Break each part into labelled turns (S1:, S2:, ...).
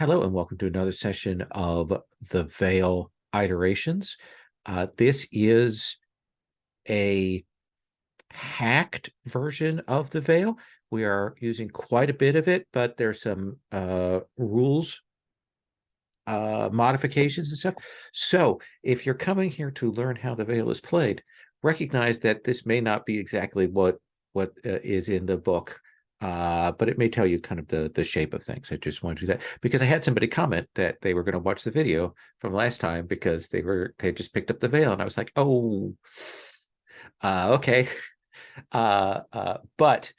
S1: Hello and welcome to another session of the Veil Iterations. This is a hacked version of the Veil. We are using quite a bit of it, but there's some rules modifications and stuff. So if you're coming here to learn how the Veil is played, recognize that this may not be exactly what is in the book. But it may tell you kind of the shape of things. I just want to do that because I had somebody comment that they were going to watch the video from last time because they just picked up the Veil, and I was like, oh, okay. But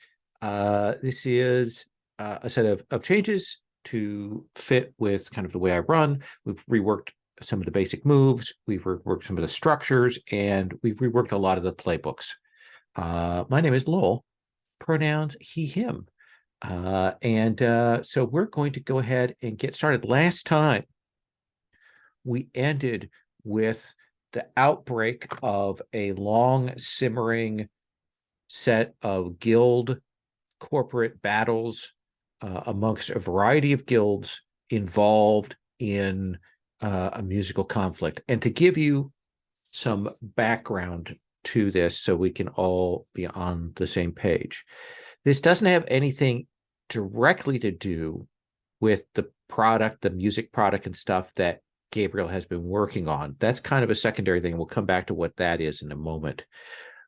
S1: this is a set of changes to fit with kind of the way I run. We've reworked some of the basic moves, we've reworked some of the structures, and we've reworked a lot of the playbooks. My name is Lowell. Pronouns he, him. So we're going to go ahead and get started. Last time, we ended with the outbreak of a long simmering set of guild corporate battles amongst a variety of guilds involved in a musical conflict. And to give you some background to this so we can all be on the same page. This doesn't have anything directly to do with the product, the music product and stuff that Gabriel has been working on. That's kind of a secondary thing. We'll come back to what that is in a moment.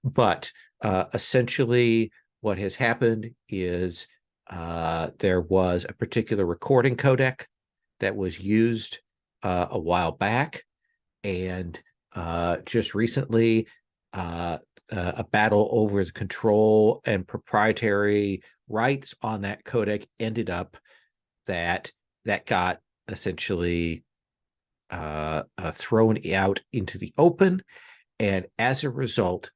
S1: But essentially what has happened is there was a particular recording codec that was used a while back, and just recently a battle over the control and proprietary rights on that codec ended up that got essentially thrown out into the open. And as a result,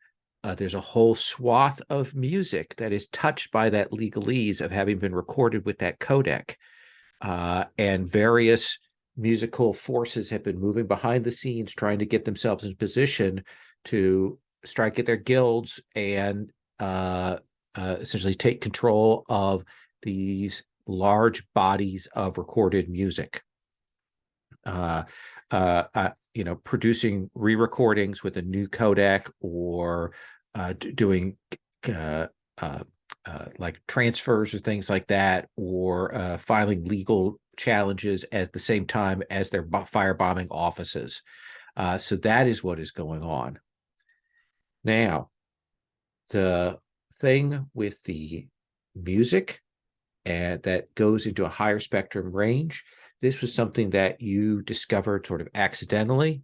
S1: there's a whole swath of music that is touched by that legalese of having been recorded with that codec. And various musical forces have been moving behind the scenes, trying to get themselves in position to strike at their guilds and essentially take control of these large bodies of recorded music. Producing re-recordings with a new codec, or doing like transfers or things like that, or filing legal challenges at the same time as they're firebombing offices. So that is what is going on. Now, the thing with the music and that goes into a higher spectrum range, this was something that you discovered sort of accidentally,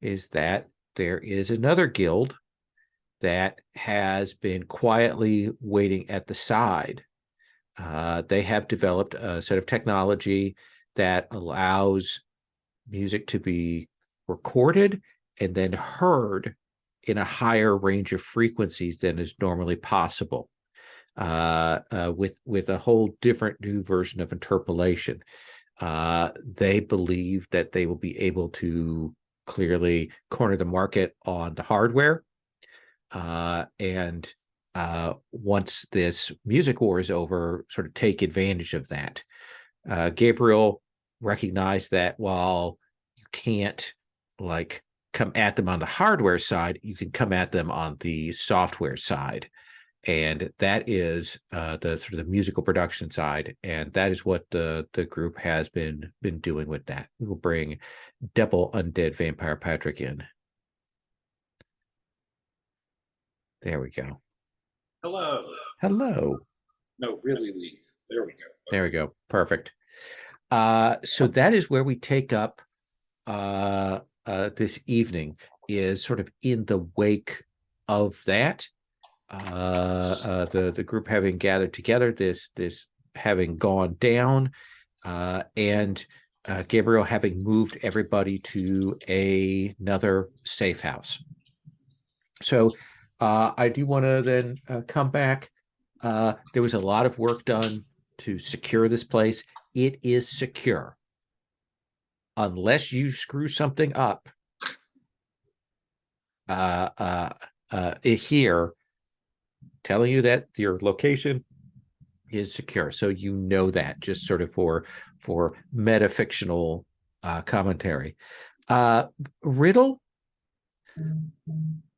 S1: is that there is another guild that has been quietly waiting at the side. They have developed a set of technology that allows music to be recorded and then heard in a higher range of frequencies than is normally possible, with a whole different new version of interpolation. They believe that they will be able to clearly corner the market on the hardware. And once this music war is over, sort of take advantage of that. Gabriel recognized that while you can't like come at them on the hardware side, you can come at them on the software side. And that is the sort of the musical production side, and that is what the group has been doing with that. We will bring Devil Undead Vampire Patrick in. There we go.
S2: Hello.
S1: Hello.
S2: No, really leave. There we go.
S1: There we go. Perfect. So that is where we take up this evening, is sort of in the wake of that. The group having gathered together, this having gone down, and Gabriel having moved everybody to another safe house. So I do want to then come back. There was a lot of work done to secure this place. It is secure unless you screw something up here, telling you that your location is secure. So you know that, just sort of for metafictional commentary. Uh, Riddle,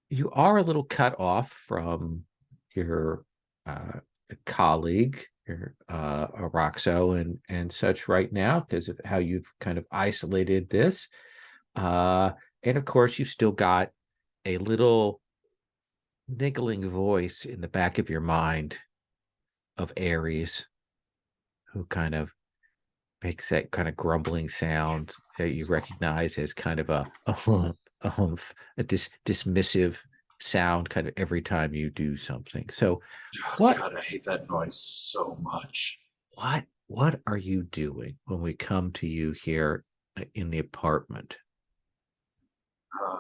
S1: you are a little cut off from your uh, colleague, your Roxo and such right now because of how you've kind of isolated this. And of course, you've still got a little niggling voice in the back of your mind of Ares, who kind of makes that kind of grumbling sound that you recognize as kind of a dismissive sound kind of every time you do something. So
S2: Oh,
S1: what
S2: God, I hate that noise so much.
S1: what are you doing when we come to you here in the apartment?
S2: Uh,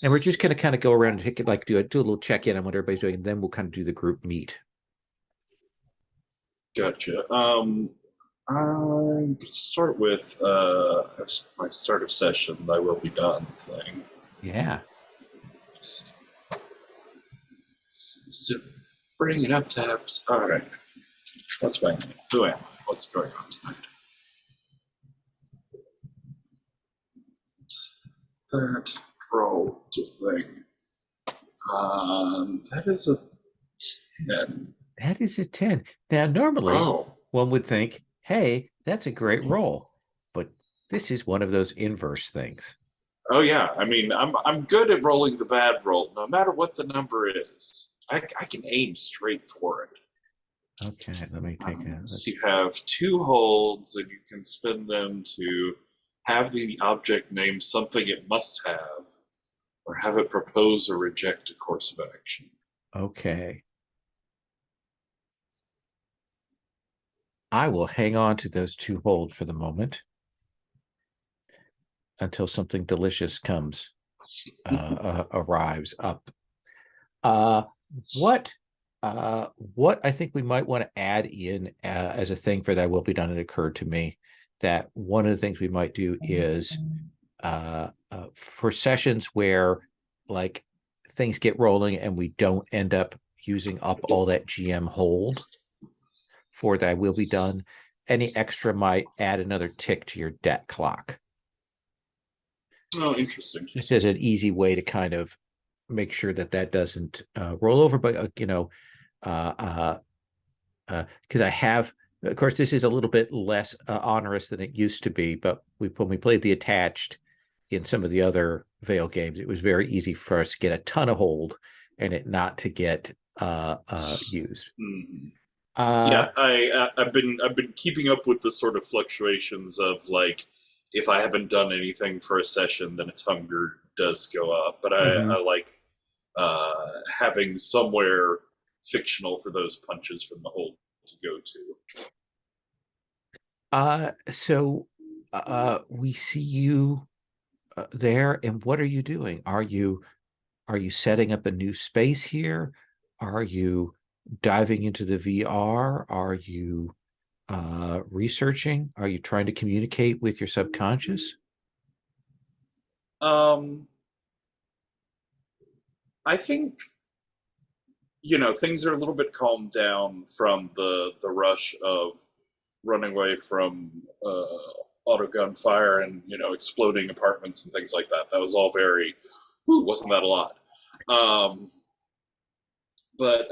S1: And we're just going to kind of go around and take it, like do a little check-in on what everybody's doing, and then we'll kind of do the group meet.
S2: gotcha. I start with my start of session. I will be done thing.
S1: Yeah.
S2: Let's see. So bring it up, tabs. All right. What's my name? Who am I? What's going on tonight? That roll to thing. That is a 10.
S1: That is a 10. Now, normally
S2: Oh.
S1: one would think, hey, that's a great roll. But this is one of those inverse things.
S2: Oh yeah. I mean, I'm good at rolling the bad roll, no matter what the number is. I can aim straight for it.
S1: Okay, let me take a.
S2: So you have 2 holds, and you can spend them to have the object name something it must have, or have it propose or reject a course of action.
S1: Okay. I will hang on to those 2 holds for the moment until something delicious comes, arrives up. Uh, what what I think we might want to add in as a thing for that will be done, it occurred to me that one of the things we might do is for sessions where like things get rolling and we don't end up using up all that GM hold for that will be done, any extra might add another tick to your debt clock.
S2: Oh, interesting.
S1: Just as an easy way to kind of make sure that that doesn't roll over. But because I have, of course, this is a little bit less onerous than it used to be. But when we played the attached in some of the other Veil games, it was very easy for us to get a ton of hold and it not to get used.
S2: Mm-hmm.
S1: Uh,
S2: Yeah, I've been keeping up with the sort of fluctuations of like if I haven't done anything for a session, then its hunger does go up. But I like having somewhere fictional for those punches from the hold to go to.
S1: so we see you there, and what are you doing? Are you setting up a new space here? Are you diving into the VR? Are you researching? Are you trying to communicate with your subconscious?
S2: Um, I think things are a little bit calmed down from the rush of running away from auto gunfire and exploding apartments and things like that. That was all very, wasn't that a lot? Um, but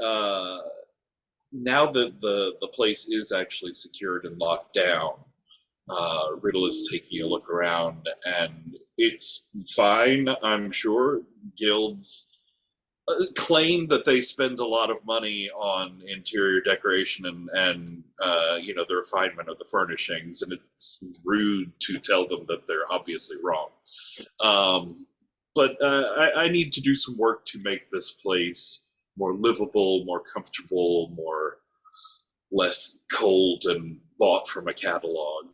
S2: now that the place is actually secured and locked down, Riddle is taking a look around, and it's fine. I'm sure guilds claim that they spend a lot of money on interior decoration and the refinement of the furnishings, and it's rude to tell them that they're obviously wrong. But I need to do some work to make this place more livable, more comfortable, more less cold and bought from a catalog.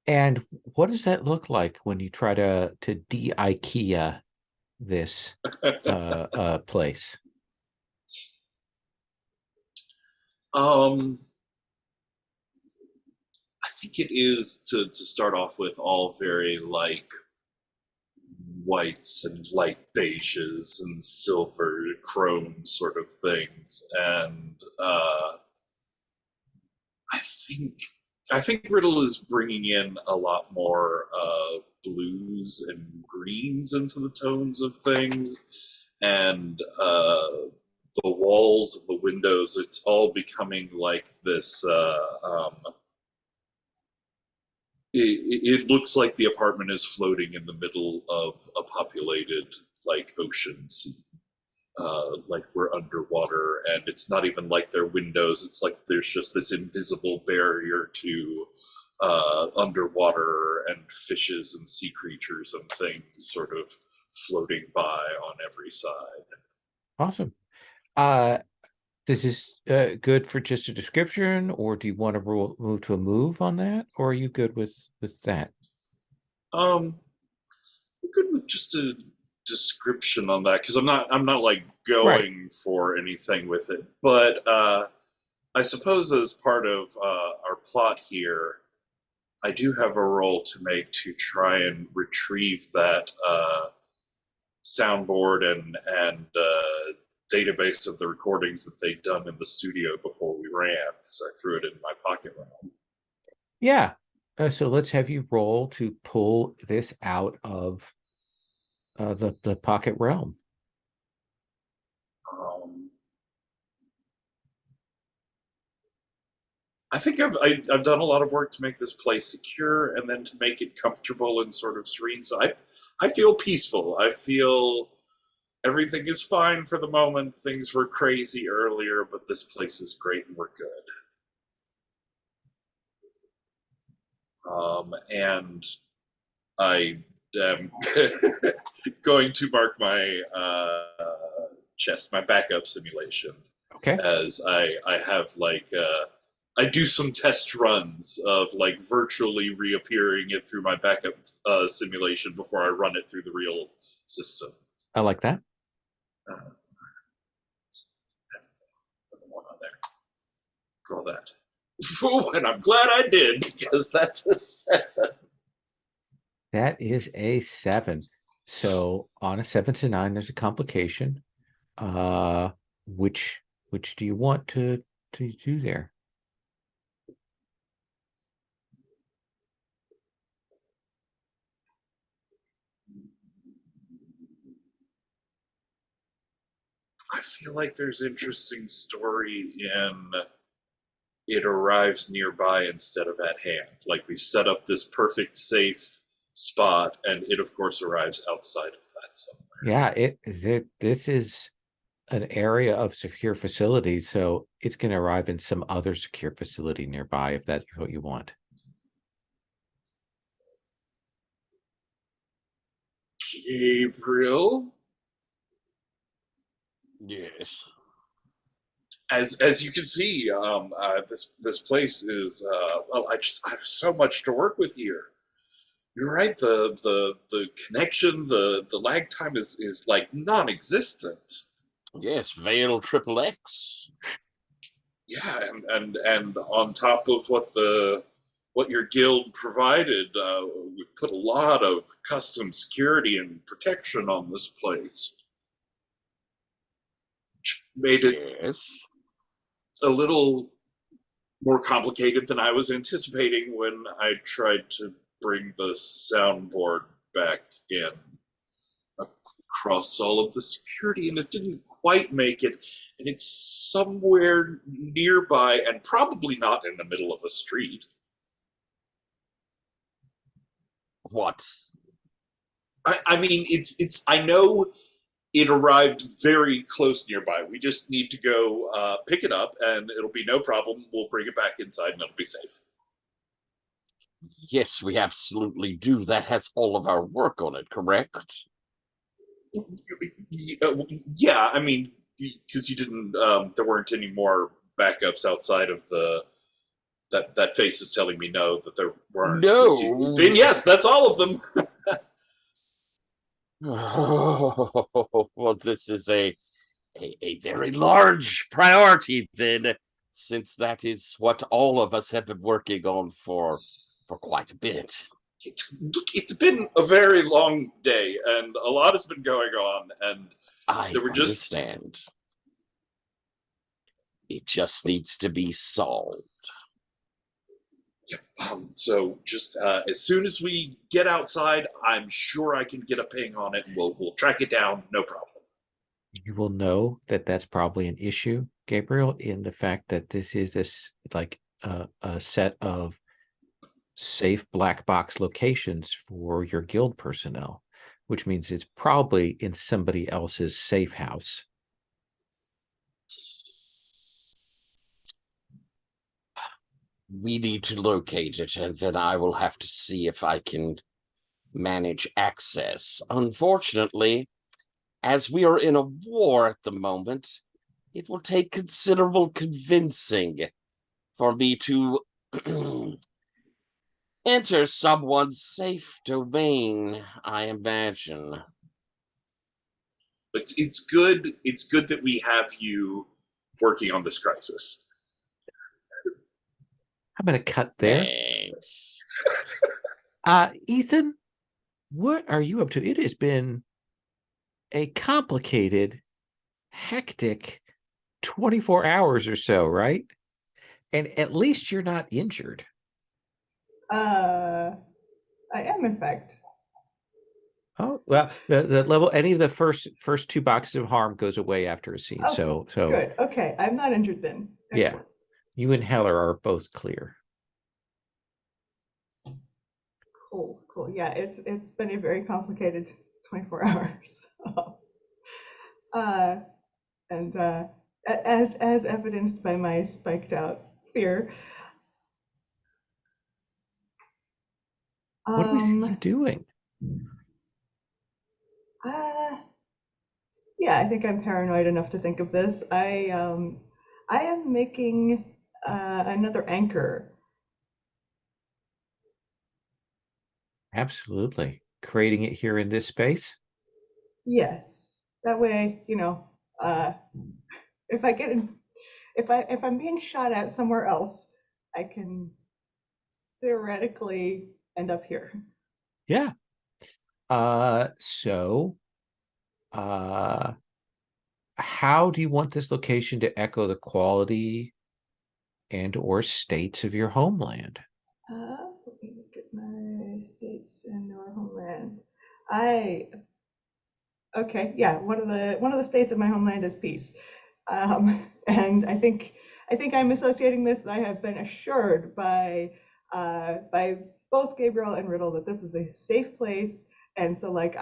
S1: And what does that look like when you try to de-IKEA this place?
S2: um, I think it is to start off with all very like whites and light beiges and silver chrome sort of things, and I think I think Riddle is bringing in a lot more blues and greens into the tones of things, and the walls of the windows. It's all becoming like this. It looks like the apartment is floating in the middle of a populated like ocean sea. Like we're underwater, and it's not even like they're windows. It's like there's just this invisible barrier to underwater and fishes and sea creatures and things sort of floating by on every side.
S1: Awesome. This is good for just a description, or do you want to move to a move on that, or are you good with that?
S2: I'm good with just a description on that because I'm not like going for anything with it, but I suppose as part of our plot here, I do have a role to make to try and retrieve that soundboard and database of the recordings that they'd done in the studio before we ran, as I threw it in my pocket realm.
S1: Yeah. So let's have you roll to pull this out of the pocket realm.
S2: I think I've done a lot of work to make this place secure and then to make it comfortable and sort of serene. So I feel peaceful. I feel everything is fine for the moment. Things were crazy earlier, but this place is great and we're good. And I am going to mark my chest, my backup simulation,
S1: Okay.
S2: as I have like I do some test runs of like virtually reappearing it through my backup simulation before I run it through the real system.
S1: I like that.
S2: One on there. Draw that. Ooh, and I'm glad I did because that's a 7.
S1: That is a 7. So on a 7 to 9, there's a complication. Which do you want to do there?
S2: I feel like there's interesting story in it arrives nearby instead of at hand. Like we set up this perfect safe spot, and it of course arrives outside of that somewhere.
S1: Yeah, this is an area of secure facility, so it's going to arrive in some other secure facility nearby if that's what you want.
S2: Gabriel,
S3: Yes.
S2: as you can see, this place is well. I have so much to work with here. You're right. The connection, the lag time is like non-existent.
S3: Yes, Veil XXX.
S2: Yeah, and on top of what your guild provided, we've put a lot of custom security and protection on this place, which made it
S3: Yes.
S2: a little more complicated than I was anticipating when I tried to bring the soundboard back in across all of the security, and it didn't quite make it. And it's somewhere nearby, and probably not in the middle of a street.
S3: What?
S2: I mean, it's. I know it arrived very close nearby. We just need to go pick it up, and it'll be no problem. We'll bring it back inside, and it'll be safe.
S3: Yes, we absolutely do. That has all of our work on it, correct?
S2: Yeah, I mean, because you didn't. There weren't any more backups outside of the. That face is telling me no, that there weren't.
S3: No.
S2: Then yes, that's all of them.
S3: Well, this is a very large priority then, since that is what all of us have been working on for quite a bit.
S2: It's been a very long day, and a lot has been going on, and
S3: I
S2: there were just
S3: understand. It just needs to be solved.
S2: so just as soon as we get outside, I'm sure I can get a ping on it, and we'll track it down, no problem.
S1: You will know that that's probably an issue, Gabriel, in the fact that this is this like a set of safe black box locations for your guild personnel, which means it's probably in somebody else's safe house.
S3: We need to locate it, and then I will have to see if I can manage access. Unfortunately, as we are in a war at the moment, it will take considerable convincing for me to enter someone's safe domain, I imagine.
S2: But it's good. It's good that we have you working on this crisis.
S1: I'm going to cut there.
S3: Thanks.
S1: Ethan, what are you up to? It has been a complicated, hectic 24 hours or so, right? And at least you're not injured.
S4: I am, in fact.
S1: Oh, well, the level, any of the first two boxes of harm goes away after a scene.
S4: Oh,
S1: So
S4: good. Okay, I'm not injured then.
S1: Yeah,
S4: Excellent.
S1: you and Heller are both clear.
S4: Cool. Yeah, it's been a very complicated 24 hours. And as evidenced by my spiked out fear.
S1: What do we see you doing?
S4: Yeah, I think I'm paranoid enough to think of this. I am making another anchor.
S1: Absolutely. Creating it here in this space?
S4: Yes. That way, if I get in, if I'm being shot at somewhere else, I can theoretically end up here.
S1: Yeah. So how do you want this location to echo the quality and or states of your homeland?
S4: Let me look at my states and our homeland. Okay, yeah, one of the states of my homeland is peace. And I think I'm associating this. I have been assured by both Gabriel and Riddle that this is a safe place, and so like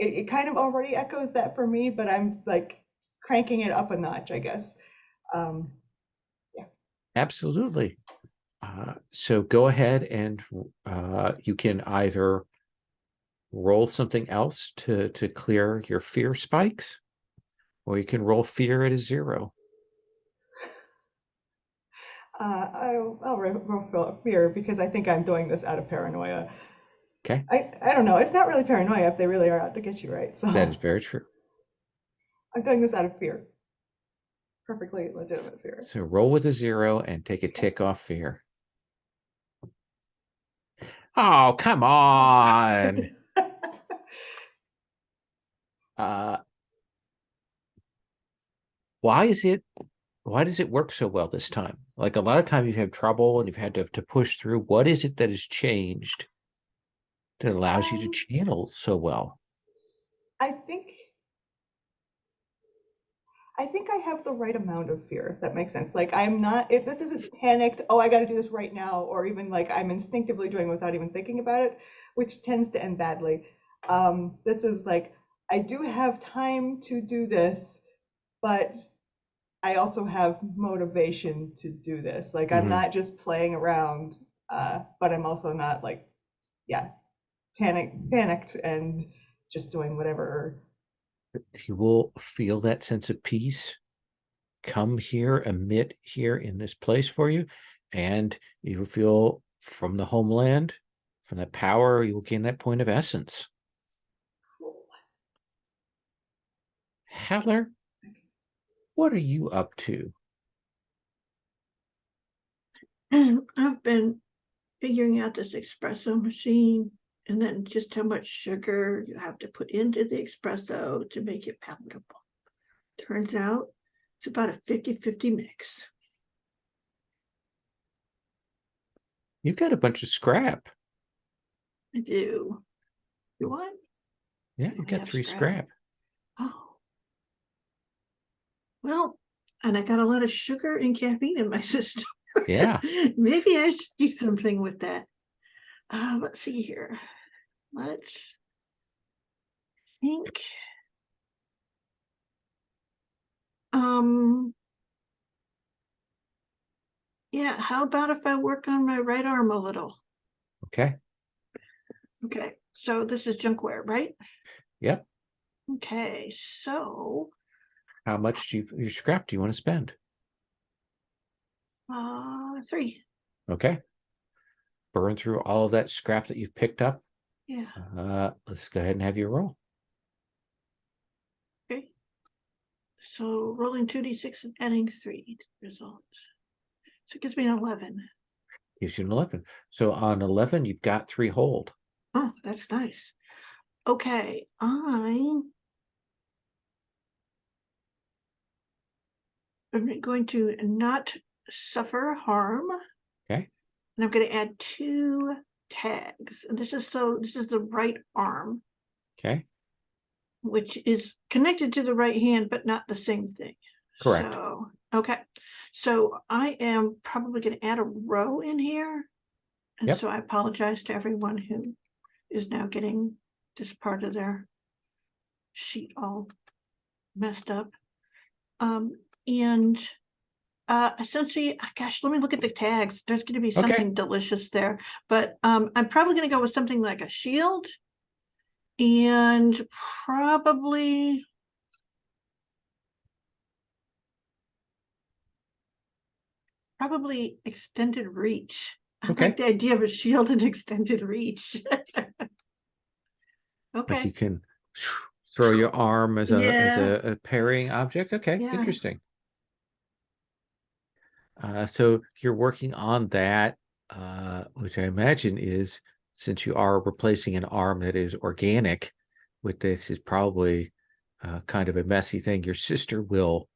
S4: it kind of already echoes that for me, but I'm like cranking it up a notch, I guess. Yeah.
S1: Absolutely. So go ahead and you can either roll something else to clear your fear spikes, or you can roll fear at a 0.
S4: I'll roll fear because I think I'm doing this out of paranoia.
S1: Okay.
S4: I don't know. It's not really paranoia if they really are out to get you, right? So
S1: That is very true.
S4: I'm doing this out of fear. Perfectly legitimate fear.
S1: So roll with a 0 and take a tick off fear. Oh, come on. Why does it work so well this time? Like a lot of times you've had trouble and you've had to push through. What is it that has changed that allows you to channel so well?
S4: I think I have the right amount of fear, if that makes sense. Like I'm not, if this isn't panicked, oh, I got to do this right now, or even like I'm instinctively doing without even thinking about it, which tends to end badly. This is like, I do have time to do this, but I also have motivation to do this. Like I'm not just playing around, but I'm also not like, yeah, panicked and just doing whatever.
S1: You will feel that sense of peace come here, emit here in this place for you, and you will feel from the homeland, from that power, you will gain that point of essence. Heller, what are you up to?
S5: I've been figuring out this espresso machine and then just how much sugar you have to put into the espresso to make it palatable. Turns out it's about a 50-50 mix.
S1: You've got a bunch of scrap.
S5: I do. You want?
S1: Yeah, you've got
S5: have
S1: 3
S5: scrap.
S1: scrap.
S5: Oh. Well, and I got a lot of sugar and caffeine in my system.
S1: Yeah.
S5: Maybe I should do something with that. Let's see here. Let's think. Yeah, how about if I work on my right arm a little?
S1: Okay.
S5: Okay, so this is junkware, right?
S1: Yep.
S5: Okay, so
S1: How much your scrap do you want to spend?
S5: 3.
S1: Okay. Burn through all of that scrap that you've picked up.
S5: Yeah.
S1: Let's go ahead and have you roll.
S5: Okay. So rolling 2d6 and adding 3 results. So it gives me an 11.
S1: Gives you an 11. So on 11, you've got 3 hold.
S5: Oh, that's nice. Okay, I'm going to not suffer harm.
S1: Okay.
S5: And I'm going to add 2 tags. And this is the right arm.
S1: Okay.
S5: Which is connected to the right hand, but not the same thing.
S1: Correct.
S5: So, okay. So I am probably going to add a row in here. And
S1: Yep.
S5: so I apologize to everyone who is now getting this part of their sheet all messed up. And essentially, gosh, let me look at the tags. There's going to be something delicious there. But I'm probably going to go with something like a shield. And probably extended reach. I like the idea of a shield and extended reach. Okay.
S1: Like you can throw your arm as a parrying object. Okay,
S5: Yeah.
S1: interesting. So you're working on that, which I imagine is, since you are replacing an arm that is organic with this, is probably kind of a messy thing. Your sister will,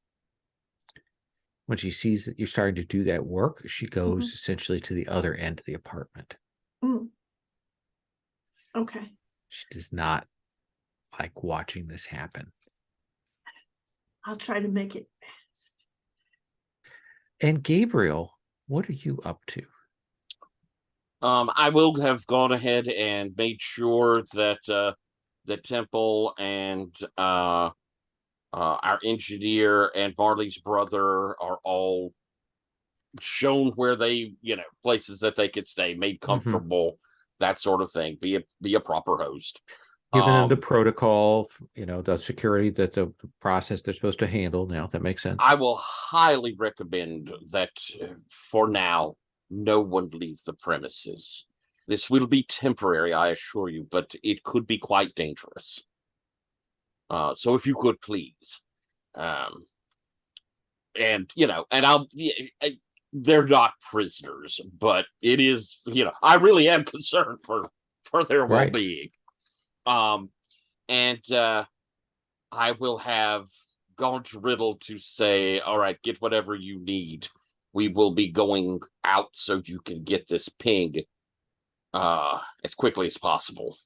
S1: when she sees that you're starting to do that work, she goes essentially to the other end of the apartment.
S5: Okay.
S1: She does not like watching this happen.
S5: I'll try to make it fast.
S1: And Gabriel, what are you up to?
S3: I will have gone ahead and made sure that the temple and our engineer and Marley's brother are all shown where they, places that they could stay, made comfortable, that sort of thing. Be a proper host.
S1: Given them the protocol, the security, that the process they're supposed to handle. Now that makes sense.
S3: I will highly recommend that for now, no one leave the premises. This will be temporary, I assure you, but it could be quite dangerous. So if you could please, and they're not prisoners, but it is, I really am concerned for their well-being. And I will have gone to Riddle to say, all right, get whatever you need. We will be going out so you can get this ping as quickly as possible.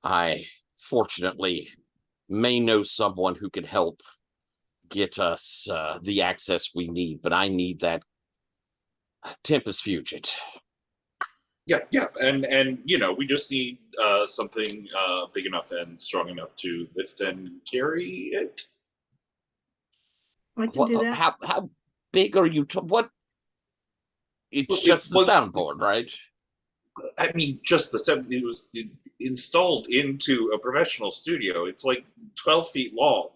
S3: I fortunately may know someone who can help get us the access we need, but I need that Tempest Fugit.
S2: Yeah, and we just need something big enough and strong enough to lift and carry it.
S5: I can do that.
S3: How big are you? What? It's just the soundboard, right?
S2: I mean, just the set. It was installed into a professional studio. It's like 12 feet long.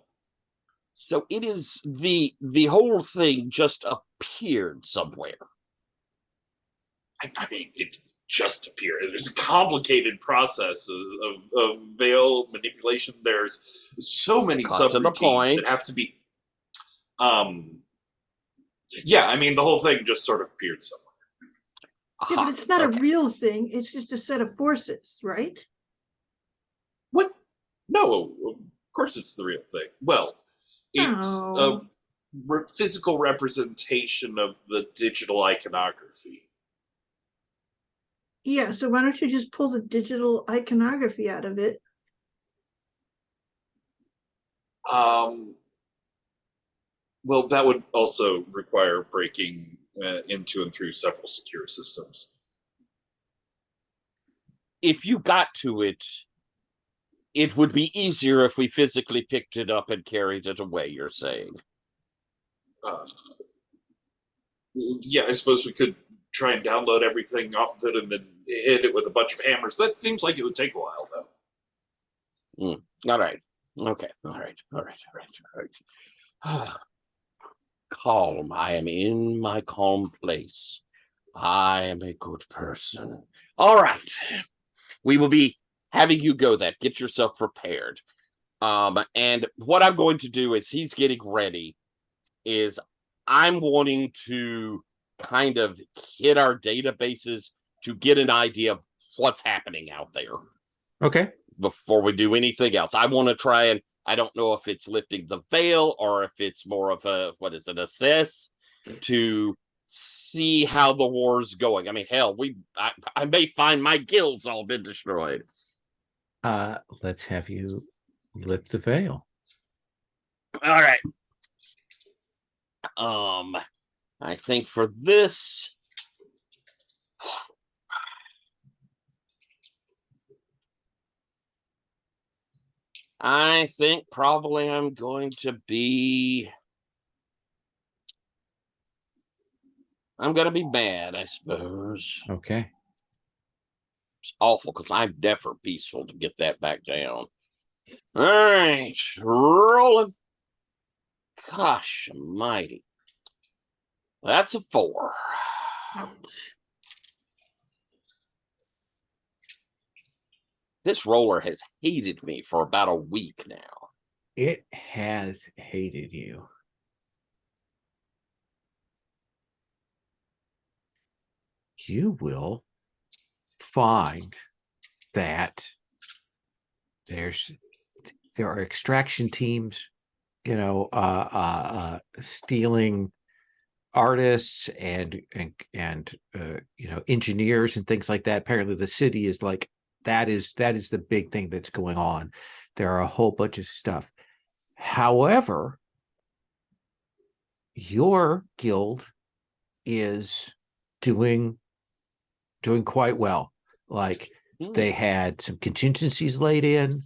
S3: So it is the whole thing just appeared somewhere.
S2: I mean, it's just appeared. There's a complicated process of veil manipulation. There's so many subroutines that have to be. Yeah, I mean, the whole thing just sort of appeared somewhere.
S5: Yeah, but it's not
S3: okay.
S5: a real thing. It's just a set of forces, right?
S2: What? No, of course it's the real thing. Well, it's a
S5: Oh.
S2: physical representation of the digital iconography.
S5: Yeah, so why don't you just pull the digital iconography out of it?
S2: Well, that would also require breaking into and through several secure systems.
S3: If you got to it, it would be easier if we physically picked it up and carried it away, you're saying.
S2: Yeah, I suppose we could try and download everything off of it and then hit it with a bunch of hammers. That seems like it would take a while, though.
S3: All right. Okay. All right. Calm. I am in my calm place. I am a good person. All right. We will be having you go then. Get yourself prepared. And what I'm going to do is he's getting ready is I'm wanting to kind of hit our databases to get an idea of what's happening out there.
S1: Okay.
S3: Before we do anything else, I want to try and I don't know if it's lifting the veil or if it's more of a assess to see how the war's going. I mean, hell, I may find my guild's all been destroyed.
S1: Let's have you lift the veil.
S3: All right. I think for this, I think probably I'm going to be mad, I suppose.
S1: Okay.
S3: It's awful because I'm never peaceful to get that back down. All right, rolling. Gosh almighty. That's a 4.
S5: Ouch.
S3: This roller has hated me for about a week now.
S1: It has hated you. You will find that there are extraction teams, stealing artists and engineers and things like that. Apparently the city is like that is the big thing that's going on. There are a whole bunch of stuff. However, your guild is doing quite well. Like they had some contingencies laid in.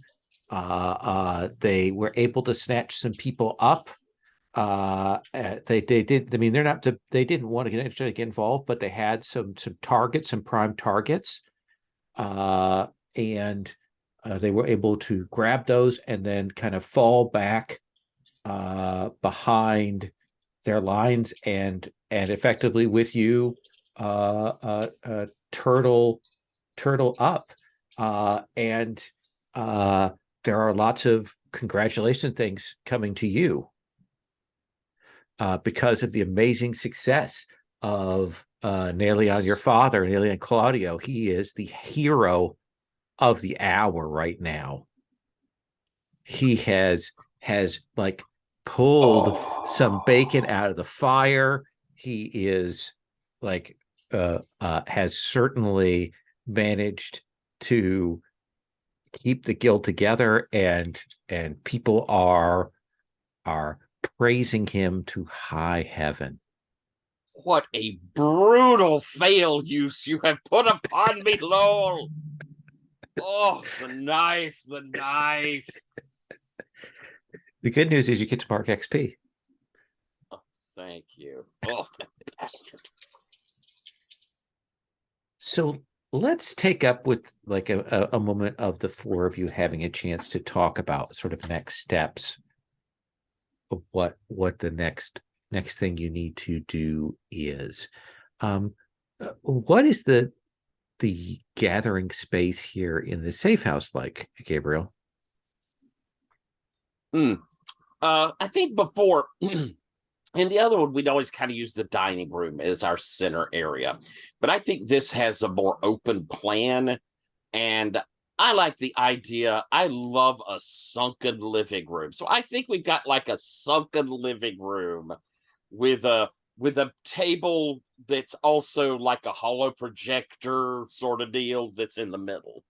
S1: They were able to snatch some people up. They did. I mean, they didn't want to necessarily get involved, but they had some targets, some prime targets, and they were able to grab those and then kind of fall back behind their lines and effectively with you turtle up, and there are lots of congratulation things coming to you because of the amazing success of Neleon, your father, Neleon Claudio. He is the hero of the hour right now. He has like pulled some bacon out of the fire. He is like has certainly managed to keep the guild together, and people are praising him to high heaven.
S3: What a brutal fail use you have put upon me, Lowell. Oh, the knife.
S1: The good news is you get to mark XP.
S3: Oh, thank you. Oh, that bastard.
S1: So let's take up with like a moment of the 4 of you having a chance to talk about sort of next steps of what the next thing you need to do is. What is the gathering space here in the safe house like, Gabriel?
S3: I think before And the other one, we'd always kind of use the dining room as our center area. But I think this has a more open plan. And I like the idea. I love a sunken living room. So I think we've got like a sunken living room with a table that's also like a hollow projector sort of deal that's in the middle.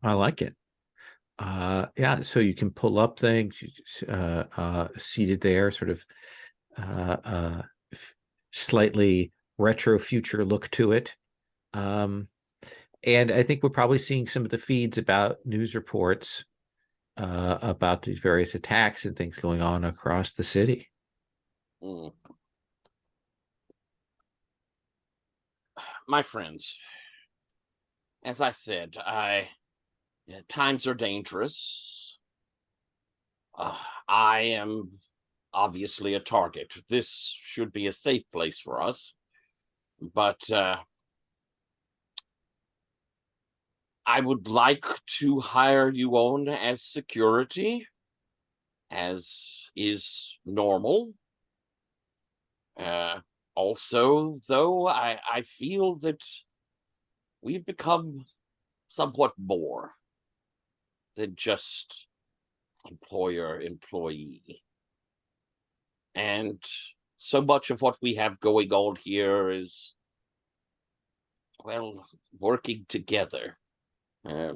S1: I like it. Yeah, so you can pull up things seated there, sort of slightly retro future look to it. And I think we're probably seeing some of the feeds about news reports about these various attacks and things going on across the city.
S3: Mm. My friends, as I said, times are dangerous. I am obviously a target. This should be a safe place for us, but I would like to hire you on as security, as is normal. Also, though, I feel that we've become somewhat more than just employer-employee. And so much of what we have going on here is, well, working together. I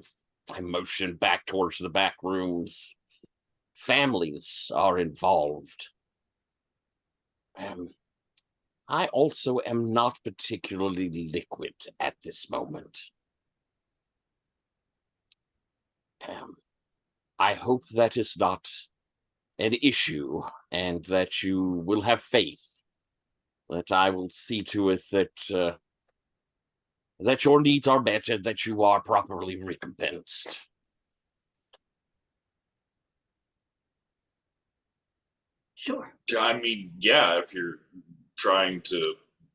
S3: motion back towards the back rooms. Families are involved. I also am not particularly liquid at this moment. I hope that is not an issue, and that you will have faith that I will see to it that that your needs are met and that you are properly recompensed.
S5: Sure.
S2: I mean, yeah, if you're trying to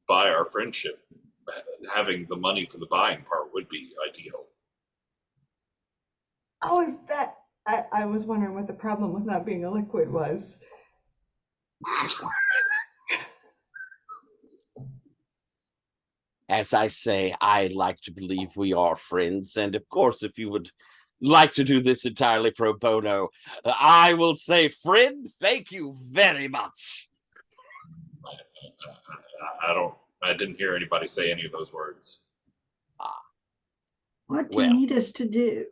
S2: buy our friendship, having the money for the buying part would be ideal.
S4: How is that? I was wondering what the problem with not being a liquid was.
S3: As I say, I like to believe we are friends. And of course, if you would like to do this entirely pro bono, I will say, friend, thank you very much.
S2: I didn't hear anybody say any of those words.
S5: What do you need us to do?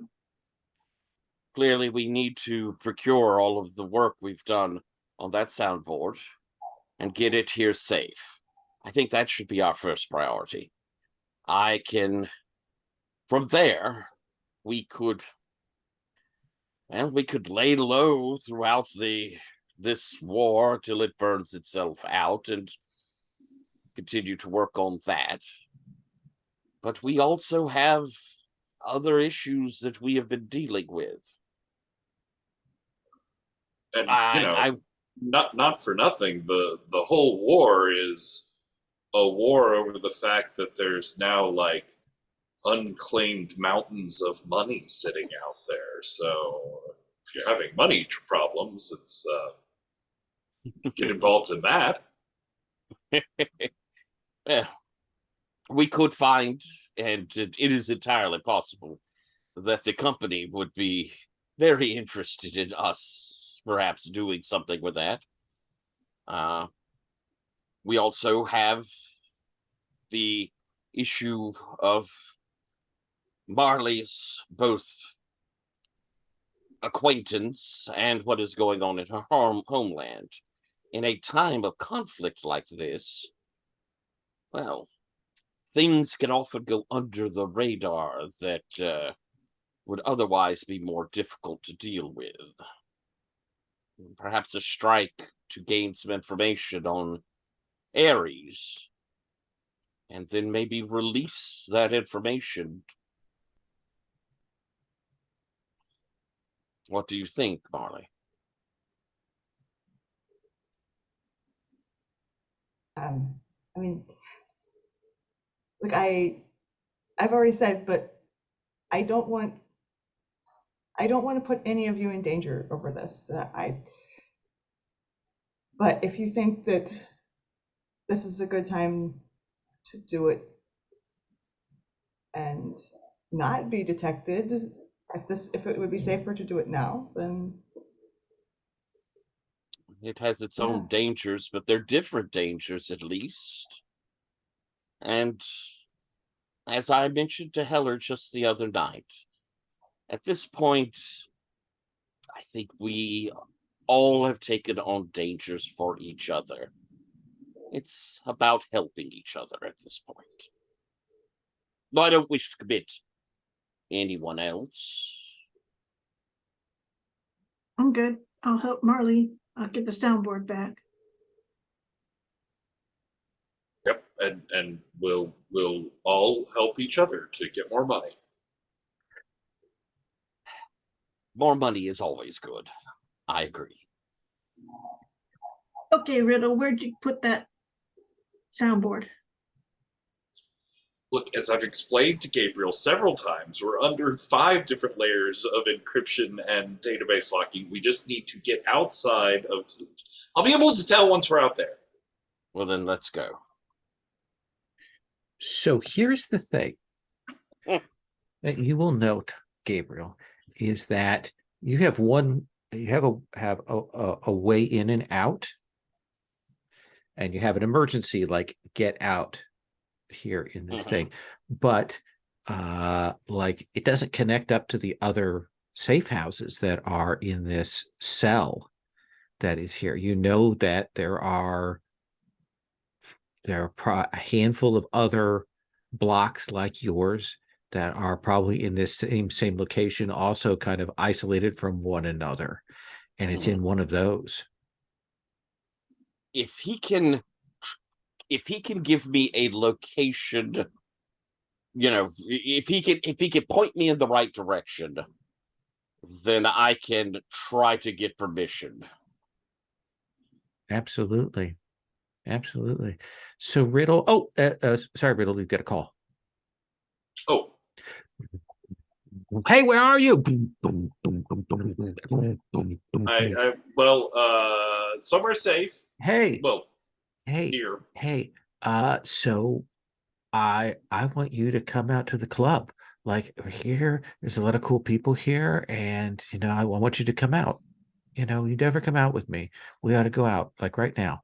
S3: Clearly, we need to procure all of the work we've done on that soundboard and get it here safe. I think that should be our first priority. From there, we could lay low throughout this war till it burns itself out and continue to work on that. But we also have other issues that we have been dealing with.
S2: And not for nothing, the whole war is a war over the fact that there's now like unclaimed mountains of money sitting out there. So if you're having money problems, it's get involved in that.
S3: We could find, and it is entirely possible, that the company would be very interested in us perhaps doing something with that. We also have the issue of Marley's both acquaintance and what is going on in her homeland. In a time of conflict like this, well, things can often go under the radar that would otherwise be more difficult to deal with. Perhaps a strike to gain some information on Ares, and then maybe release that information. What do you think, Marley?
S4: I mean, like I've already said, but I don't want to put any of you in danger over this. But if you think that this is a good time to do it and not be detected, if it would be safer to do it now, then
S3: It has its
S4: Yeah.
S3: own dangers, but they're different dangers at least. And as I mentioned to Heller just the other night, at this point, I think we all have taken on dangers for each other. It's about helping each other at this point. Though I don't wish to commit anyone else.
S5: I'm good. I'll help Marley. I'll get the soundboard back.
S2: Yep, and we'll all help each other to get more money.
S3: More money is always good. I agree.
S5: Okay, Riddle, where'd you put that soundboard?
S2: Look, as I've explained to Gabriel several times, we're under 5 different layers of encryption and database locking. We just need to get outside of... I'll be able to tell once we're out there.
S3: Well, then let's go.
S1: So here's the thing that you will note, Gabriel, is that you have a way in and out, and you have an emergency like get out here in this thing, but like it doesn't connect up to the other safe houses that are in this cell that is here. You know that there are a handful of other blocks like yours that are probably in this same location, also kind of isolated from one another, and it's in one of those.
S3: If he can give me a location, if he can point me in the right direction, then I can try to get permission.
S1: Absolutely. So Riddle, sorry, Riddle, you've got a call.
S2: Oh,
S1: hey, where are you?
S2: somewhere safe.
S1: Hey,
S2: Well,
S1: hey,
S2: here.
S1: hey. So I want you to come out to the club. Like here, there's a lot of cool people here, and I want you to come out. You never come out with me. We ought to go out like right now.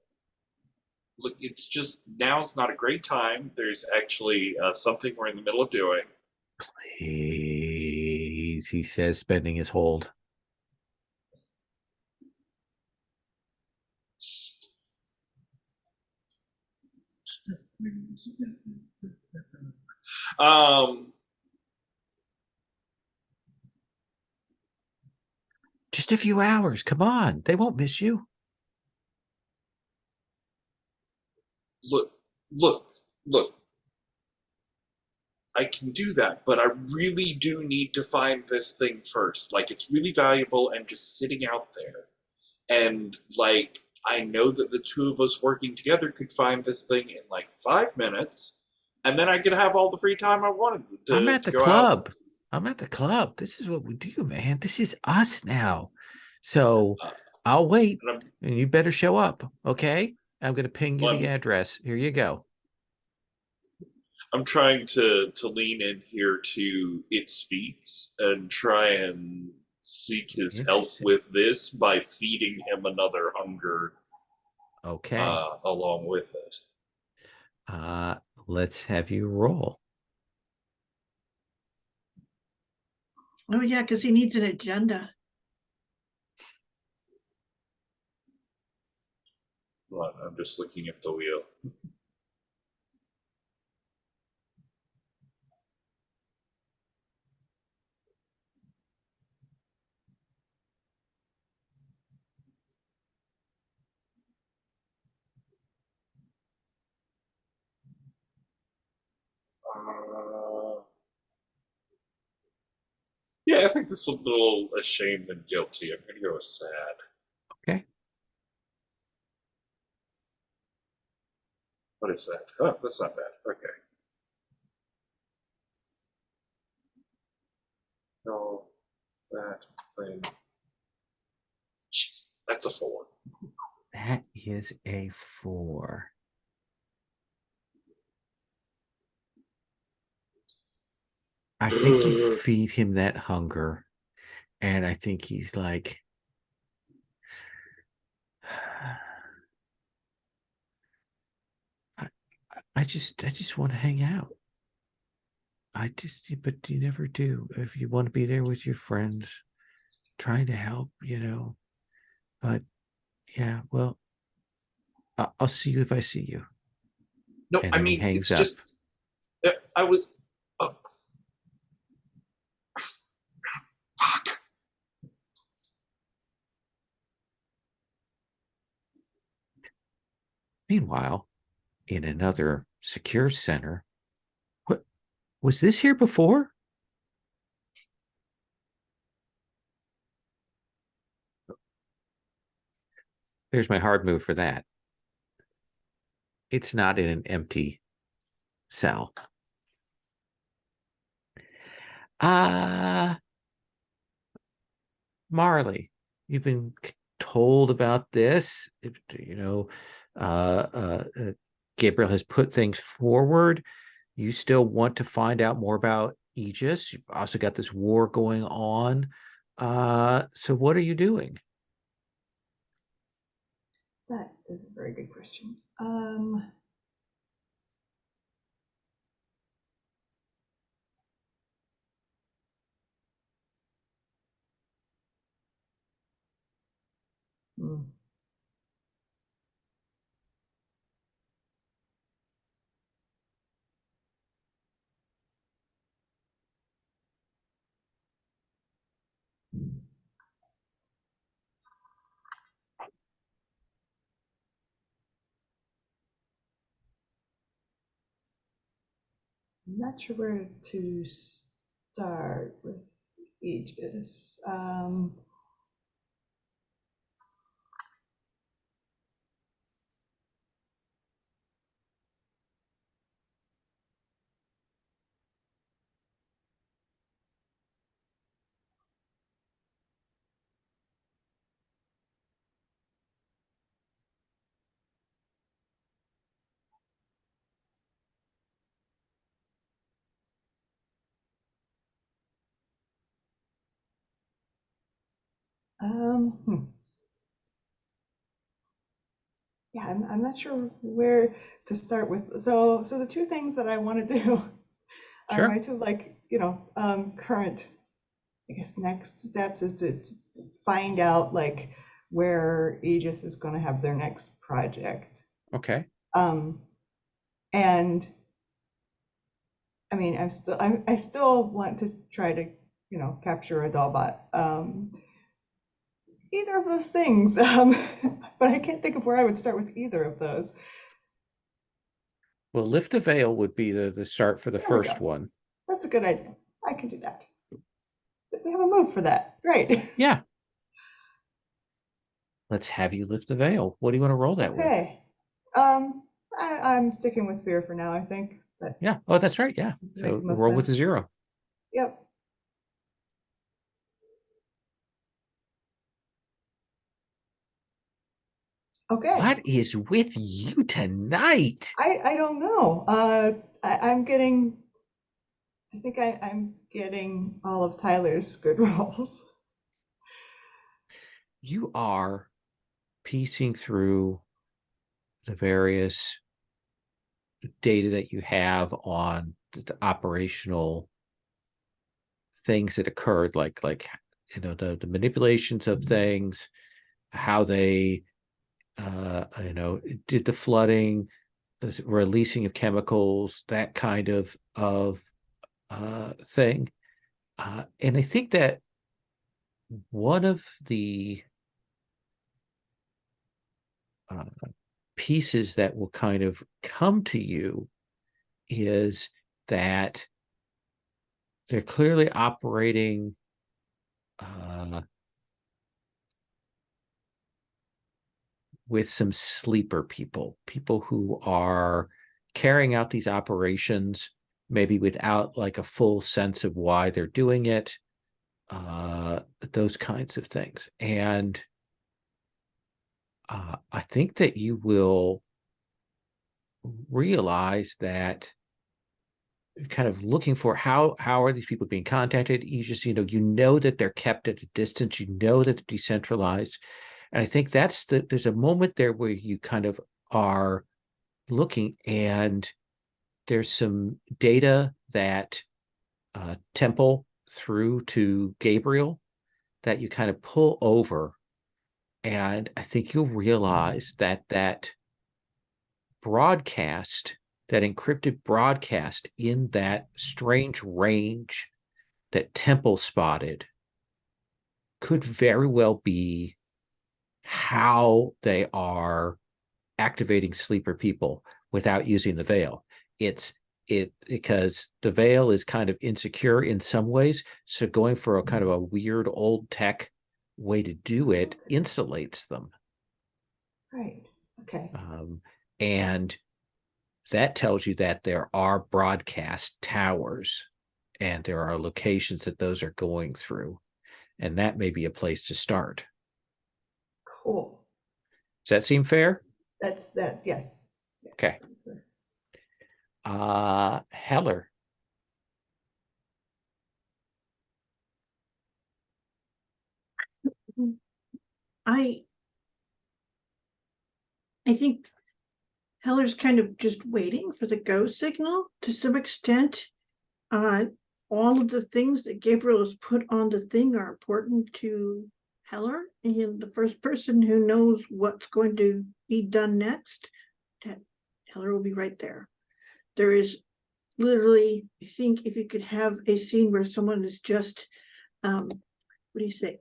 S2: Look, it's just now's not a great time. There's actually something we're in the middle of doing.
S1: Please, he says, spending his hold. Just a few hours. Come on. They won't miss you.
S2: Look. I can do that, but I really do need to find this thing first. Like, it's really valuable and just sitting out there. And, like, I know that the two of us working together could find this thing in, like, 5 minutes, and then I could have all the free time I wanted to
S1: I'm at the
S2: go
S1: club.
S2: out.
S1: I'm at the club. This is what we do, man. This is us now. So I'll wait, and you better show up, okay? I'm going to ping you the address. Here you go.
S2: I'm trying to lean in here to It Speaks and try and seek his help with this by feeding him another hunger.
S1: Okay.
S2: Along with it.
S1: Let's have you roll.
S5: Oh yeah, because he needs an agenda.
S2: Well, I'm just looking at the wheel. Yeah, I think this is a little ashamed and guilty. I'm going to go with sad.
S1: Okay.
S2: What is that? Oh, that's not bad. Okay. No, that thing. Jeez, that's a 4.
S1: That is a 4. I think you feed him that hunger, and I think he's like, I just want to hang out. But you never do. If you want to be there with your friends, trying to help, But yeah, well, I'll see you if I see you.
S2: No,
S1: And
S2: I
S1: then he
S2: mean,
S1: hangs
S2: it's
S1: up.
S2: just, I was, fuck.
S1: Meanwhile, in another secure center, what was this here before? There's my hard move for that. It's not in an empty cell. Marley, you've been told about this. Gabriel has put things forward. You still want to find out more about Aegis. You've also got this war going on. So what are you doing?
S4: That is a very good question. I'm not sure where to start with Aegis. Yeah, I'm not sure where to start with. So the two things that I want to do
S1: Sure.
S4: my two current, I guess, next steps is to find out like where Aegis is going to have their next project.
S1: Okay.
S4: And I mean, I still want to try to, capture a Dollbot. Either of those things, but I can't think of where I would start with either of those.
S1: Well, Lift the Veil would be the start for the
S4: There we
S1: first
S4: go.
S1: one.
S4: That's a good idea. I can do that. We have a move for that. Great.
S1: Yeah. Let's have you lift the veil. What do you want to roll that with?
S4: Okay. I'm sticking with fear for now, I think. But
S1: Yeah. Oh, that's right. Yeah. So roll with a 0.
S4: Yep. Okay.
S1: What is with you tonight?
S4: I don't know. I'm getting. I think I'm getting all of Tyler's good rolls.
S1: You are piecing through the various data that you have on the operational things that occurred, like the manipulations of things, how they did the flooding, releasing of chemicals, that kind of thing. And I think that one of the pieces that will kind of come to you is that they're clearly operating with some sleeper people who are carrying out these operations maybe without like a full sense of why they're doing it, those kinds of things. And I think that you will realize that kind of looking for how are these people being contacted. You just, you know that they're kept at a distance, you know that they're decentralized. And I think there's a moment there where you kind of are looking, and there's some data that Temple through to Gabriel that you kind of pull over. And I think you'll realize that broadcast, that encrypted broadcast in that strange range that Temple spotted, could very well be how they are activating sleeper people without using the veil. Because the veil is kind of insecure in some ways, so going for a kind of a weird old tech way to do it insulates them.
S4: Right. Okay.
S1: And that tells you that there are broadcast towers and there are locations that those are going through, and that may be a place to start.
S4: Cool.
S1: Does that seem fair?
S4: That's that. Yes.
S1: Okay. Heller.
S5: I think Heller's kind of just waiting for the go signal to some extent. All of the things that Gabriel has put on the thing are important to Heller, and the first person who knows what's going to be done next, Heller will be right there. There is literally, I think if you could have a scene where someone is just, what do you say,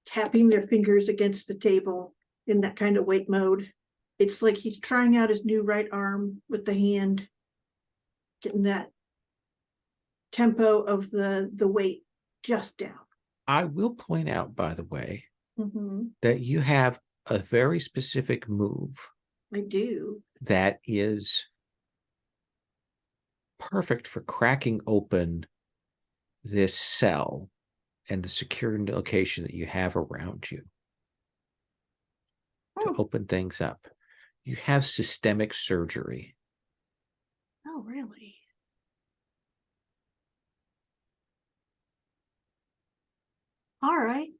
S5: tapping their fingers against the table in that kind of wait mode. It's like he's trying out his new right arm with the hand, getting that tempo of the weight just down.
S1: I will point out, by the way, that you have a very specific move.
S5: I do.
S1: That is perfect for cracking open this cell and the secure location that you have around you to open things up. You have systemic surgery.
S5: Oh, really? All right.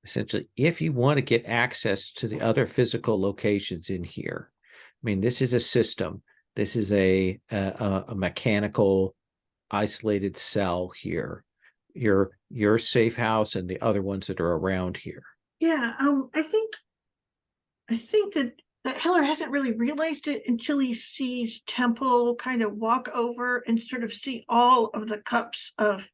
S1: Essentially, if you want to get access to the other physical locations in here, I mean, this is a system. This is a mechanical isolated cell here. Your safe house and the other ones that are around here.
S5: Yeah, I think that Heller hasn't really realized it until he sees Temple kind of walk over and sort of see all of the cups of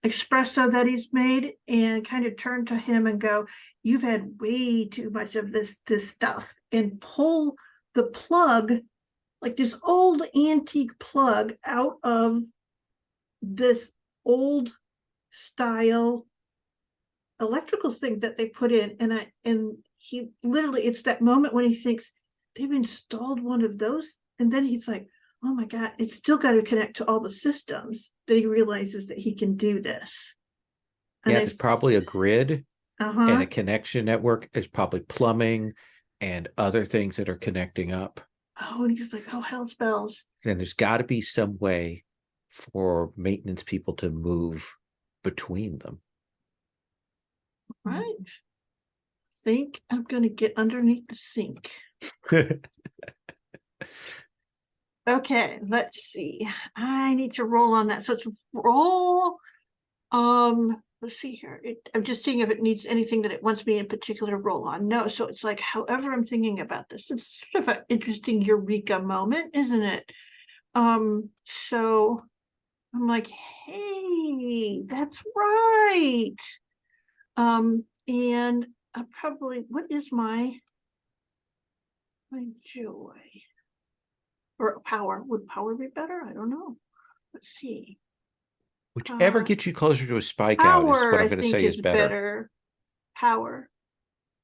S5: espresso that he's made and kind of turn to him and go, "You've had way too much of this stuff," and pull the plug, like this old antique plug, out of this old style electrical thing that they put in. And he literally, it's that moment when he thinks they've installed one of those, and then he's like, oh my God, it's still got to connect to all the systems, that he realizes that he can do this.
S1: And there's probably a grid and a connection network. There's probably plumbing and other things that are connecting up.
S5: Oh, and he's like, oh, hell's bells.
S1: And there's got to be some way for maintenance people to move between them.
S5: Right. I think I'm going to get underneath the sink. Okay, let's see. I need to roll on that. So it's roll. Let's see here. I'm just seeing if it needs anything that it wants me in particular to roll on. No, so it's like, however I'm thinking about this, it's sort of an interesting eureka moment, isn't it? So I'm like, hey, that's right. And I probably, what is my joy? Or power? Would power be better? I don't know. Let's see.
S1: Whichever gets you closer to a spike out is what I'm going to say is better.
S5: Power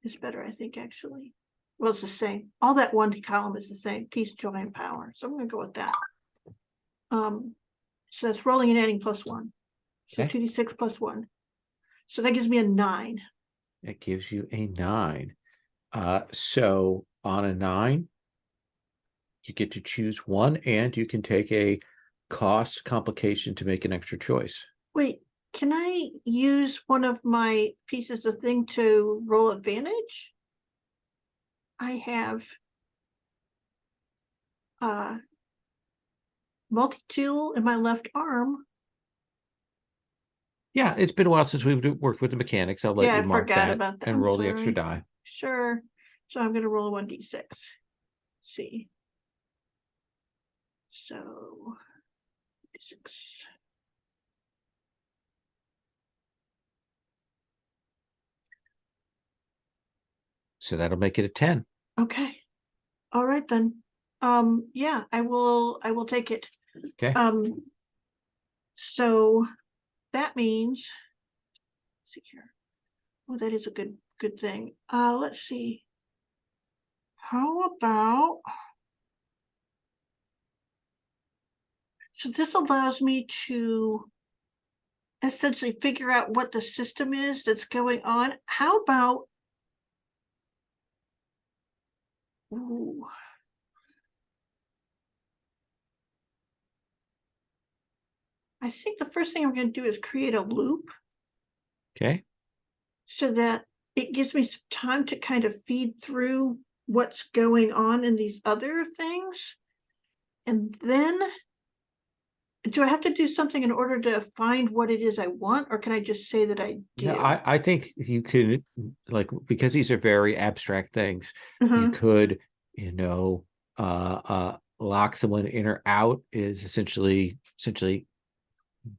S5: is better, I think, actually. Well, it's the same. All that one column is the same. Peace, joy, and power. So I'm gonna go with that. So that's rolling and adding +1. So
S1: Okay.
S5: 2d6 +1. So that gives me a 9.
S1: It gives you a 9. So on a 9, you get to choose one, and you can take a cost complication to make an extra choice.
S5: Wait, can I use one of my pieces of thing to roll advantage? I have multi-tool in my left arm.
S1: Yeah, it's been a while since we've worked with the mechanics. I'll let
S5: Yeah,
S1: you
S5: I
S1: mark
S5: forgot
S1: that
S5: about that.
S1: and
S5: I'm
S1: roll the extra
S5: sorry.
S1: die.
S5: Sure. So I'm going to roll a 1d6. Let's see. So 6.
S1: So that'll make it a 10.
S5: Okay. All right then. Yeah, I will take it.
S1: Okay.
S5: So that means, let's see here. Oh, that is a good thing. Let's see. How about, so this allows me to essentially figure out what the system is that's going on. How about, ooh, I think the first thing I'm going to do is create a loop.
S1: Okay.
S5: So that it gives me some time to kind of feed through what's going on in these other things. And then, do I have to do something in order to find what it is I want, or can I just say that I do?
S1: No, I think you could, like, because these are very abstract things, you
S5: Mhm.
S1: could, lock someone in or out is essentially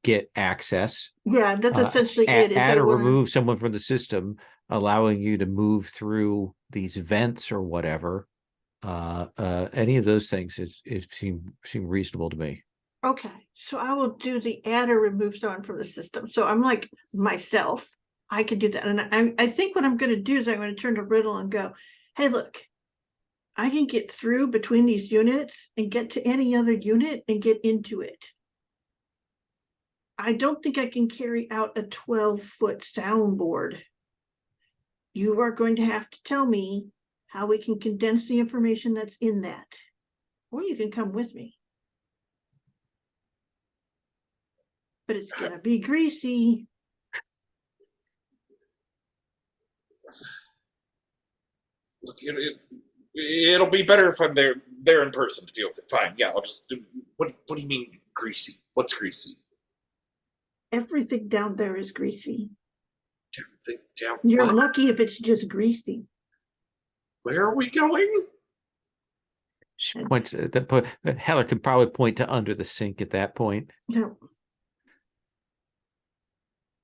S1: get access.
S5: Yeah, that's essentially it. Is
S1: Add
S5: I
S1: or
S5: wanna-
S1: remove someone from the system, allowing you to move through these events or whatever. Any of those things seem reasonable to me.
S5: Okay, so I will do the add or remove someone from the system. So I'm like myself. I could do that. And I think what I'm going to do is I'm going to turn to Riddle and go, hey, look, I can get through between these units and get to any other unit and get into it. I don't think I can carry out a 12-foot soundboard. You are going to have to tell me how we can condense the information that's in that. Or you can come with me. But it's gonna be greasy.
S2: Look, it'll be better if I'm there in person to deal with it. Fine, yeah, I'll just do. What do you mean greasy? What's greasy?
S5: Everything down there is greasy.
S2: Everything down.
S5: You're
S2: what?
S5: lucky if it's just greasy.
S2: Where are we going?
S1: She points at that point. Heller could probably point to under the sink at that point.
S5: No.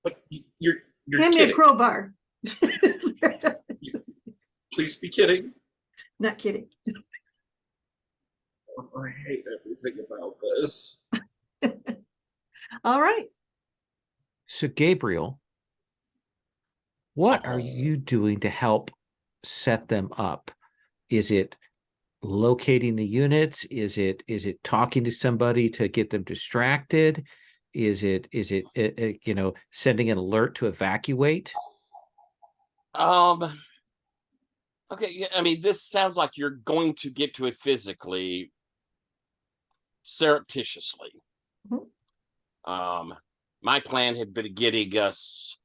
S2: But you're
S5: Hand me a
S2: kidding.
S5: crowbar.
S2: Please be kidding.
S5: Not kidding.
S2: Oh, I hate everything about this.
S5: All right.
S1: So, Gabriel, what are you doing to help set them up? Is it locating the units? Is it talking to somebody to get them distracted? Is it sending an alert to evacuate?
S3: Okay, yeah, I mean, this sounds like you're going to get to it physically, surreptitiously.
S5: Mm-hmm.
S3: My plan had been getting us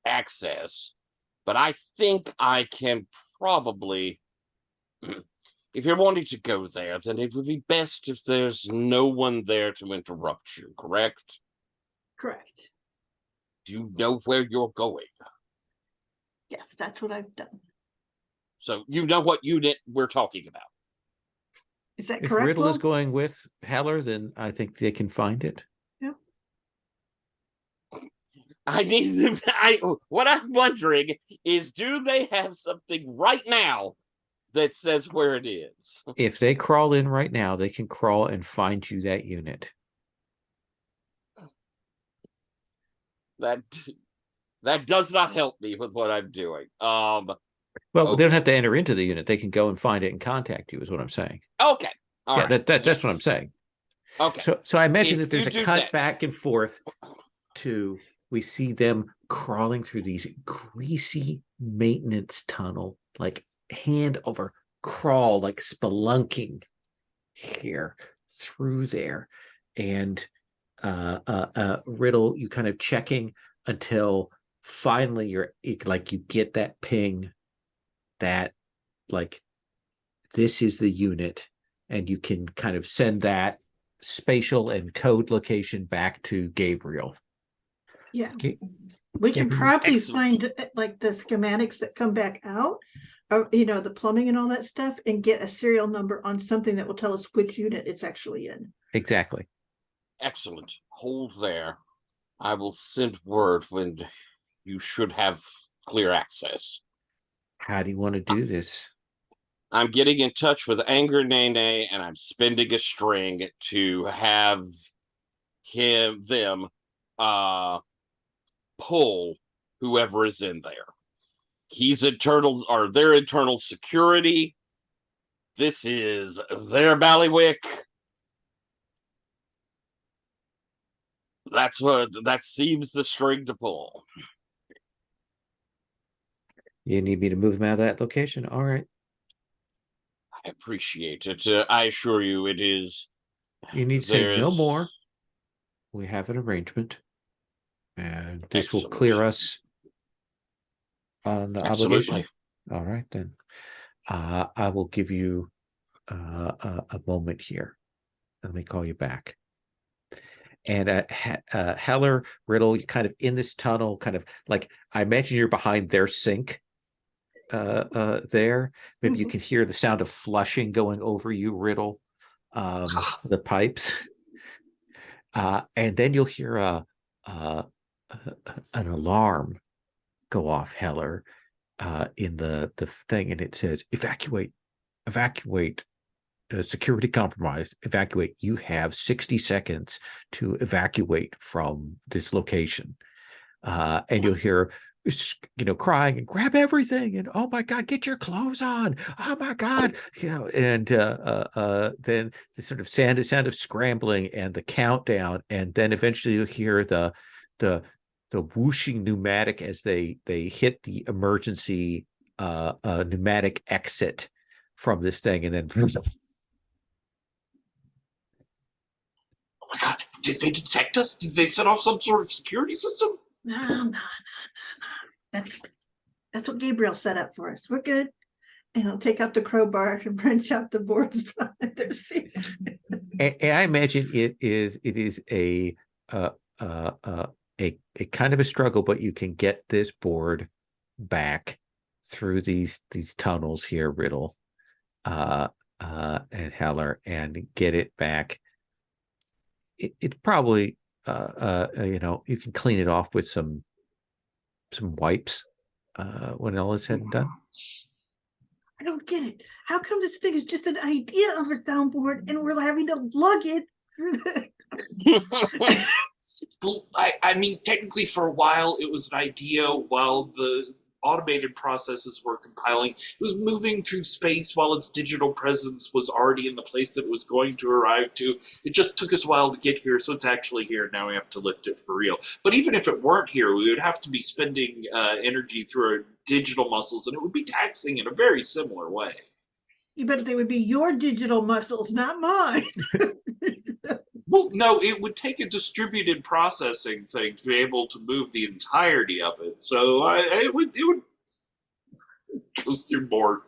S3: access, but I think I can probably, if you're wanting to go there, then it would be best if there's no one there to interrupt you, correct?
S5: Correct.
S3: Do you know where you're going?
S5: Yes, that's what I've done.
S3: So you know what unit we're talking about.
S5: Is that
S1: If
S5: correct?
S1: Riddle is
S5: Will?
S1: going with Heller, then I think they can find it.
S5: Yeah.
S3: I need them. What I'm wondering is, do they have something right now that says where it is?
S1: If they crawl in right now, they can crawl and find you that unit.
S3: That does not help me with what I'm doing.
S1: Well, they don't
S3: Okay.
S1: have to enter into the unit. They can go and find it and contact you, is what I'm saying.
S3: Okay. All
S1: yeah,
S3: right.
S1: that's what I'm saying.
S3: Okay.
S1: So I mentioned
S3: If
S1: that there's
S3: you
S1: a
S3: do
S1: cut
S3: that-
S1: back and forth to, we see them crawling through these greasy maintenance tunnel, like hand over crawl, like spelunking here through there. And Riddle, you kind of checking until finally you get that ping that like this is the unit, and you can kind of send that spatial and code location back to Gabriel.
S5: Yeah.
S1: Okay.
S5: We can
S1: Gabriel?
S5: probably
S3: Excellent.
S5: find like the schematics that come back out, or the plumbing and all that stuff, and get a serial number on something that will tell us which unit it's actually in.
S1: Exactly.
S3: Excellent. Hold there. I will send word when you should have clear access.
S1: How do you want to do this?
S3: I'm getting in touch with Anger Nene, and I'm spending a string to have them pull whoever is in there. He's internal, or their internal security. This is their ballywick. That seems the string to pull.
S1: You need me to move them out of that location? All right.
S3: I appreciate it. I assure you, it is.
S1: You need to say no more. We have an arrangement, and this will clear us on the obligation. All right, then. I will give you a moment here. Let me call you back. And Heller, Riddle, you kind of in this tunnel, kind of like, I imagine you're behind their sink there. Maybe you can hear the sound of flushing going over you, Riddle, the pipes. And then you'll hear an alarm go off, Heller, in the thing, and it says, evacuate, security compromised, evacuate. You have 60 seconds to evacuate from this location. And you'll hear, crying and grab everything, and oh my God, get your clothes on, oh my God, and then the sort of sound of scrambling and the countdown, and then eventually you'll hear the whooshing pneumatic as they hit the emergency pneumatic exit from this thing, and then
S2: Oh my God, did they detect us? Did they set off some sort of security system?
S5: No. That's what Gabriel set up for us. We're good. And I'll take out the crowbar and wrench out the boards behind their seat.
S1: and I imagine it is a kind of a struggle, but you can get this board back through these tunnels here, Riddle, and Heller, and get it back. It probably you can clean it off with some wipes when all is said and done.
S5: I don't get it. How come this thing is just an idea of a soundboard and we're having to lug it through the
S2: Well, I mean, technically for a while it was an idea while the automated processes were compiling. It was moving through space while its digital presence was already in the place that it was going to arrive to. It just took us a while to get here, so it's actually here. Now we have to lift it for real. But even if it weren't here, we would have to be spending energy through our digital muscles, and it would be taxing in a very similar way.
S5: You bet they would be your digital muscles, not mine.
S2: Well, no, it would take a distributed processing thing to be able to move the entirety of it. So it would go through more.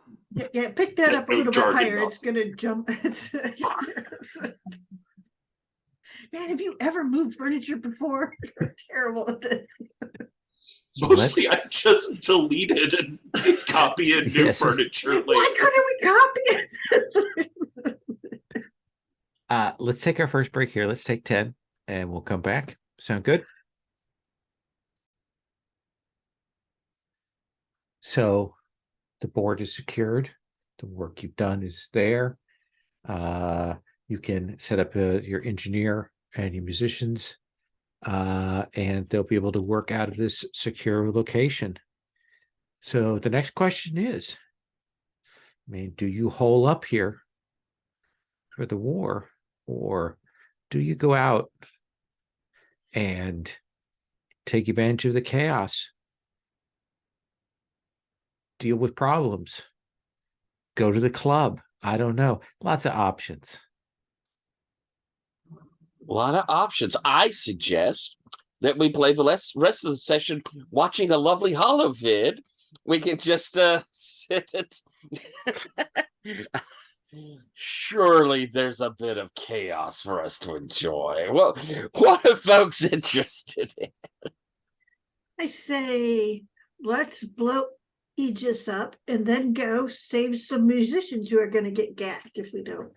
S5: Yeah, pick that up a little bit higher.
S2: Nonsense.
S5: It's gonna jump. Man, have you ever moved furniture before? You're terrible at this.
S2: Mostly, I just deleted and copied new furniture later.
S5: Why couldn't we copy it?
S1: Let's take our first break here. Let's take 10 and we'll come back. Sound good? So the board is secured. The work you've done is there. You can set up your engineer and your musicians, and they'll be able to work out of this secure location. So the next question is, do you hole up here for the war, or do you go out and take advantage of the chaos, deal with problems, go to the club? I don't know. Lots of options.
S3: A lot of options. I suggest that we play the rest of the session watching a lovely holo vid. We can just sit it. Surely there's a bit of chaos for us to enjoy. Well, what are folks interested in?
S5: I say, let's blow Aegis up and then go save some musicians who are going to get gacked if we don't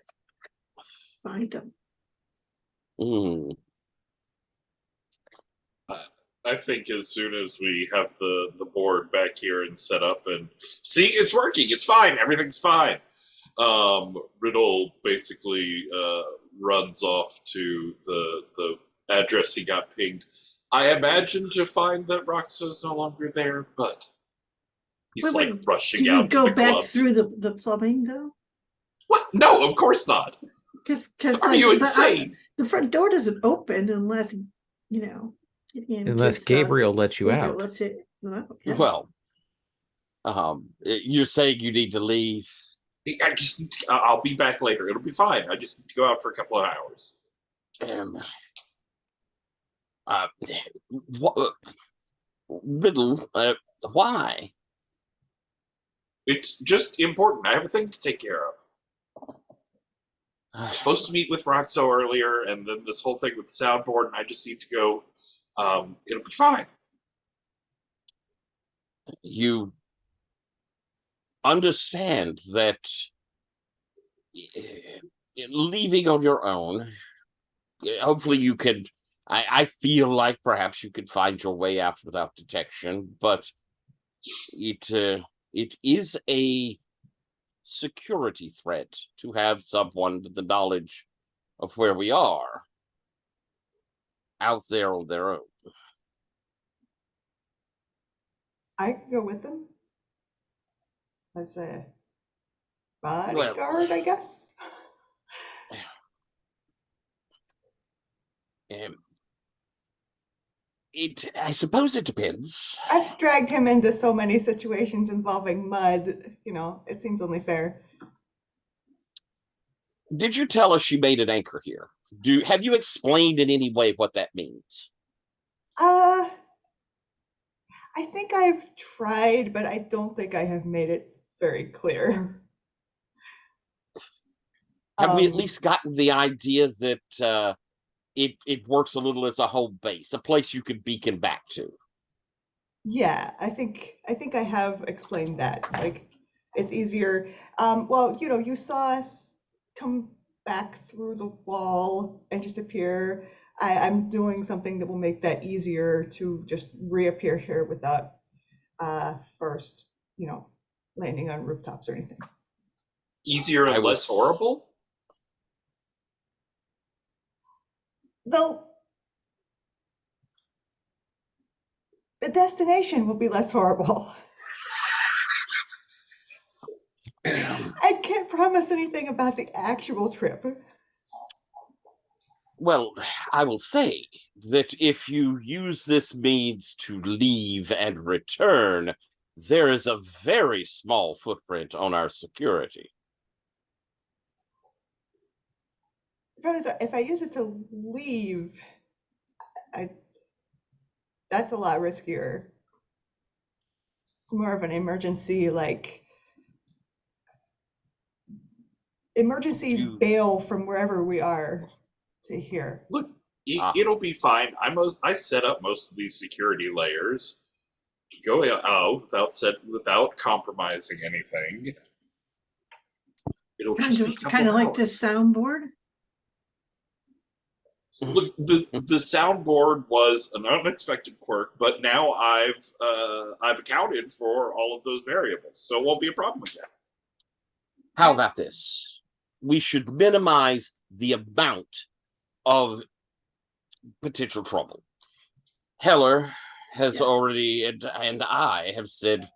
S5: find them.
S2: I think as soon as we have the board back here and set up and see, it's working, it's fine, everything's fine. Riddle basically runs off to the address he got pinged. I imagine to find that Roxa's no longer there, but he's
S5: Wait,
S2: rushing
S5: do you
S2: out to
S5: go
S2: the
S5: back
S2: club.
S5: through the plumbing though?
S2: What? No, of course not.
S5: Because
S2: Are you insane?
S5: The front door doesn't open unless
S1: Unless Gabriel lets you out.
S5: Lets it. Yeah.
S3: Well, you're saying you need to leave.
S2: I'll be back later. It'll be fine. I just need to go out for a couple of hours.
S3: Riddle, why?
S2: It's just important. I have a thing to take care of. I'm supposed to meet with Roxo earlier, and then this whole thing with the soundboard, and I just need to go. It'll be fine.
S3: You understand that leaving on your own, hopefully you could, I feel like perhaps you could find your way out without detection, but it is a security threat to have someone with the knowledge of where we are out there on their own.
S4: I could go with them as a bodyguard, I guess.
S3: I suppose it depends.
S4: I've dragged him into so many situations involving mud, it seems only fair.
S3: Did you tell us you made an anchor here? Have you explained in any way what that means?
S4: I think I've tried, but I don't think I have made it very clear.
S3: Have we at least gotten the idea that it works a little as a home base, a place you could beacon back to?
S4: Yeah, I think I have explained that. It's easier. Well, you saw us come back through the wall and just appear. I'm doing something that will make that easier to just reappear here without first, landing on rooftops or anything.
S2: Easier and less horrible?
S4: Though the destination will be less horrible. I can't promise anything about the actual trip.
S3: Well, I will say that if you use this means to leave and return, there is a very small footprint on our security.
S4: If I use it to leave, that's a lot riskier. It's more of an emergency, bail from wherever we are to here.
S2: Look, it'll be fine. I set up most of these security layers to go out without compromising anything. It'll just be
S5: kind of like this soundboard.
S2: Look, the soundboard was an unexpected quirk, but now I've accounted for all of those variables, so it won't be a problem again.
S3: How about this? We should minimize the amount of potential trouble. Heller has already, and I have said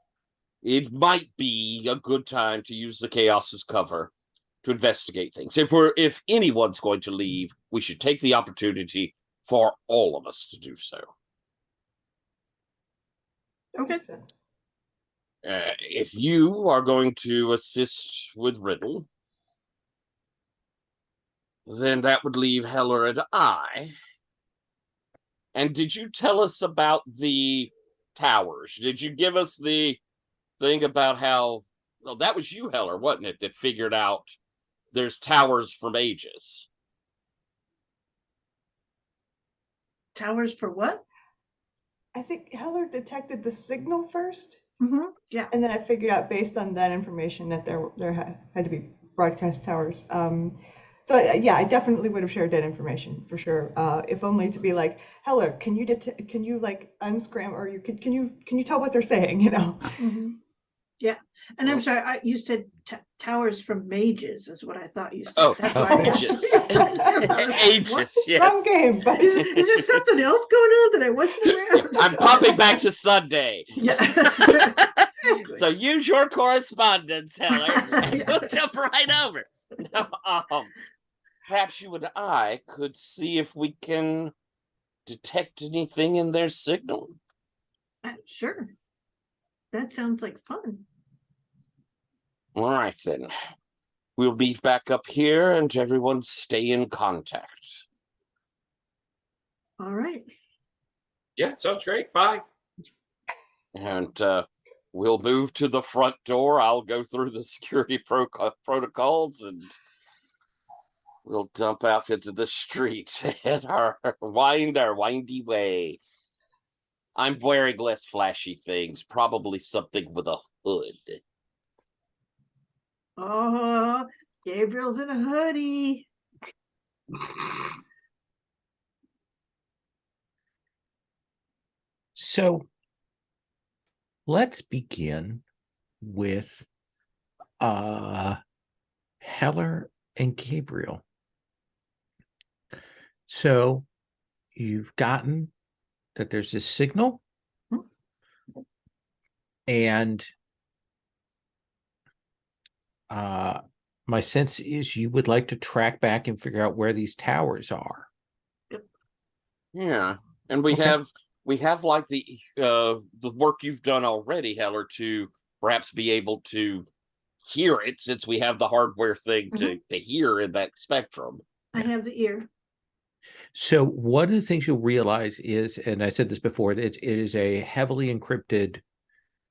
S3: it might be a good time to use the chaos as cover to investigate things. If anyone's going to leave, we should take the opportunity for all of us to do so.
S5: Okay.
S4: Makes sense.
S3: If you are going to assist with Riddle, then that would leave Heller and I. And did you tell us about the towers? Did you give us the thing about how, well, that was you, Heller, wasn't it, that figured out there's towers from ages?
S5: Towers for what?
S4: I think Heller detected the signal first,
S5: Yeah.
S4: and then I figured out based on that information that there had to be broadcast towers. So yeah, I definitely would have shared that information for sure. If only to be like, Heller, can you like unscramble, or can you tell what they're saying? You know.
S5: Yeah, and I'm
S3: Well-
S5: sorry, you said towers from mages is what I thought you said.
S3: Oh,
S5: That's why I asked.
S3: ages. Ages,
S5: What?
S3: yes.
S4: Wrong game, but
S5: Is there something else going on that I wasn't aware of?
S3: I'm popping back to Sunday.
S5: Yeah. Exactly.
S3: So use your correspondence, Heller, and
S5: Yeah.
S3: we'll jump right over. Now, perhaps you and I could see if we can detect anything in their signal.
S5: Sure. That sounds like fun.
S3: All right, then. We'll be back up here, and everyone stay in contact.
S5: All right.
S2: Yeah, sounds great. Bye.
S3: And we'll move to the front door. I'll go through the security protocols, and we'll dump out into the street and our windy way. I'm wearing less flashy things, probably something with a hood.
S5: Oh, Gabriel's in a hoodie.
S1: So let's begin with Heller and Gabriel. So you've gotten that there's this signal, and my sense is you would like to track back and figure out where these towers are.
S3: Yeah, and we have like the work you've done already, Heller, to perhaps be able to hear it, since we have the hardware thing to hear in that spectrum.
S5: I have the ear.
S1: So one of the things you'll realize is, and I said this before, it is a heavily encrypted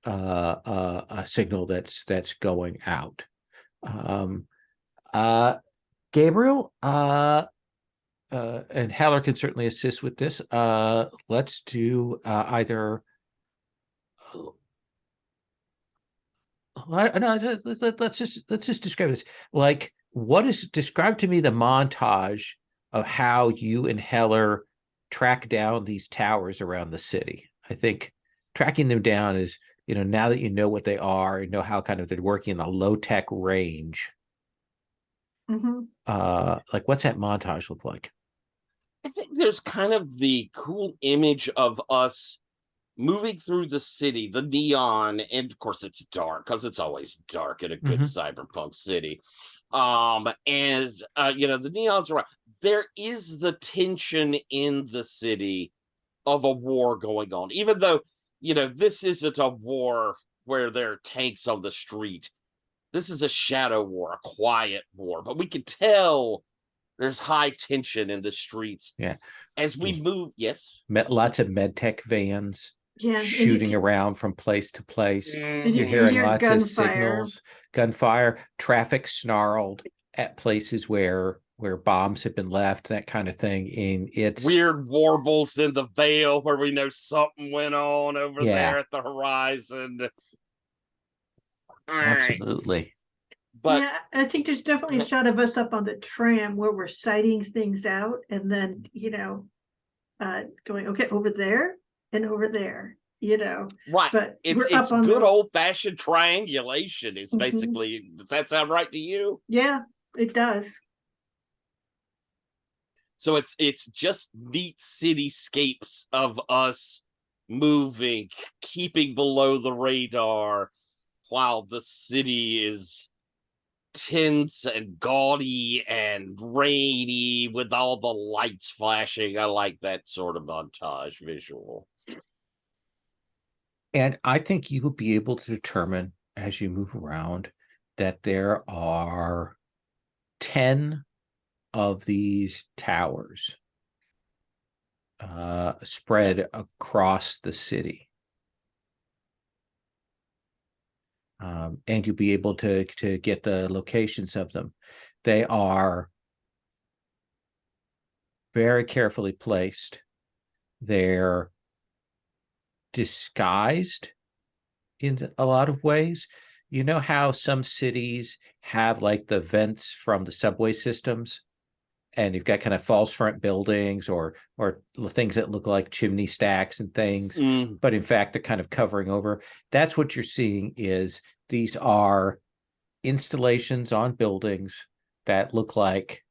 S1: a signal that's going out. Gabriel, and Heller can certainly assist with this. Let's do either. No, let's just describe this. Like, describe to me the montage of how you and Heller track down these towers around the city. I think tracking them down is, now that you know what they are and know how kind of they're working in a low-tech range. Like, what's that montage look like?
S3: I think there's kind of the cool image of us moving through the city, the neon, and of course it's dark, because it's always dark in a good cyberpunk city. As the neons are around. There is the tension in the city of a war going on, even though this isn't a war where there are tanks on the street. This is a shadow war, a quiet war, but we can tell there's high tension in the streets.
S1: Yeah.
S3: As we move, yes.
S1: Lots of medtech vans shooting around from place to place.
S5: And
S1: You're
S5: you
S1: hearing
S5: hear
S1: lots
S5: gunfire.
S1: of signals, gunfire, traffic snarled at places where bombs have been left, that kind of thing. And it's
S3: weird warbles in the Veil where we know something went on over there at the horizon.
S1: Absolutely.
S3: But
S5: yeah, I think there's definitely a shot of us up on the tram where we're sighting things out, and then going, okay, over there and over there,
S3: right.
S5: But
S3: it's good old-fashioned triangulation. It's basically, does that sound right to you?
S5: Yeah, it does.
S3: So it's just neat cityscapes of us moving, keeping below the radar, while the city is tense and gaudy and rainy with all the lights flashing. I like that sort of montage visual.
S1: And I think you will be able to determine as you move around that there are 10 of these towers spread across the city. And you'll be able to get the locations of them. They are very carefully placed. They're disguised in a lot of ways. You know how some cities have like the vents from the subway systems, and you've got kind of false front buildings or things that look like chimney stacks and things, but in fact they're kind of covering over. That's what you're seeing. Is these are installations on buildings that look like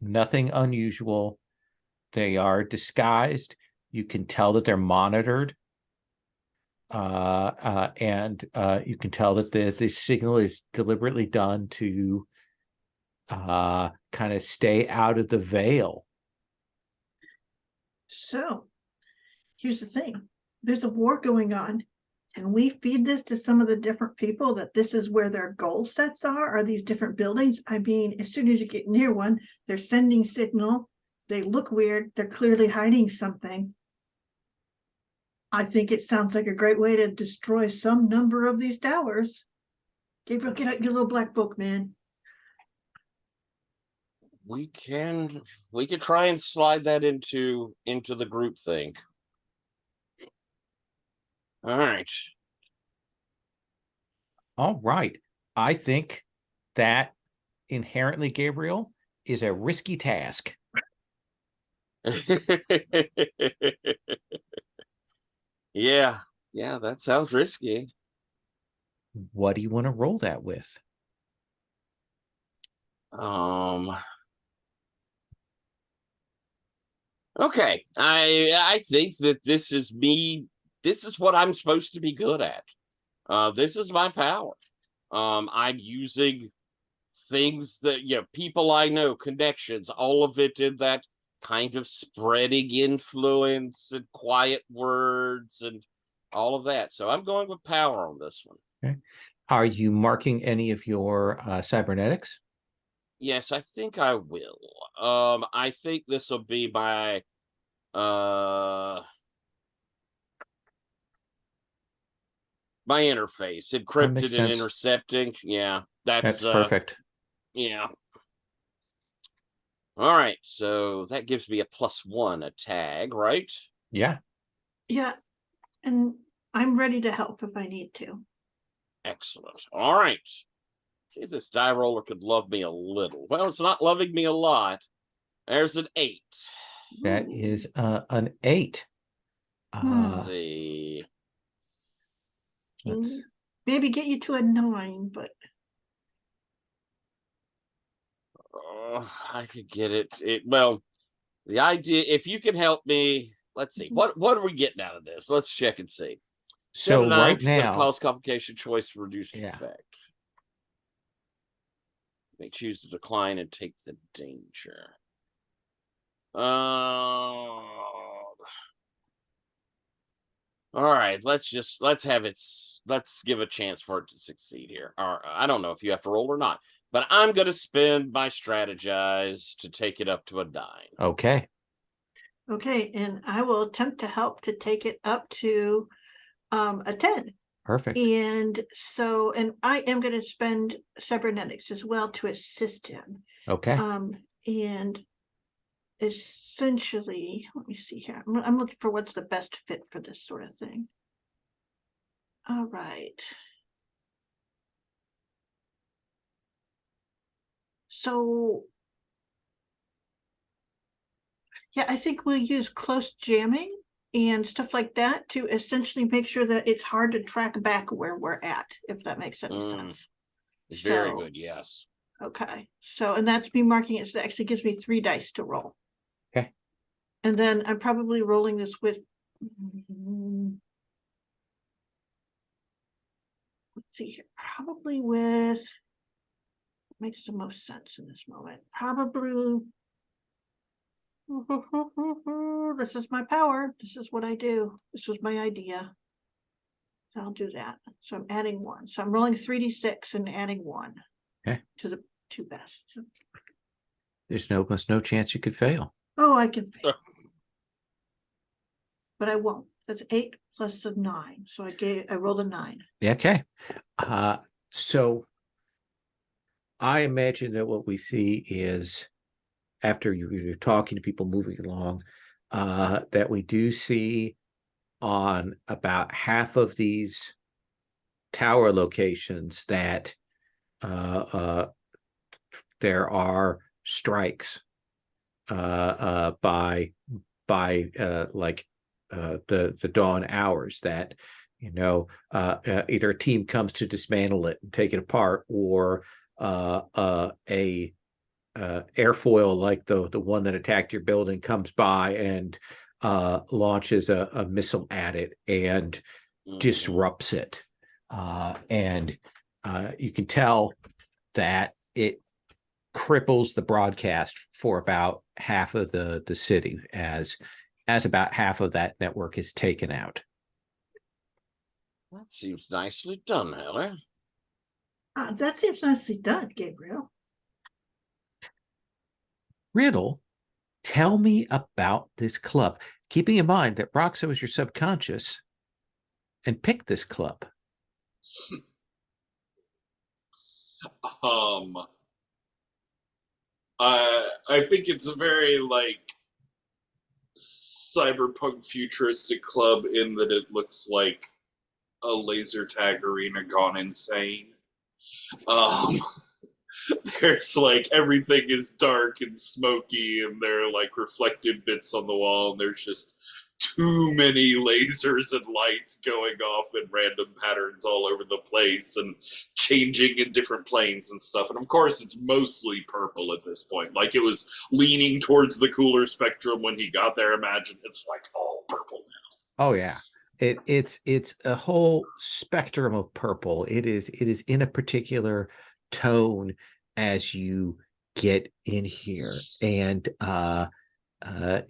S1: nothing unusual. They are disguised. You can tell that they're monitored. And you can tell that the signal is deliberately done to kind of stay out of the veil.
S5: So here's the thing. There's a war going on. And we feed this to some of the different people that this is where their goal sets are these different buildings. I mean, as soon as you get near one, they're sending signal. They look weird. They're clearly hiding something. I think it sounds like a great way to destroy some number of these towers. Gabriel, get out your little black book, man.
S3: We can try and slide that into the group think. All right.
S1: All right. I think that inherently, Gabriel, is a risky task.
S3: Yeah, that sounds risky.
S1: What do you want to roll that with?
S3: Okay. I think that this is me. This is what I'm supposed to be good at. This is my power. I'm using things that, people I know, connections, all of it in that kind of spreading influence and quiet words and all of that. So I'm going with power on this one.
S1: Okay. Are you marking any of your cybernetics?
S3: Yes, I think I will. I think this will be my my interface, encrypted and intercepting. Yeah, that's
S1: perfect.
S3: Yeah. All right, so that gives me a +1 a tag, right?
S1: Yeah.
S5: Yeah, and I'm ready to help if I need to.
S3: Excellent. All right. See if this die roller could love me a little. Well, it's not loving me a lot. There's an 8.
S1: That is an 8.
S3: Let's see.
S5: Maybe get you to a 9, but
S3: I could get it. Well, the idea, if you can help me, let's see. What are we getting out of this? Let's check and see.
S1: So right now,
S3: cause complication choice reduced effect. They choose to decline and take the danger. All right, let's give a chance for it to succeed here. I don't know if you have to roll or not, but I'm going to spend my strategize to take it up to a 9.
S1: Okay.
S5: Okay, and I will attempt to help to take it up to a 10.
S1: Perfect.
S5: And I am going to spend cybernetics as well to assist him.
S1: Okay.
S5: And essentially, let me see here. I'm looking for what's the best fit for this sort of thing. All right. So, yeah, I think we'll use close jamming and stuff like that to essentially make sure that it's hard to track back where we're at, if that makes any sense.
S3: Very good, yes.
S5: Okay, so, and that's me marking it, so that actually gives me 3 dice to roll.
S1: Okay.
S5: And then I'm probably rolling this with, let's see here, probably with makes the most sense in this moment. Probably this is my power. This is what I do. This was my idea. So I'll do that. So I'm adding 1. So I'm rolling 3d6 and adding 1 to the 2 best.
S1: There's almost no chance you could fail.
S5: Oh, I can fail. But I won't. That's 8 plus the 9. So I rolled a 9.
S1: Okay. So I imagine that what we see is after you're talking to people moving along, that we do see on about half of these tower locations that there are strikes by the dawn hours that either a team comes to dismantle it and take it apart, or a airfoil like the one that attacked your building comes by and launches a missile at it and disrupts it, and you can tell that it cripples the broadcast for about half of the city as about half of that network is taken out.
S3: That seems nicely done, Heller.
S5: That seems nicely done, Gabriel.
S1: Riddle, tell me about this club, keeping in mind that Roxo is your subconscious and picked this club.
S2: I think it's a very cyberpunk futuristic club in that it looks like a laser tag arena gone insane. There's everything is dark and smoky, and there are reflected bits on the wall, and there's just too many lasers and lights going off in random patterns all over the place and changing in different planes and stuff. And of course it's mostly purple at this point. It was leaning towards the cooler spectrum when he got there. Imagine it's all purple now.
S1: Oh yeah. It's a whole spectrum of purple. It is in a particular tone as you get in here, and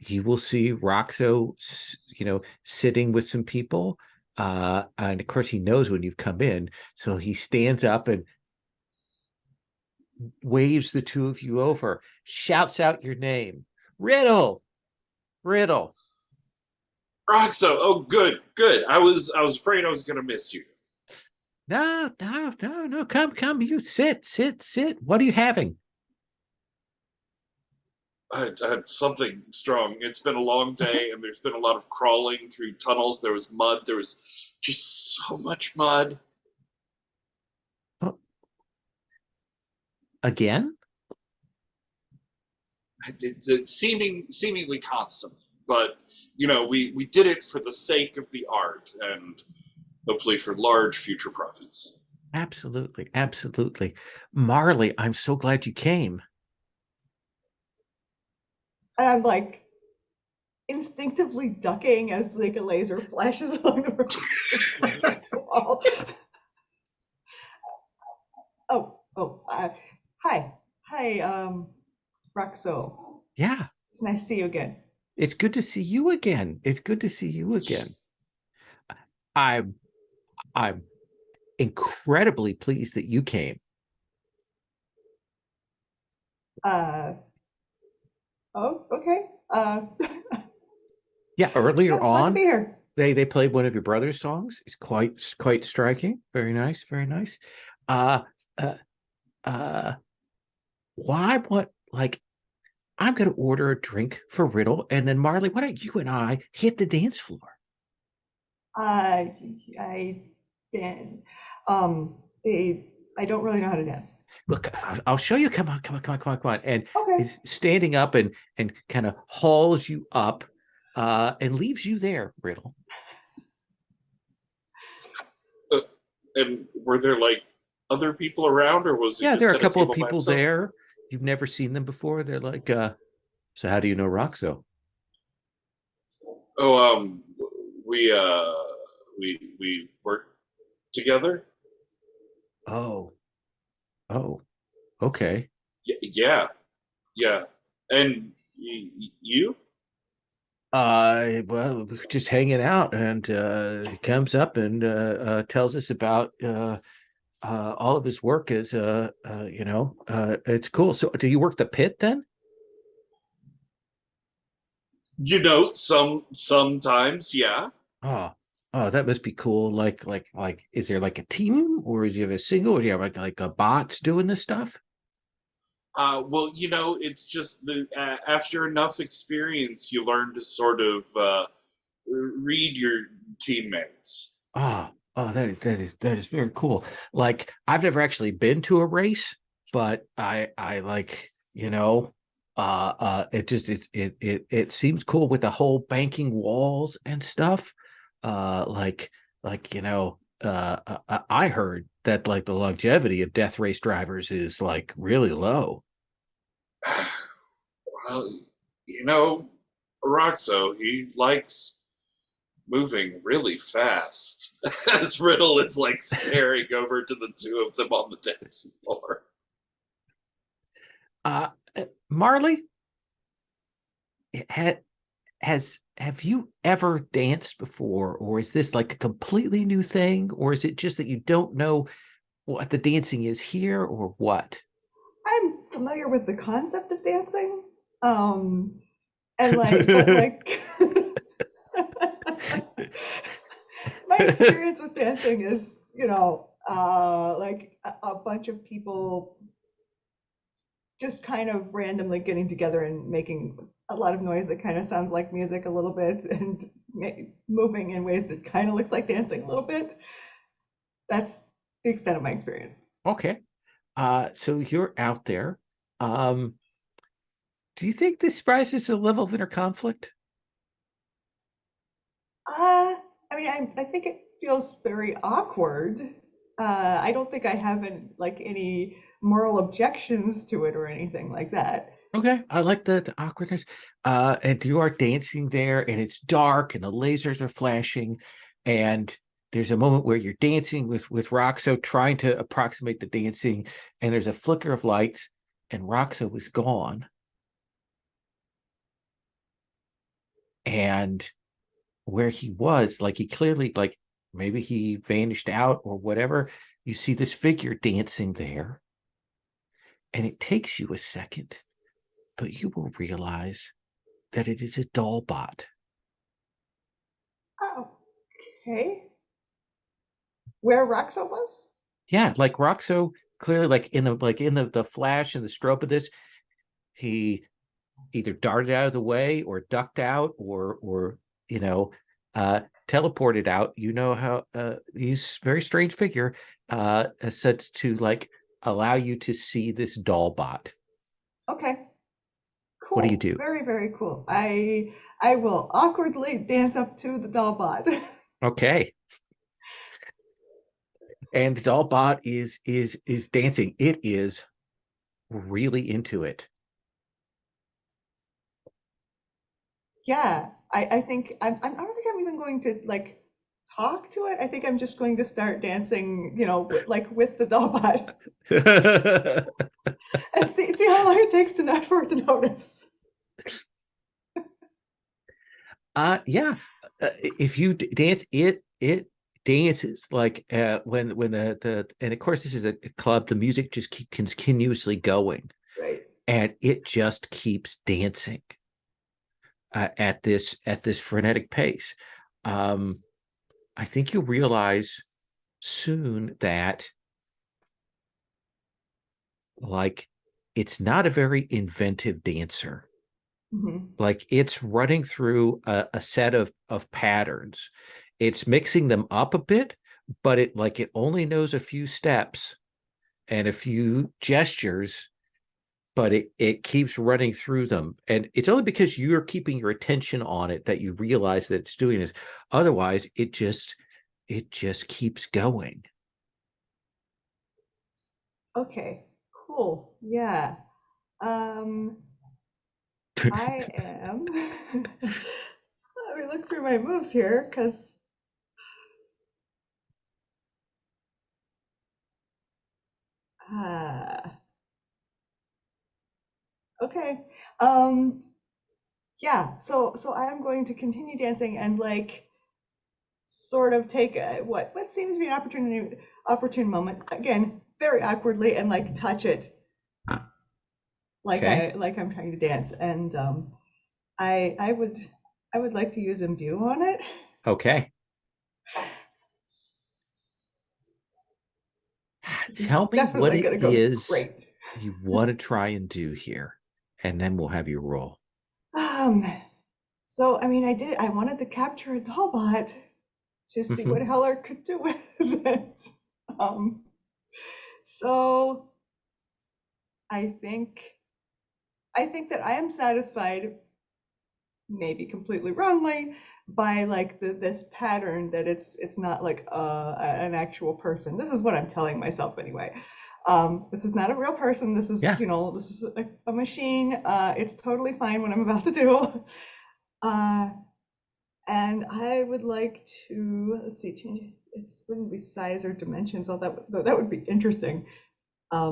S1: you will see Roxo, sitting with some people, and of course he knows when you've come in, so he stands up and waves the two of you over, shouts out your name, Riddle.
S2: Roxo, oh good. I was afraid I was gonna miss you.
S1: No, come, you sit. What are you having?
S2: I had something strong. It's been a long day, and there's been a lot of crawling through tunnels. There was mud. There was just so much mud.
S1: Oh. Again?
S2: It's seemingly constantly, but we did it for the sake of the art and hopefully for large future profits.
S1: Absolutely. Marley, I'm so glad you came.
S4: And I'm instinctively ducking as a laser flashes along the wall. Hi, Roxo.
S1: Yeah.
S4: It's nice to see you again.
S1: It's good to see you again. I'm incredibly pleased that you came.
S4: Oh, okay.
S1: Yeah, earlier
S4: glad to
S1: on,
S4: be here.
S1: they played one of your brother's songs. It's quite striking. Very nice. I'm going to order a drink for Riddle, and then Marley, why don't you and I hit the dance floor?
S4: I don't really know how to dance.
S1: Look, I'll show you. Come on. And
S4: Okay.
S1: he's standing up and kind of hauls you up and leaves you there, Riddle.
S2: And were there other people around, or was it
S1: Yeah,
S2: just
S1: there are a
S2: at
S1: couple of
S2: table by
S1: people
S2: himself?
S1: there. You've never seen them before. They're like, so how do you know Roxo?
S2: Oh, we work together.
S1: Oh, oh, okay.
S2: Yeah, yeah. And you?
S1: Well, we were just hanging out, and he comes up and tells us about all of his work. Is it's cool. So, do you work the pit then?
S2: Sometimes, yeah.
S1: Oh, oh, that must be cool. Is there like a team, or do you have a single, or do you have like a bots doing this stuff?
S2: Well, it's just after enough experience, you learn to sort of read your teammates.
S1: Oh, that is very cool. Like, I've never actually been to a race, but I like, it just it seems cool with the whole banking walls and stuff. I heard that like the longevity of death race drivers is like really low.
S2: Well, Roxo, he likes moving really fast. As Riddle is like staring over to the two of them on the dance floor.
S1: Uh, Marley, ha, have you ever danced before, or is this like a completely new thing, or is it just that you don't know what the dancing is here, or what?
S4: I'm familiar with the concept of dancing. And but like my experience with dancing is, like a bunch of people just kind of randomly getting together and making a lot of noise that kind of sounds like music a little bit and moving in ways that kind of looks like dancing a little bit. That's the extent of my experience.
S1: Okay. So you're out there. Um, do you think this rises a level of inner conflict?
S4: I mean, I think it feels very awkward. I don't think I have any moral objections to it or anything like that.
S1: Okay, I like the awkwardness. And you are dancing there, and it's dark, and the lasers are flashing, and there's a moment where you're dancing with Roxo, trying to approximate the dancing, and there's a flicker of light, and Roxo is gone, and where he was, like he clearly, like maybe he vanished out or whatever. You see this figure dancing there, and it takes you a second, but you will realize that it is a doll bot.
S4: Oh, okay. Where Roxo was?
S1: Yeah, like Roxo clearly, like in the flash and the strobe of this, he either darted out of the way or ducked out or you know teleported out. You know how he's a very strange figure, as such, to like allow you to see this doll bot.
S4: Okay,
S1: What do you
S4: cool.
S1: do?
S4: Very, very cool. I will awkwardly dance up to the doll bot.
S1: Okay. And the doll bot is dancing. It is really into it.
S4: Yeah, I think I don't think I'm even going to like talk to it. I think I'm just going to start dancing, like with the doll bot and see how long it takes for it to notice.
S1: Yeah. If you dance, it dances like when the and of course this is a club. The music just continuously going,
S4: Right.
S1: and it just keeps dancing at this frenetic pace. Um, I think you'll realize soon that like it's not a very inventive dancer.
S4: Hmm.
S1: Like it's running through a set of patterns. It's mixing them up a bit, but it only knows a few steps and a few gestures, but it keeps running through them. And it's only because you're keeping your attention on it that you realize that it's doing this. Otherwise, it just keeps going.
S4: Okay, cool. Yeah. Um, I am. Let me look through my moves here, because Okay. Yeah, so I am going to continue dancing and like sort of take what seems to be an opportune moment, again, very awkwardly, and like touch it like
S1: Okay.
S4: I'm trying to dance. And I would like to use imbue on it.
S1: Okay.
S4: This is
S1: Tell me what
S4: definitely
S1: it
S4: gonna go
S1: is
S4: great.
S1: you want to try and do here, and then we'll have you roll.
S4: So I mean, I wanted to capture a dollbot to see what Heller could do with it. So I think that I am satisfied, maybe completely wrongly, by like this pattern that it's not like an actual person. This is what I'm telling myself anyway. This is not a real person. This is,
S1: Yeah.
S4: this is a machine. It's totally fine what I'm about to do. And I would like to, let's see, change it. It wouldn't be size or dimensions. All that would be interesting. I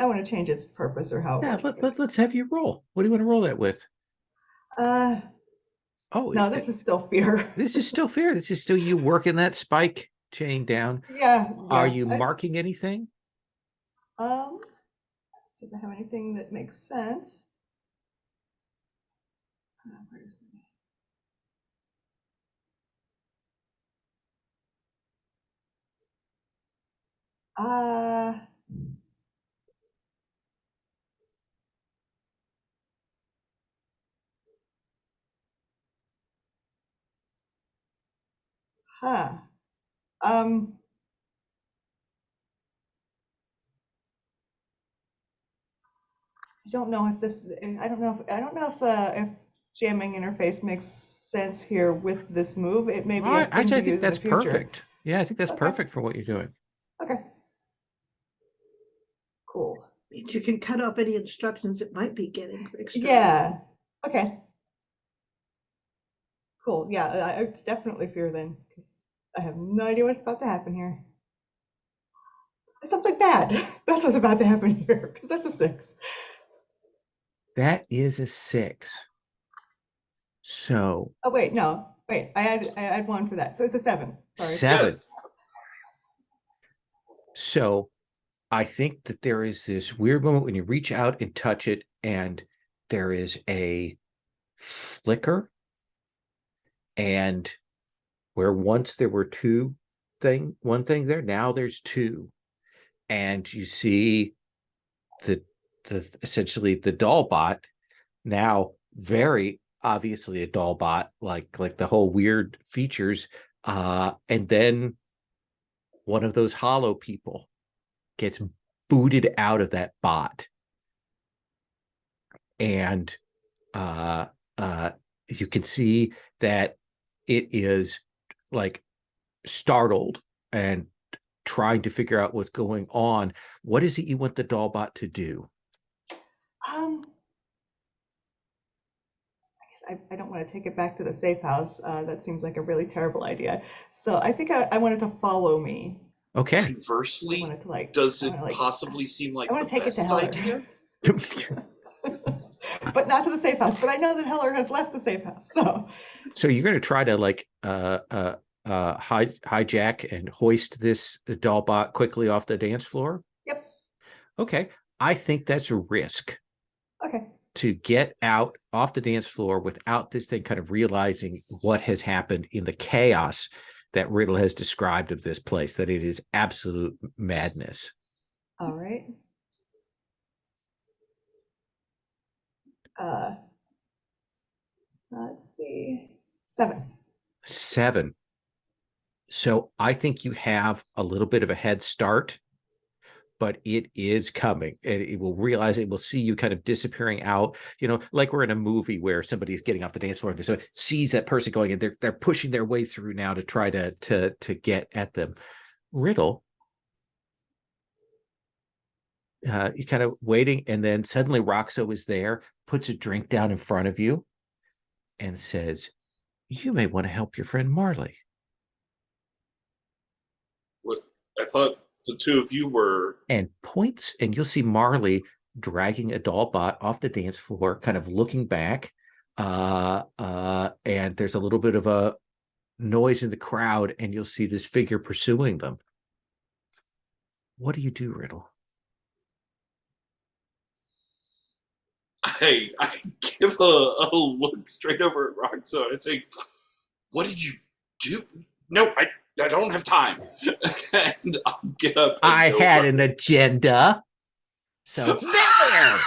S4: want to change its purpose or how it
S1: Yeah,
S4: works.
S1: let's have you roll. What do you want to roll that with? Oh,
S4: No, this is still fear.
S1: This is still fair. This is still you working that spike chain down.
S4: Yeah.
S1: Are you marking anything?
S4: See if I have anything that makes sense. Where's my... Huh. I don't know if this. I don't know if jamming interface makes sense here with this move. It may be a thing
S1: Actually, I
S4: to
S1: think
S4: use in the
S1: that's
S4: future.
S1: perfect. Yeah, I think that's
S4: Okay.
S1: perfect for what you're doing.
S4: Okay. Cool.
S5: Means you can cut off any instructions it might be getting externally.
S4: Yeah. Okay. Cool. Yeah, it's definitely fear then, because I have no idea what's about to happen here. Something bad. That's what's about to happen here, because that's a 6.
S1: That is a 6. So.
S4: Oh wait, no. Wait, I had 1 for that, so it's a 7. Sorry.
S1: 7.
S2: Yes.
S1: So I think that there is this weird moment when you reach out and touch it, and there is a flicker. And where once there were one thing there, now there's 2. And you see the essentially the doll bot, now very obviously a doll bot, like the whole weird features. And then one of those hollow people gets booted out of that bot. And you can see that it is like startled and trying to figure out what's going on. What is it you want the doll bot to do?
S4: I guess I don't want to take it back to the safe house. That seems like a really terrible idea. So I think I wanted to follow me.
S1: Okay.
S2: Conversely,
S4: I wanted to
S2: does it possibly seem like the best idea?
S4: But not to the safe house. But I know that Heller has left the safe house.
S1: So you're going to try to like hijack and hoist this doll bot quickly off the dance floor?
S4: Yep.
S1: Okay. I think that's a risk.
S4: Okay.
S1: To get out off the dance floor without this thing kind of realizing what has happened in the chaos that Riddle has described of this place, that it is absolute madness.
S4: All right. Let's see. 7.
S1: So I think you have a little bit of a head start, but it is coming, and it will realize, it will see you kind of disappearing out, like we're in a movie where somebody's getting off the dance floor and so it sees that person going, and they're pushing their way through now to try to get at them. Riddle, you kind of waiting, and then suddenly Roxo is there, puts a drink down in front of you, and says, "You may want to help your friend Marley."
S2: What I thought the two of you were.
S1: And points, and you'll see Marley dragging a doll bot off the dance floor, kind of looking back. And there's a little bit of a noise in the crowd, and you'll see this figure pursuing them. What do you do, Riddle?
S2: I give a look straight over at Roxo and I say, "What did you do?" "No, I don't have time." And I'll get up. And
S1: I had an agenda. So there!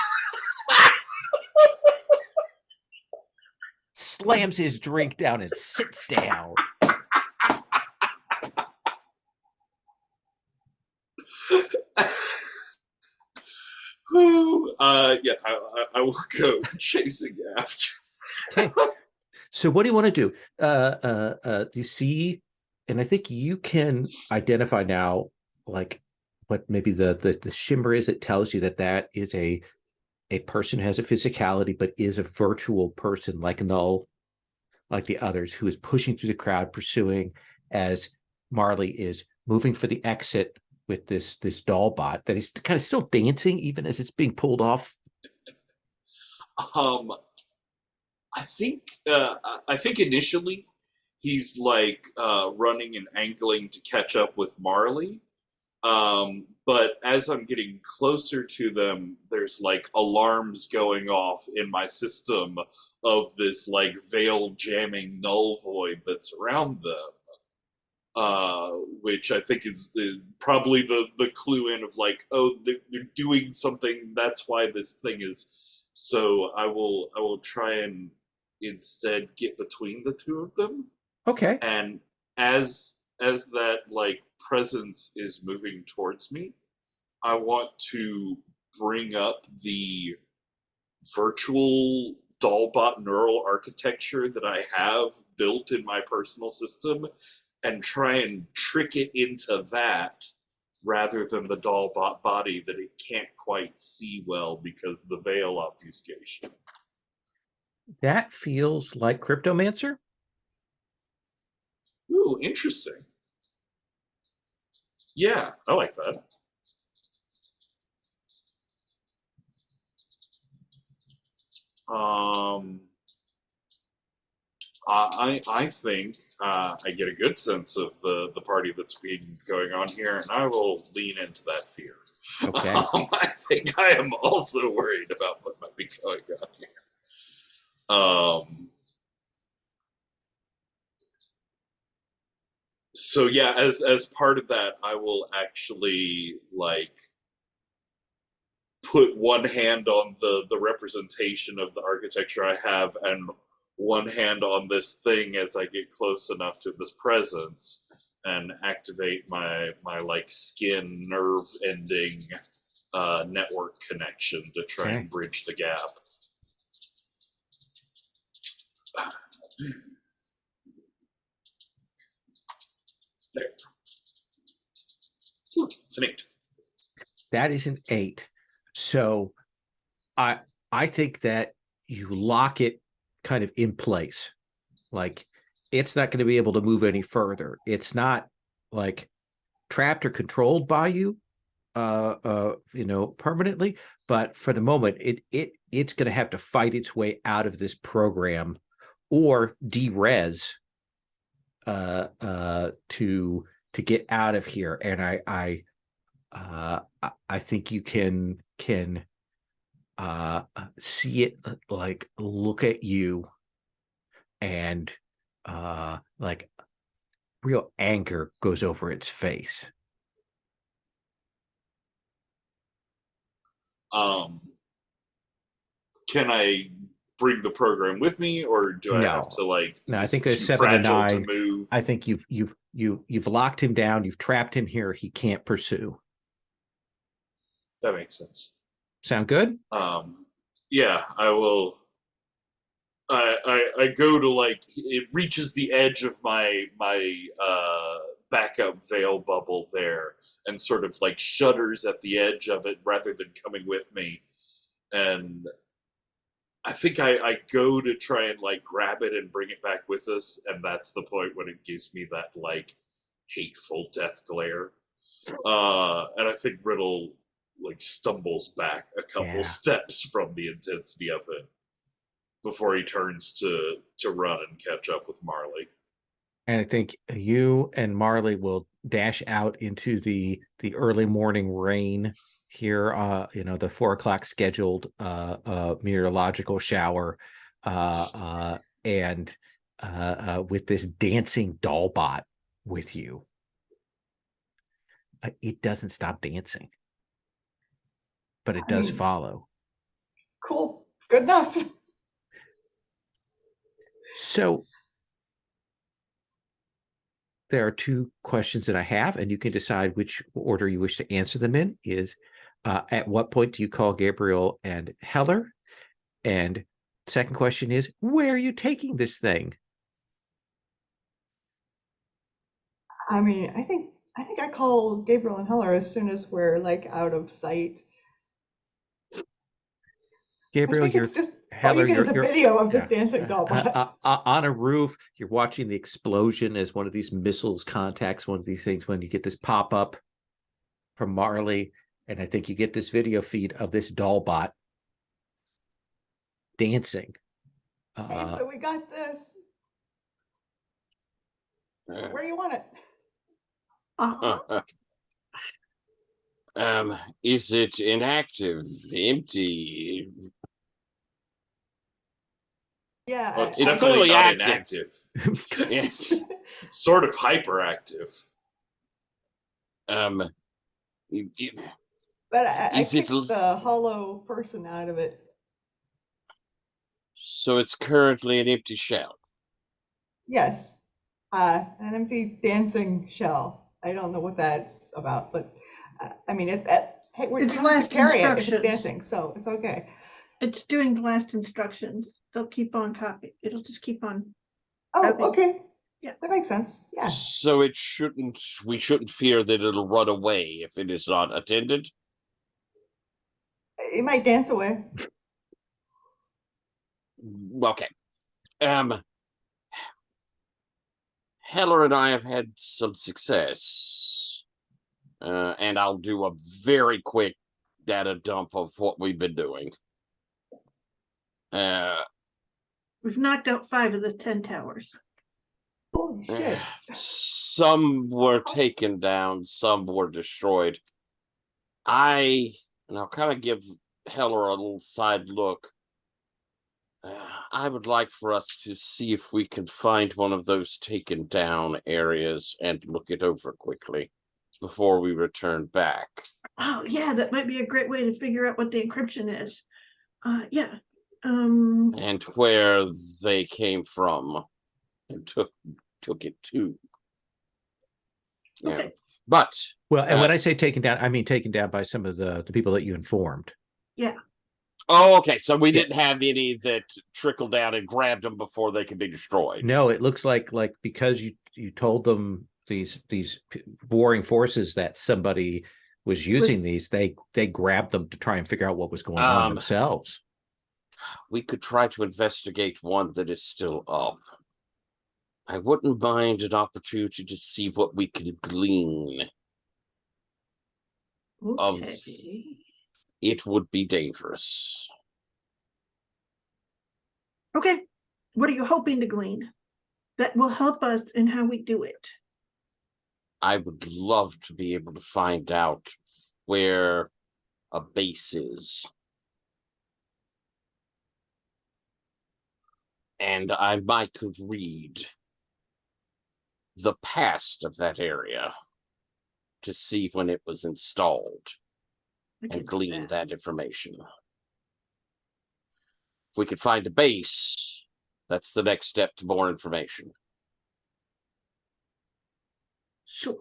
S1: Slams his drink down and sits down.
S2: Yeah, I will go chasing after.
S1: Okay. So what do you want to do? Do you see? And I think you can identify now, like what maybe the shimmer is that tells you that that is a person who has a physicality, but is a virtual person like Null, like the others, who is pushing through the crowd, pursuing as Marley is moving for the exit with this doll bot that is kind of still dancing even as it's being pulled off.
S2: I think initially he's like running and angling to catch up with Marley. But as I'm getting closer to them, there's like alarms going off in my system of this like veil jamming null void that's around them. Which I think is probably the clue in of like, oh, they're doing something. That's why this thing is. So I will try and instead get between the two of them.
S1: Okay.
S2: And as that like presence is moving towards me, I want to bring up the virtual dollbot neural architecture that I have built in my personal system and try and trick it into that rather than the dollbot body that it can't quite see well because of the veil obfuscation.
S1: That feels like Cryptomancer.
S2: Ooh, interesting. Yeah, I like that. I think I get a good sense of the party that's been going on here, and I will lean into that fear.
S1: Okay.
S2: I think I am also worried about what might be going on here. So yeah, as part of that, I will actually like put one hand on the representation of the architecture I have and one hand on this thing as I get close enough to this presence and activate my like skin nerve ending network connection to try and bridge the gap. There. Ooh, it's an 8.
S1: That is an 8. So I think that you lock it kind of in place. Like it's not going to be able to move any further. It's not like trapped or controlled by you permanently, but for the moment it's going to have to fight its way out of this program or derez to get out of here. And I think you can see it like look at you and like real anger goes over its face.
S2: Can I bring the program with me, or do I have to like?
S1: No, I think
S2: it's
S1: there's 7 and 9.
S2: To move?
S1: I think you've locked him down. You've trapped him here. He can't pursue.
S2: That makes sense.
S1: Sound good?
S2: Yeah, I will. I go to like it reaches the edge of my backup veil bubble there, and sort of like shudders at the edge of it rather than coming with me, and I think I go to try and like grab it and bring it back with us, and that's the point when it gives me that like hateful death glare. And I think Riddle like stumbles back a couple
S1: Yeah.
S2: steps from the intensity of it before he turns to run and catch up with Marley.
S1: And I think you and Marley will dash out into the early morning rain here, the 4 o'clock scheduled meteorological shower, and with this dancing doll bot with you. It doesn't stop dancing, but it does follow.
S4: Cool. Good enough.
S1: So there are 2 questions that I have, and you can decide which order you wish to answer them in. Is at what point do you call Gabriel and Heller? And second question is, where are you taking this thing?
S4: I mean, I think I call Gabriel and Heller as soon as we're like out of sight.
S1: Gabriel,
S4: I think
S1: you're
S4: it's just
S1: Heller,
S4: all you get is a
S1: you're
S4: video of this dancing doll bot.
S1: on a roof. You're watching the explosion as one of these missiles contacts one of these things. When you get this pop up from Marley, and I think you get this video feed of this doll bot dancing.
S4: Hey, so we got this. Where do you want it?
S3: Is it inactive, empty?
S4: Yeah,
S2: Well, it's
S3: It's
S2: definitely
S3: fully
S2: not
S3: active.
S2: inactive.
S3: It's
S2: Sort of hyperactive.
S4: but I
S3: Is it
S4: kicked the hollow person out of it.
S3: so? It's currently an empty shell.
S4: Yes, an empty dancing shell. I don't know what that's about, but I mean, hey, we're
S5: It's
S4: going to
S5: last
S4: carry it if it's
S5: instructions.
S4: dancing, so it's okay.
S5: It's doing the last instructions. They'll keep on copy. It'll just keep on.
S4: Oh,
S5: Copy.
S4: okay.
S5: Yeah.
S4: That makes sense. Yeah.
S3: So it shouldn't. We shouldn't fear that it'll run away if it is not attended.
S4: It might dance away.
S3: Okay. Heller and I have had some success, and I'll do a very quick data dump of what we've been doing.
S5: We've knocked out 5 of the 10 towers.
S4: Holy shit.
S3: Some were taken down, some were destroyed. And I'll kind of give Heller a little side look. I would like for us to see if we can find one of those taken down areas and look it over quickly before we return back.
S5: Oh yeah, that might be a great way to figure out what the encryption is. Yeah.
S3: And where they came from and took it to. Yeah.
S5: Okay.
S3: But
S1: Well, and when I say taken down, I mean taken down by some of the people that you informed.
S5: Yeah.
S3: oh, okay. So we didn't have any that trickled down and grabbed them before they could be destroyed.
S1: No, it looks like because you told them these warring forces that somebody was using these, they grabbed them to try and figure out what was going on themselves.
S3: We could try to investigate one that is still up. I wouldn't mind an opportunity to see what we could glean.
S5: Okay.
S3: It would be dangerous.
S5: Okay. What are you hoping to glean that will help us in how we do it?
S3: I would love to be able to find out where a base is. And I might could read the past of that area to see when it was installed and glean that information. If we could find a base, that's the next step to more information.
S5: Sure.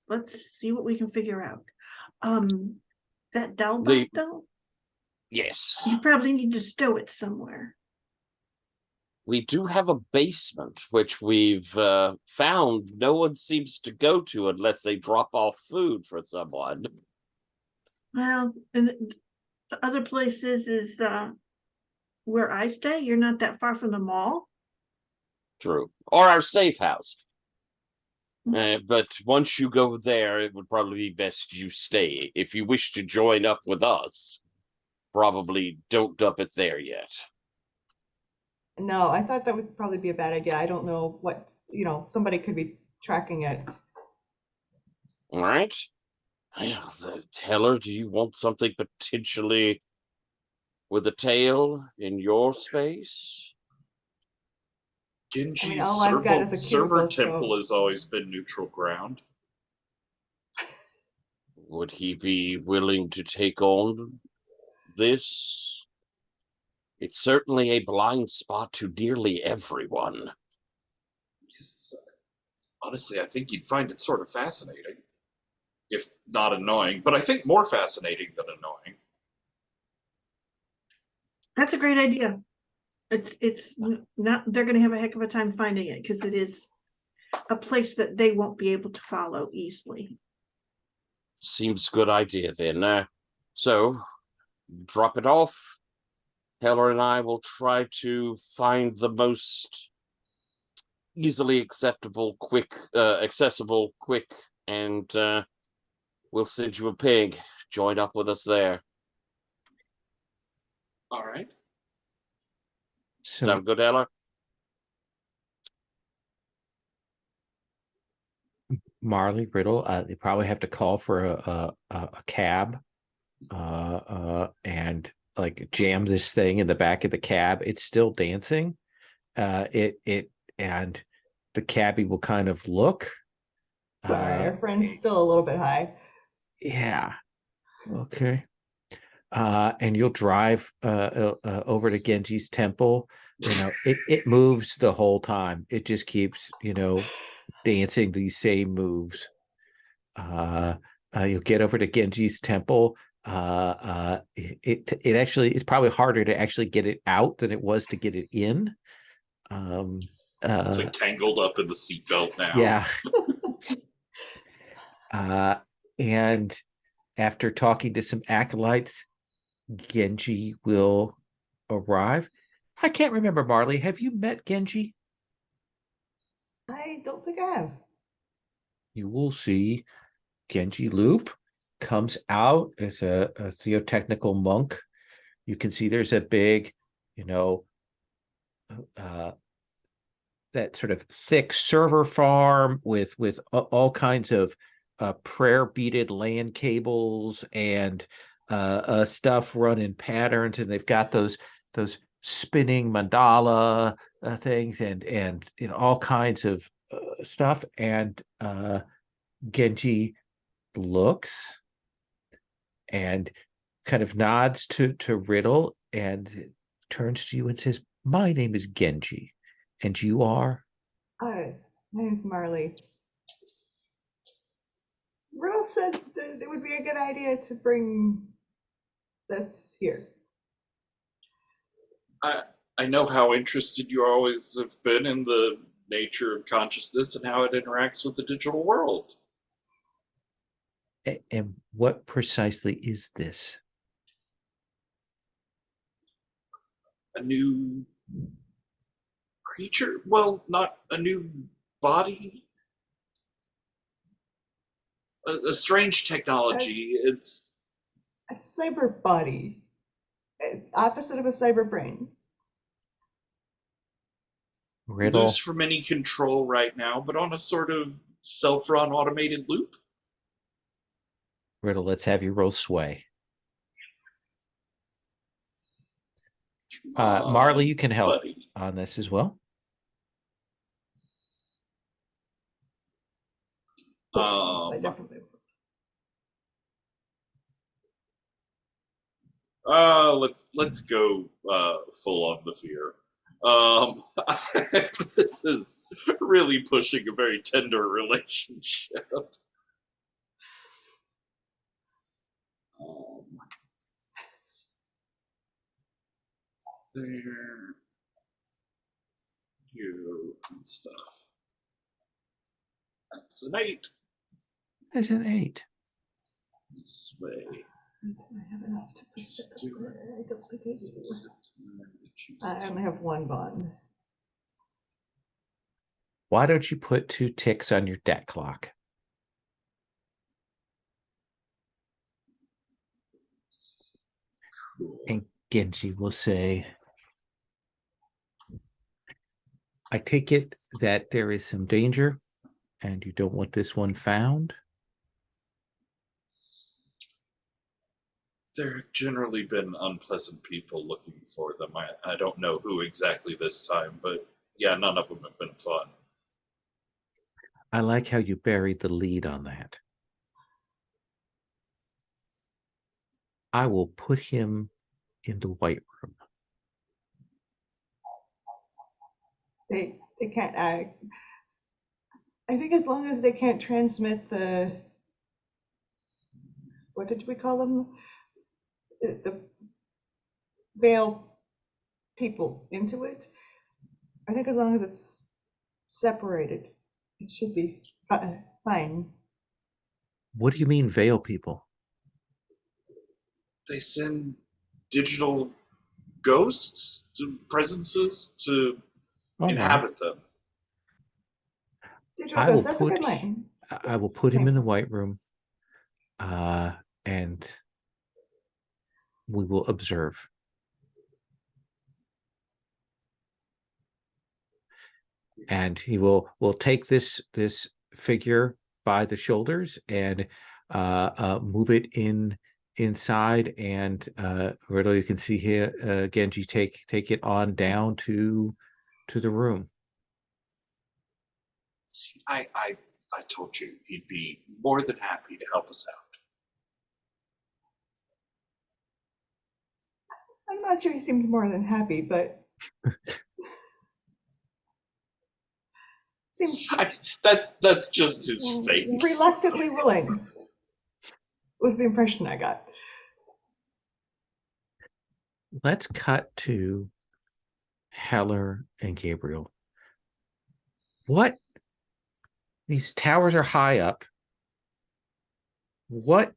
S5: Let's see what we can figure out. That doll though?
S3: Yes.
S5: You probably need to stow it somewhere.
S3: We do have a basement, which we've found no one seems to go to unless they drop off food for someone.
S5: Well, and the other places is where I stay. You're not that far from the mall.
S3: True. Or our safe house. But once you go there, it would probably be best you stay. If you wish to join up with us, probably don't dump it there yet.
S4: No, I thought that would probably be a bad idea. I don't know what, somebody could be tracking it.
S3: All right. Heller, do you want something potentially with a tail in your space?
S2: Genji's
S4: all I've got is a
S2: server
S4: cubicle,
S2: temple
S4: so-
S2: has always been neutral ground.
S3: Would he be willing to take on this? It's certainly a blind spot to nearly everyone.
S2: Honestly, I think you'd find it sort of fascinating, if not annoying, but I think more fascinating than annoying.
S5: That's a great idea. It's not, they're going to have a heck of a time finding it because it is a place that they won't be able to follow easily.
S3: Seems a good idea then. So, drop it off. Heller and I will try to find the most easily accessible, quick, and we'll send you a pig. Join up with us there.
S2: All right.
S1: So
S3: Sound good, Heller?
S1: Marley, Riddle, they probably have to call for a cab, and like jam this thing in the back of the cab. It's still dancing. And the cabbie will kind of look.
S4: Sorry, our friend's still a little bit high.
S1: Yeah. Okay. And you'll drive over to Genji's temple. It moves the whole time. It just keeps, dancing these same moves. You'll get over to Genji's temple. It actually, it's probably harder to actually get it out than it was to get it in.
S2: It's like tangled up in the seatbelt now.
S1: Yeah. And after talking to some acolytes, Genji will arrive. I can't remember, Marley. Have you met Genji?
S4: I don't think I have.
S1: You will see Genji Loop comes out as a theotechnical monk. You can see there's a big, that sort of thick server farm with all kinds of prayer beaded LAN cables and stuff run in patterns, and they've got those spinning mandala things and all kinds of stuff. And Genji looks and kind of nods to Riddle and turns to you and says, "My name is Genji. And you are?"
S4: Hi, my name's Marley. Riddle said that it would be a good idea to bring this here.
S2: I know how interested you always have been in the nature of consciousness and how it interacts with the digital world.
S1: And what precisely is this?
S2: A new creature? Well, not a new body. A strange technology. It's
S4: a cyber body, opposite of a cyber brain.
S1: Riddle.
S2: Loose from any control right now, but on a sort of self-run automated loop.
S1: Riddle, let's have you roll sway. Marley, you can help on this as well.
S4: I definitely.
S2: Let's go full on the fear. This is really pushing a very tender relationship. There, you and stuff. That's an 8.
S1: That's an 8.
S2: This way.
S4: Do I have enough to push
S2: Just
S4: it
S2: do
S4: over? I don't think I do.
S2: September,
S4: I only have one bond.
S1: Why don't you put 2 ticks on your deck clock?
S2: Cool.
S1: And Genji will say, I take it that there is some danger and you don't want this one found?
S2: There have generally been unpleasant people looking for them. I don't know who exactly this time, but yeah, none of them have been fun.
S1: I like how you buried the lead on that. I will put him in the White Room.
S4: They can't. I think as long as they can't transmit the, what did we call them? The Veil people into it. I think as long as it's separated, it should be fine.
S1: What do you mean, Veil people?
S2: They send digital ghosts, presences to inhabit them.
S4: Digital
S1: I
S4: ghost,
S1: will
S4: that's a
S1: put
S4: good line.
S1: I will put him in the White Room, and we will observe. And he will take this figure by the shoulders and move it inside, and Riddle, you can see here Genji take it on down to the room.
S2: See, I told you he'd be more than happy to help us out.
S4: I'm not sure he seemed more than happy, but seems
S2: That's just his face.
S4: Reluctantly willing was the impression I got.
S1: Let's cut to Heller and Gabriel. What? These towers are high up. What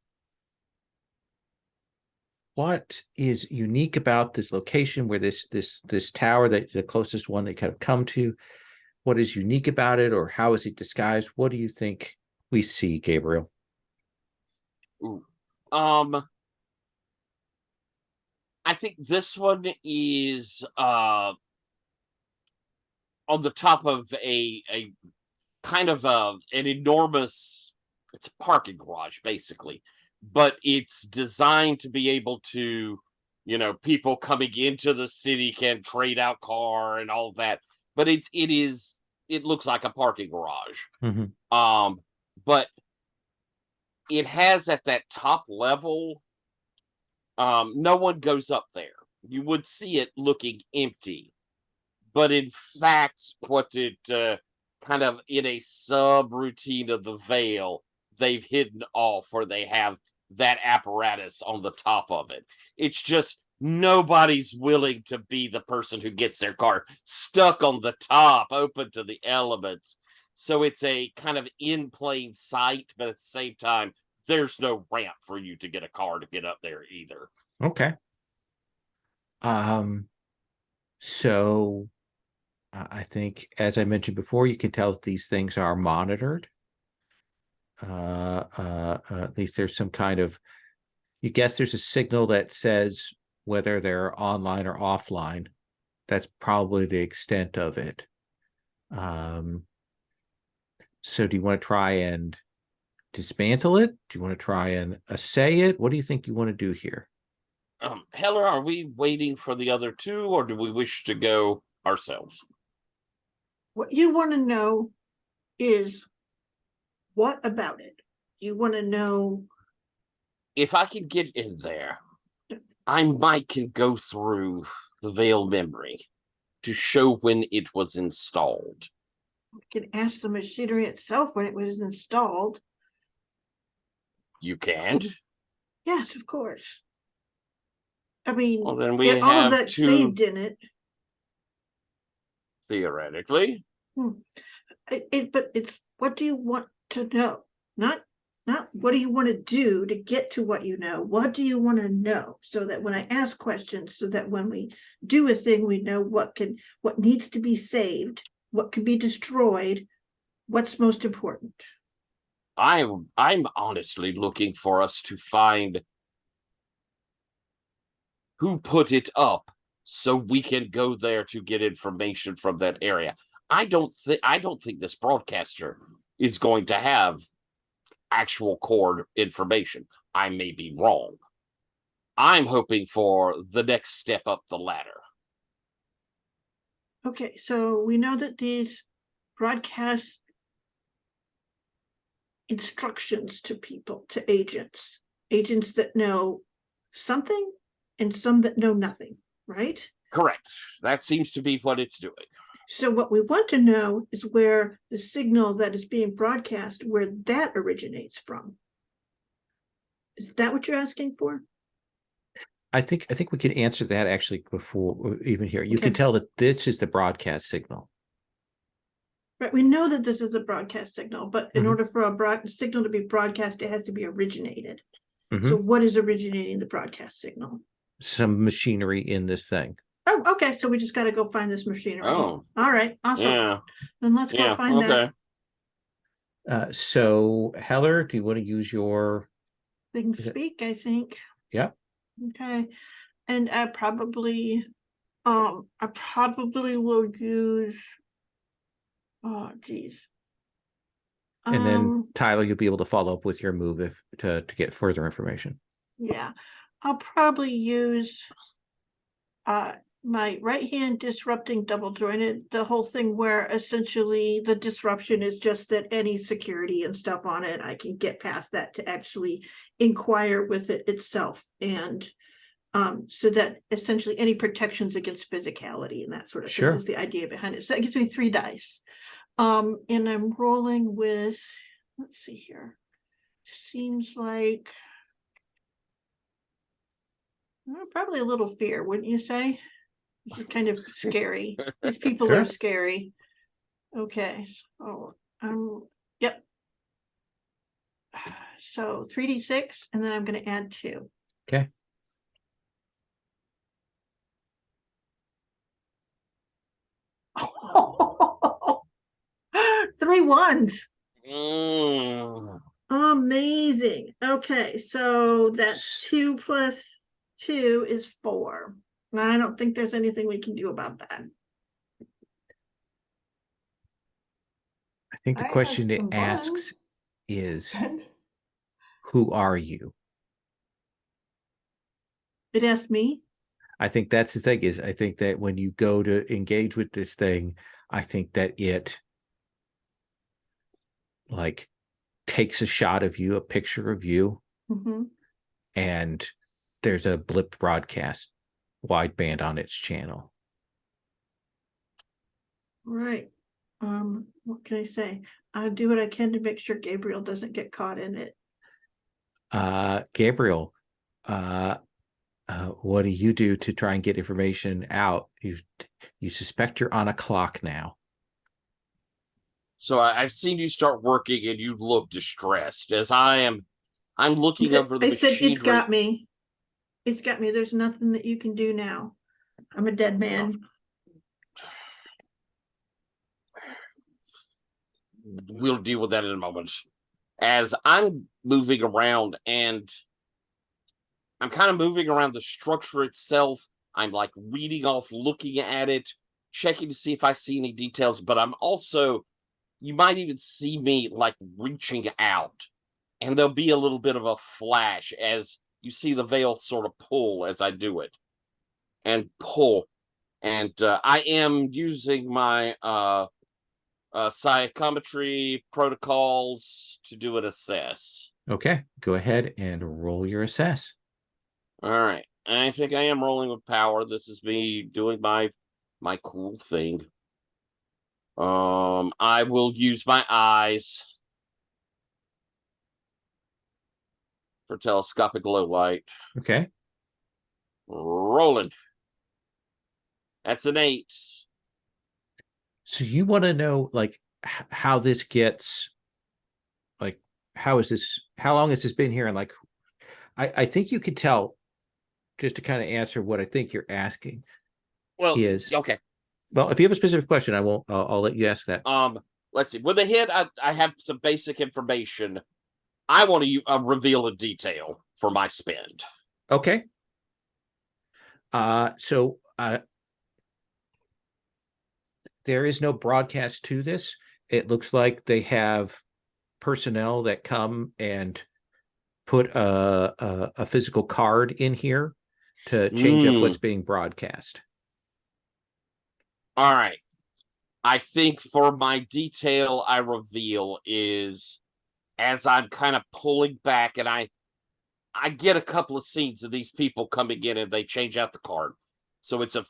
S1: is unique about this location where this tower, that the closest one they kind of come to? What is unique about it, or how is it disguised? What do you think we see, Gabriel?
S3: Ooh. I think this one is on the top of a kind of an enormous, it's a parking garage basically, but it's designed to be able to, people coming into the city can trade out car and all that, but it looks like a parking garage.
S1: Mm-hmm.
S3: But it has at that top level, no one goes up there. You would see it looking empty, but in fact, what it kind of in a sub-routine of the Veil, they've hidden off where they have that apparatus on the top of it. It's just nobody's willing to be the person who gets their car stuck on the top, open to the elements. So it's a kind of in plain sight, but at the same time, there's no ramp for you to get a car to get up there either.
S1: Okay. So I think, as I mentioned before, you can tell that these things are monitored. At least there's some kind of, you guess there's a signal that says whether they're online or offline. That's probably the extent of it. So do you want to try and dismantle it? Do you want to try and assay it? What do you think you want to do here?
S3: Heller, are we waiting for the other two, or do we wish to go ourselves?
S5: What you want to know is, what about it? You want to know
S3: if I can get in there, I might can go through the Veil memory to show when it was installed.
S5: You can ask the machinery itself when it was installed.
S3: You can?
S5: Yes, of course. I mean,
S3: well, then we
S5: all of
S3: have
S5: that saved in it.
S3: Theoretically.
S5: But it's, what do you want to know? Not what do you want to do to get to what you know. What do you want to know, so that when I ask questions, so that when we do a thing, we know what needs to be saved what can be destroyed, what's most important?
S3: I'm honestly looking for us to find who put it up so we can go there to get information from that area. I don't think this broadcaster is going to have actual core information. I may be wrong. I'm hoping for the next step up the ladder.
S5: Okay, so we know that these broadcast instructions to people, to agents that know something and some that know nothing, right?
S3: Correct. That seems to be what it's doing.
S5: So what we want to know is where the signal that is being broadcast, where that originates from. Is that what you're asking for?
S1: I think we can answer that actually before even here. You can
S5: Okay.
S1: tell that this is the broadcast signal.
S5: Right, we know that this is the broadcast signal, but in
S1: Mhm.
S5: order for a signal to be broadcast, it has to be originated.
S1: Mhm.
S5: So what is originating the broadcast signal?
S1: Some machinery in this thing.
S5: Oh, okay, so we just got to go find this machinery.
S3: Oh.
S5: All right, awesome.
S3: Yeah.
S5: Then let's go
S3: Yeah.
S5: find
S3: Okay.
S5: that.
S1: So Heller, do you want to use your?
S5: They can
S1: Is it-
S5: speak, I think.
S1: Yeah.
S5: Okay, and I probably will use. Oh, geez.
S1: And then Tyler, you'll be able to follow up with your move if to get further information.
S5: Yeah, I'll probably use my right hand disrupting double jointed, the whole thing where essentially the disruption is just that any security and stuff on it, I can get past that to actually inquire with it itself. And so that essentially any protections against physicality and that sort of
S1: Sure.
S5: thing is the idea behind it. So that gives me 3 dice. And I'm rolling with, let's see here. Seems like probably a little fear, wouldn't you say? This is kind of scary. These people
S1: Sure.
S5: are scary. Okay, so yep. So 3d6, and then I'm going to add 2.
S1: Okay.
S5: Three ones.
S3: Mm.
S5: Amazing. Okay, so that's 2 plus 2 is 4. I don't think there's anything we can do about that.
S1: I think the
S4: I have
S1: question it
S4: some
S1: asks
S4: buns
S1: is,
S4: spend.
S1: who are you?
S5: It asked me.
S1: I think that's the thing is, I think that when you go to engage with this thing, I think that it like takes a shot of you, a picture of you,
S5: Mhm.
S1: and there's a blip broadcast wideband on its channel.
S5: Right. What can I say? I'll do what I can to make sure Gabriel doesn't get caught in it.
S1: Gabriel, what do you do to try and get information out? You suspect you're on a clock now.
S3: So I've seen you start working and you look distressed as I'm looking over the
S5: I said,
S3: machinery.
S5: it's got me. It's got me. There's nothing that you can do now. I'm a dead man.
S3: We'll deal with that in a moment. As I'm moving around and I'm kind of moving around the structure itself, I'm like reading off, looking at it, checking to see if I see any details, but I'm also, you might even see me like reaching out, and there'll be a little bit of a flash as you see the veil sort of pull as I do it and pull. And I am using my psychometry protocols to do an assess.
S1: Okay, go ahead and roll your assess.
S3: All right. I think I am rolling with power. This is me doing my cool thing. I will use my eyes for telescopic low light.
S1: Okay.
S3: Rolling. That's an 8.
S1: So you want to know like how this gets, like how long has this been here? And like I think you could tell, just to kind of answer what I think you're asking
S3: Well,
S1: is
S3: okay.
S1: Well, if you have a specific question, I won't. I'll let you ask that.
S3: Let's see. With a hit, I have some basic information. I want to reveal a detail for my spend.
S1: Okay. So there is no broadcast to this. It looks like they have personnel that come and put a physical card in here to change up what's being broadcast.
S3: All right. I think for my detail I reveal is as I'm kind of pulling back and I get a couple of scenes of these people coming in and they change out the card. So it's a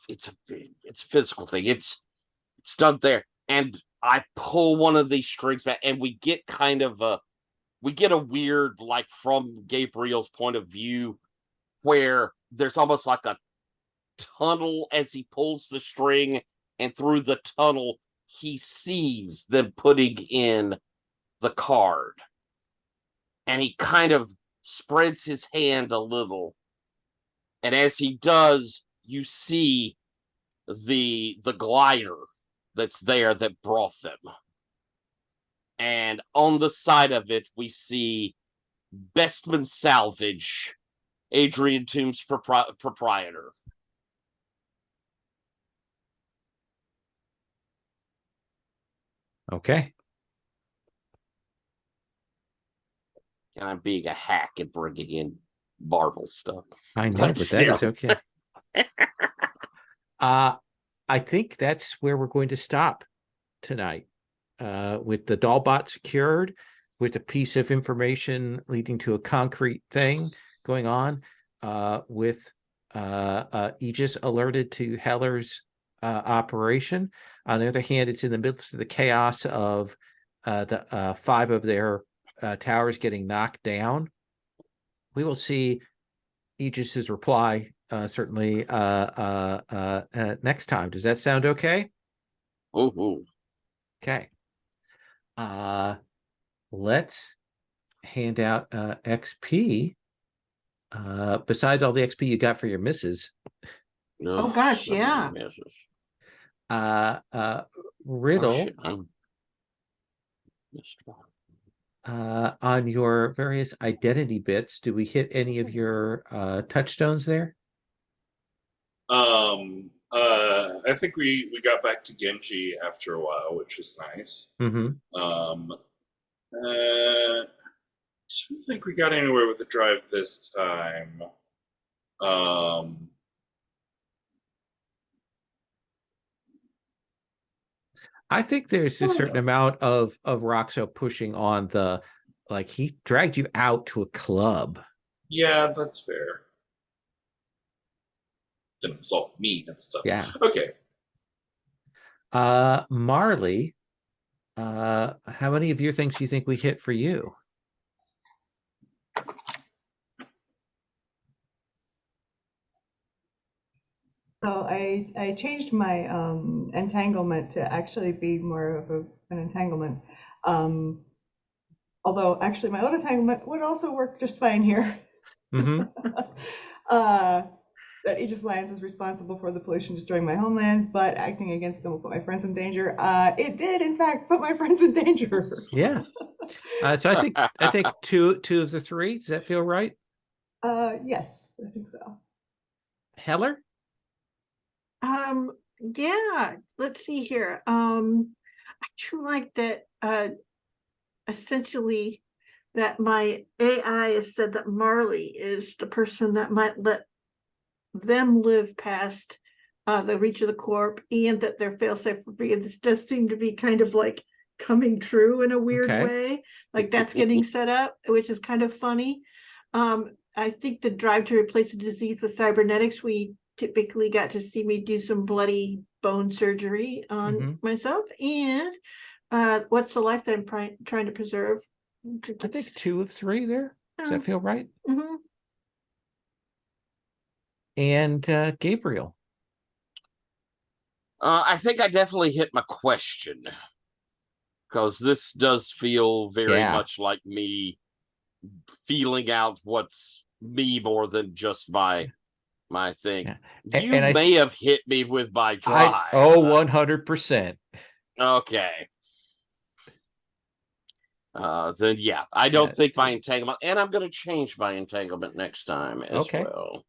S3: physical thing. It's done there. And I pull one of these strings back and we get a weird, like from Gabriel's point of view, where there's almost like a tunnel as he pulls the string, and through the tunnel he sees them putting in the card. And he kind of spreads his hand a little. And as he does, you see the glider that's there that brought them. And on the side of it, we see Bestman Salvage, Adrian Toombs' proprietor.
S1: Okay.
S3: And I'm being a hack and bringing in Marvel stuff.
S1: I know, but that is okay. I think that's where we're going to stop tonight. With the Dollbot secured, with a piece of information leading to a concrete thing going on, with Aegis alerted to Heller's operation. On the other hand, it's in the midst of the chaos of the 5 of their towers getting knocked down. We will see Aegis's reply certainly next time. Does that sound okay?
S3: Ooh.
S1: Okay. Let's hand out XP. Besides all the XP you got for your misses.
S5: Oh gosh, yeah.
S1: Riddle. On your various identity bits, do we hit any of your touchstones there?
S2: I think we got back to Genji after a while, which is nice.
S1: Mm-hmm.
S2: I don't think we got anywhere with the drive this time.
S1: I think there's a certain amount of Roxo pushing on the, like, he dragged you out to a club.
S2: Yeah, that's fair. Then it was all meat and stuff.
S1: Yeah.
S2: Okay.
S1: Marley, how many of your things do you think we hit for you?
S4: So I changed my entanglement to actually be more of an entanglement. Although actually my own entanglement would also work just fine here.
S1: Mm-hmm.
S4: That Aegis Alliance is responsible for the pollution destroying my homeland, but acting against them will put my friends in danger. It did, in fact, put my friends in danger.
S1: Yeah. So I think two of the 3. Does that feel right?
S4: Yes, I think so.
S1: Heller?
S5: Yeah, let's see here. I do like that essentially that my AI has said that Marley is the person that might let them live past the reach of the corp, and that their failsafe would be. And this does seem to be kind of like coming true in a weird way. Like that's getting set up, which is kind of funny. I think the drive to replace the disease with cybernetics, we typically got to see me do some bloody bone surgery on myself. And what's the life that I'm trying to preserve?
S1: I think 2 of 3 there. Does that feel right?
S5: Mm-hmm.
S1: And Gabriel?
S3: I think I definitely hit my question, because this does feel very much like me feeling out what's me more than just my I think
S1: Yeah.
S3: you
S1: And
S3: may have hit me with my drive.
S1: 100%.
S3: Okay. Then yeah, I don't think my entanglement, and I'm going to change my entanglement next time as well.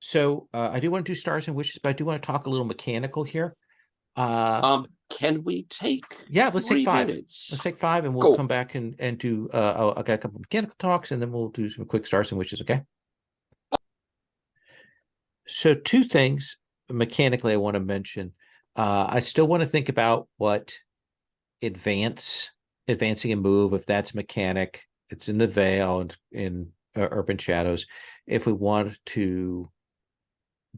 S1: So I do want to do stars and wishes, but I do want to talk a little mechanical here.
S3: Can we take?
S1: Yeah, let's take 5.
S3: Minutes?
S1: Let's take 5, and we'll come back and do. I got a couple of mechanical talks, and then we'll do some quick stars and wishes. Okay. So 2 things mechanically I want to mention. I still want to think about what advancing a move, if that's mechanic, it's in the Veil and in Urban Shadows. If we want to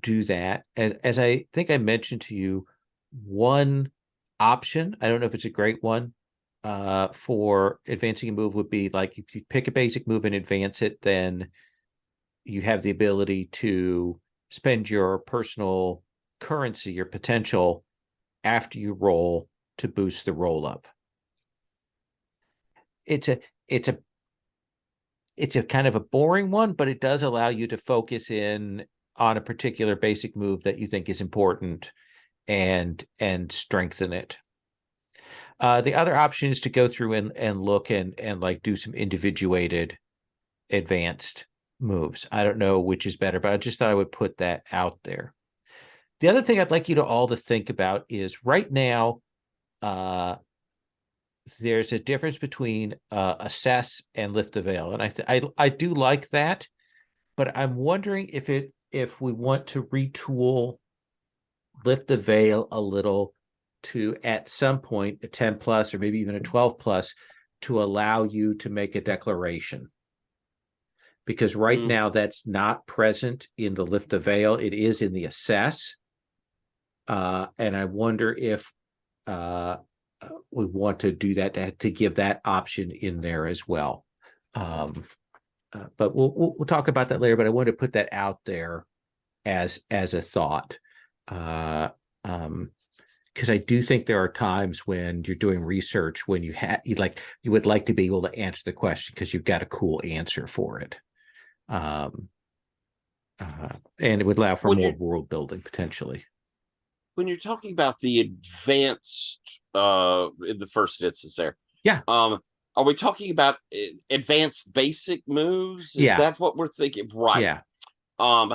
S1: do that, as I think I mentioned to you, one option, I don't know if it's a great one, for advancing a move would be like if you pick a basic move and advance it, then you have the ability to spend your personal currency, your potential, after you roll to boost the roll up. It's a kind of a boring one, but it does allow you to focus in on a particular basic move that you think is important and strengthen it. The other option is to go through and look and like do some individuated advanced moves. I don't know which is better, but I just thought I would put that out there. The other thing I'd like you to all to think about is right now, there's a difference between assess and lift the veil, and I do like that, but I'm wondering if we want to retool lift the veil a little to at some point a 10 plus or maybe even a 12 plus to allow you to make a declaration, because right now that's not present in the lift the veil. It is in the assess, and I wonder if we want to do that to give that option in there as well. But we'll talk about that later. But I want to put that out there as a thought, because I do think there are times when you're doing research when you would like to be able to answer the question because you've got a cool answer for it, and it would allow for more world building potentially.
S3: When you're talking about the advanced, in the first instance there, are we talking about advanced basic moves? Is that what we're thinking? Right.
S1: Yeah.
S3: I'm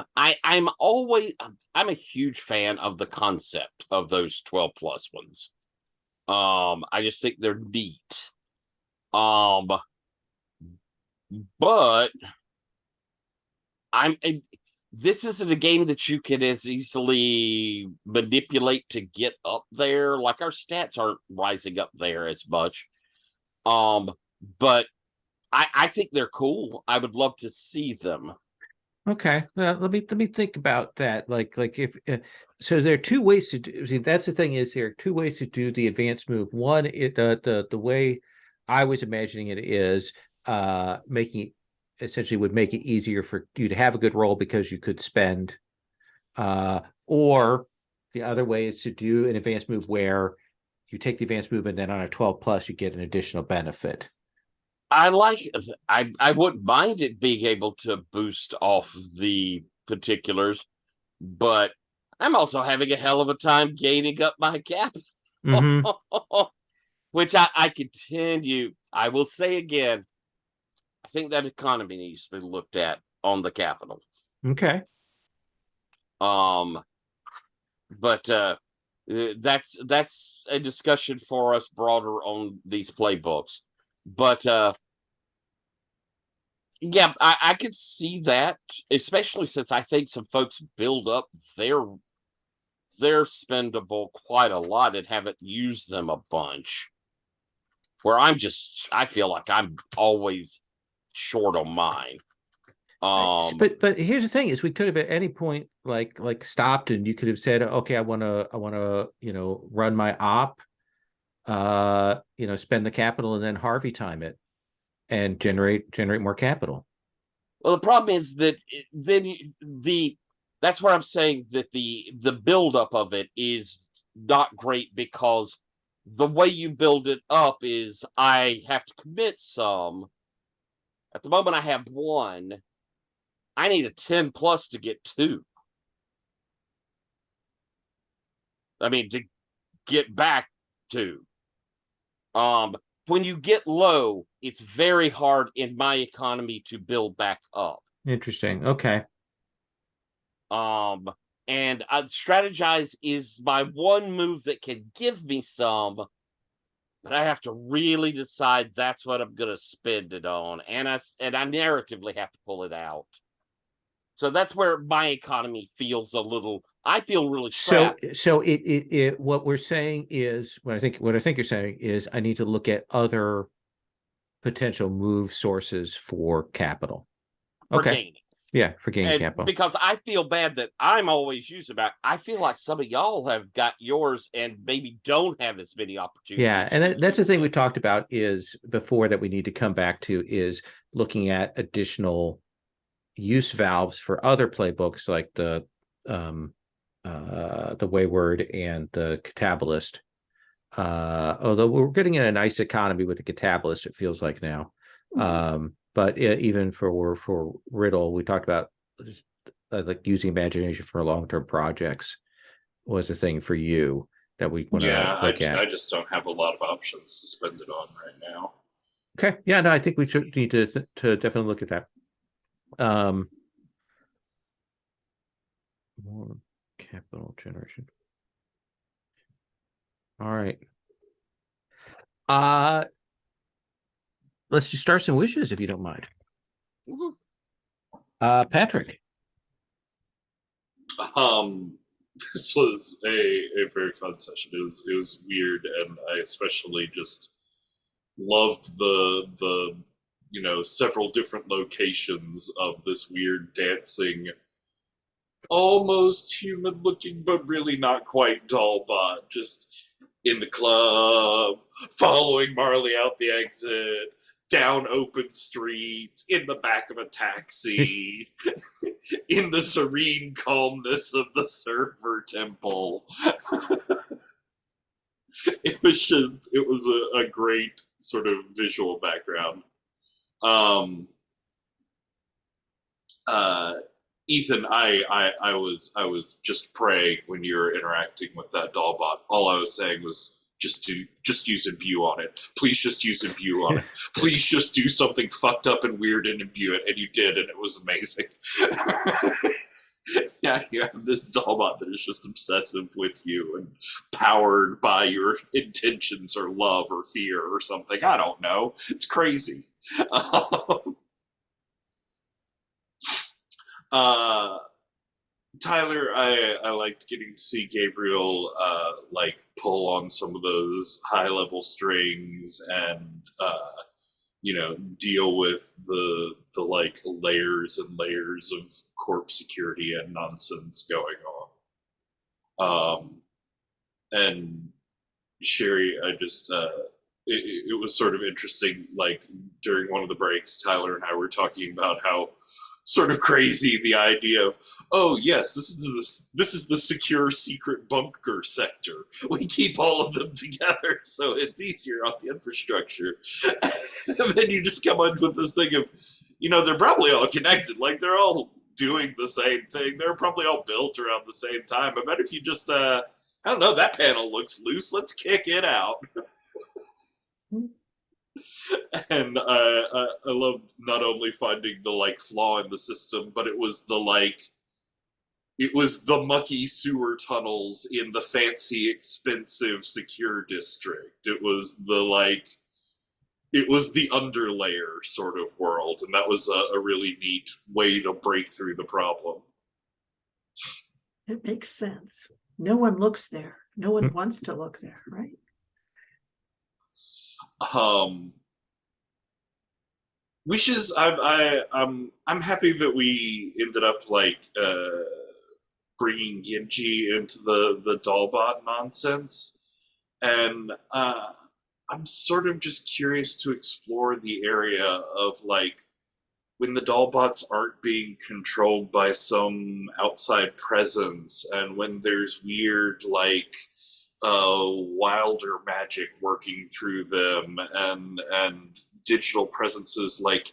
S3: a huge fan of the concept of those 12 plus ones. I just think they're neat. But this isn't a game that you can as easily manipulate to get up there. Like our stats aren't rising up there as much. But I think they're cool. I would love to see them.
S1: Okay, well, let me think about that. Like if so, there are 2 ways to do. See, that's the thing is there are 2 ways to do the advanced move. One, the way I was imagining it is making essentially would make it easier for you to have a good roll because you could spend. Or the other way is to do an advanced move where you take the advanced move and then on a 12 plus you get an additional benefit.
S3: I wouldn't mind it being able to boost off the particulars, but I'm also having a hell of a time gaining up my capital. Which I continue. I will say again, I think that economy needs to be looked at on the capital.
S1: Okay.
S3: But that's a discussion for us broader on these playbooks. But yeah, I could see that, especially since I think some folks build up their spendable quite a lot and haven't used them a bunch. Where I feel like I'm always short on mine.
S1: But here's the thing: is we could have at any point like stopped, and you could have said, okay, I want to run my op, spend the capital, and then Harvey time it, and generate more capital.
S3: Well, the problem is that that's where I'm saying that the buildup of it is not great, because the way you build it up is I have to commit some, At the moment, I have 1. I need a 10 plus to get 2. I mean, to get back 2. When you get low, it's very hard in my economy to build back up.
S1: Interesting. Okay.
S3: And strategize is my one move that can give me some, but I have to really decide that's what I'm gonna spend it on, and I narratively have to pull it out. So that's where my economy feels a little. I feel really trapped.
S1: So what we're saying is, what I think you're saying is, I need to look at other potential move sources for capital.
S3: For
S1: Okay.
S3: gaining.
S1: Yeah, for gaining capital.
S3: Because I feel bad that I'm always using back. I feel like some of y'all have got yours and maybe don't have as many opportunities.
S1: Yeah, and that's the thing we talked about is before that we need to come back to is looking at additional use valves for other playbooks like the Wayward and the Catabolist. Although we're getting in a nice economy with the Catabolist, it feels like now. But even for Riddle, we talked about like using imagination for long-term projects was a thing for you that we want to look at.
S2: I just don't have a lot of options to spend it on right now.
S1: Okay. Yeah, no, I think we should need to definitely look at that. More capital generation. All right. Let's just start some wishes if you don't mind. Patrick.
S2: This was a very fun session. It was weird, and I especially just loved the several different locations of this weird dancing, almost human looking but really not quite dollbot, just in the club, following Marley out the exit, down open streets, in the back of a taxi, in the serene calmness of the server temple. It was a great sort of visual background. Ethan, I was just praying when you were interacting with that dollbot. All I was saying was just use imbue on it. Please just use imbue on it. Please just do something fucked up and weird and imbue it, and you did, and it was amazing. Yeah, you have this dollbot that is just obsessive with you and powered by your intentions or love or fear or something. I don't know. It's crazy. Tyler, I liked getting to see Gabriel like pull on some of those high level strings and deal with the like layers and layers of corp security and nonsense going on. And Sherry, I just it was sort of interesting. Like during one of the breaks, Tyler and I were talking about how sort of crazy the idea of, oh yes, this is the secure secret bunker sector. We keep all of them together, so it's easier on the infrastructure. And then you just come up with this thing of, they're probably all connected. Like they're all doing the same thing. They're probably all built around the same time. I bet if you just, I don't know, that panel looks loose. Let's kick it out. And I loved not only finding the like flaw in the system, but it was the mucky sewer tunnels in the fancy, expensive, secure district. It was the underlayer sort of world, and that was a really neat way to break through the problem.
S5: It makes sense. No one looks there. No one wants to look there, right?
S2: Wishes. I'm happy that we ended up like bringing Genji into the dollbot nonsense, and I'm sort of just curious to explore the area of like when the dollbots aren't being controlled by some outside presence, and when there's weird like wilder magic working through them, and digital presences like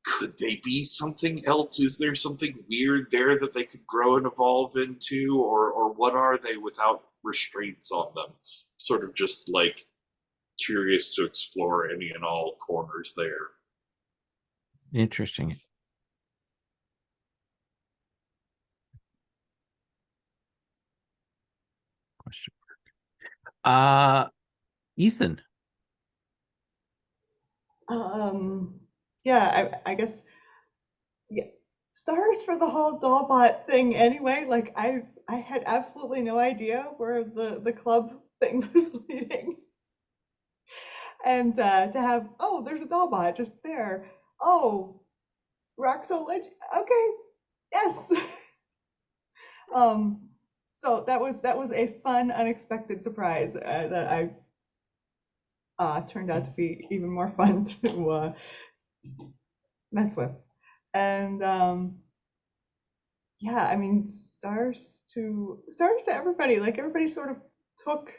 S2: could they be something else? Is there something weird there that they could grow and evolve into, or what are they without restraints on them? Sort of just like curious to explore any and all corners there.
S1: Interesting. Question mark. Ethan.
S4: Yeah, I guess, yeah, stars for the whole Dollbot thing anyway. Like I had absolutely no idea where the club thing was leading. And to have, oh, there's a Dollbot just there. Oh, Roxo Ledge. Okay, yes. So that was a fun, unexpected surprise that I turned out to be even more fun to mess with. And yeah, I mean, stars to everybody. Like everybody sort of took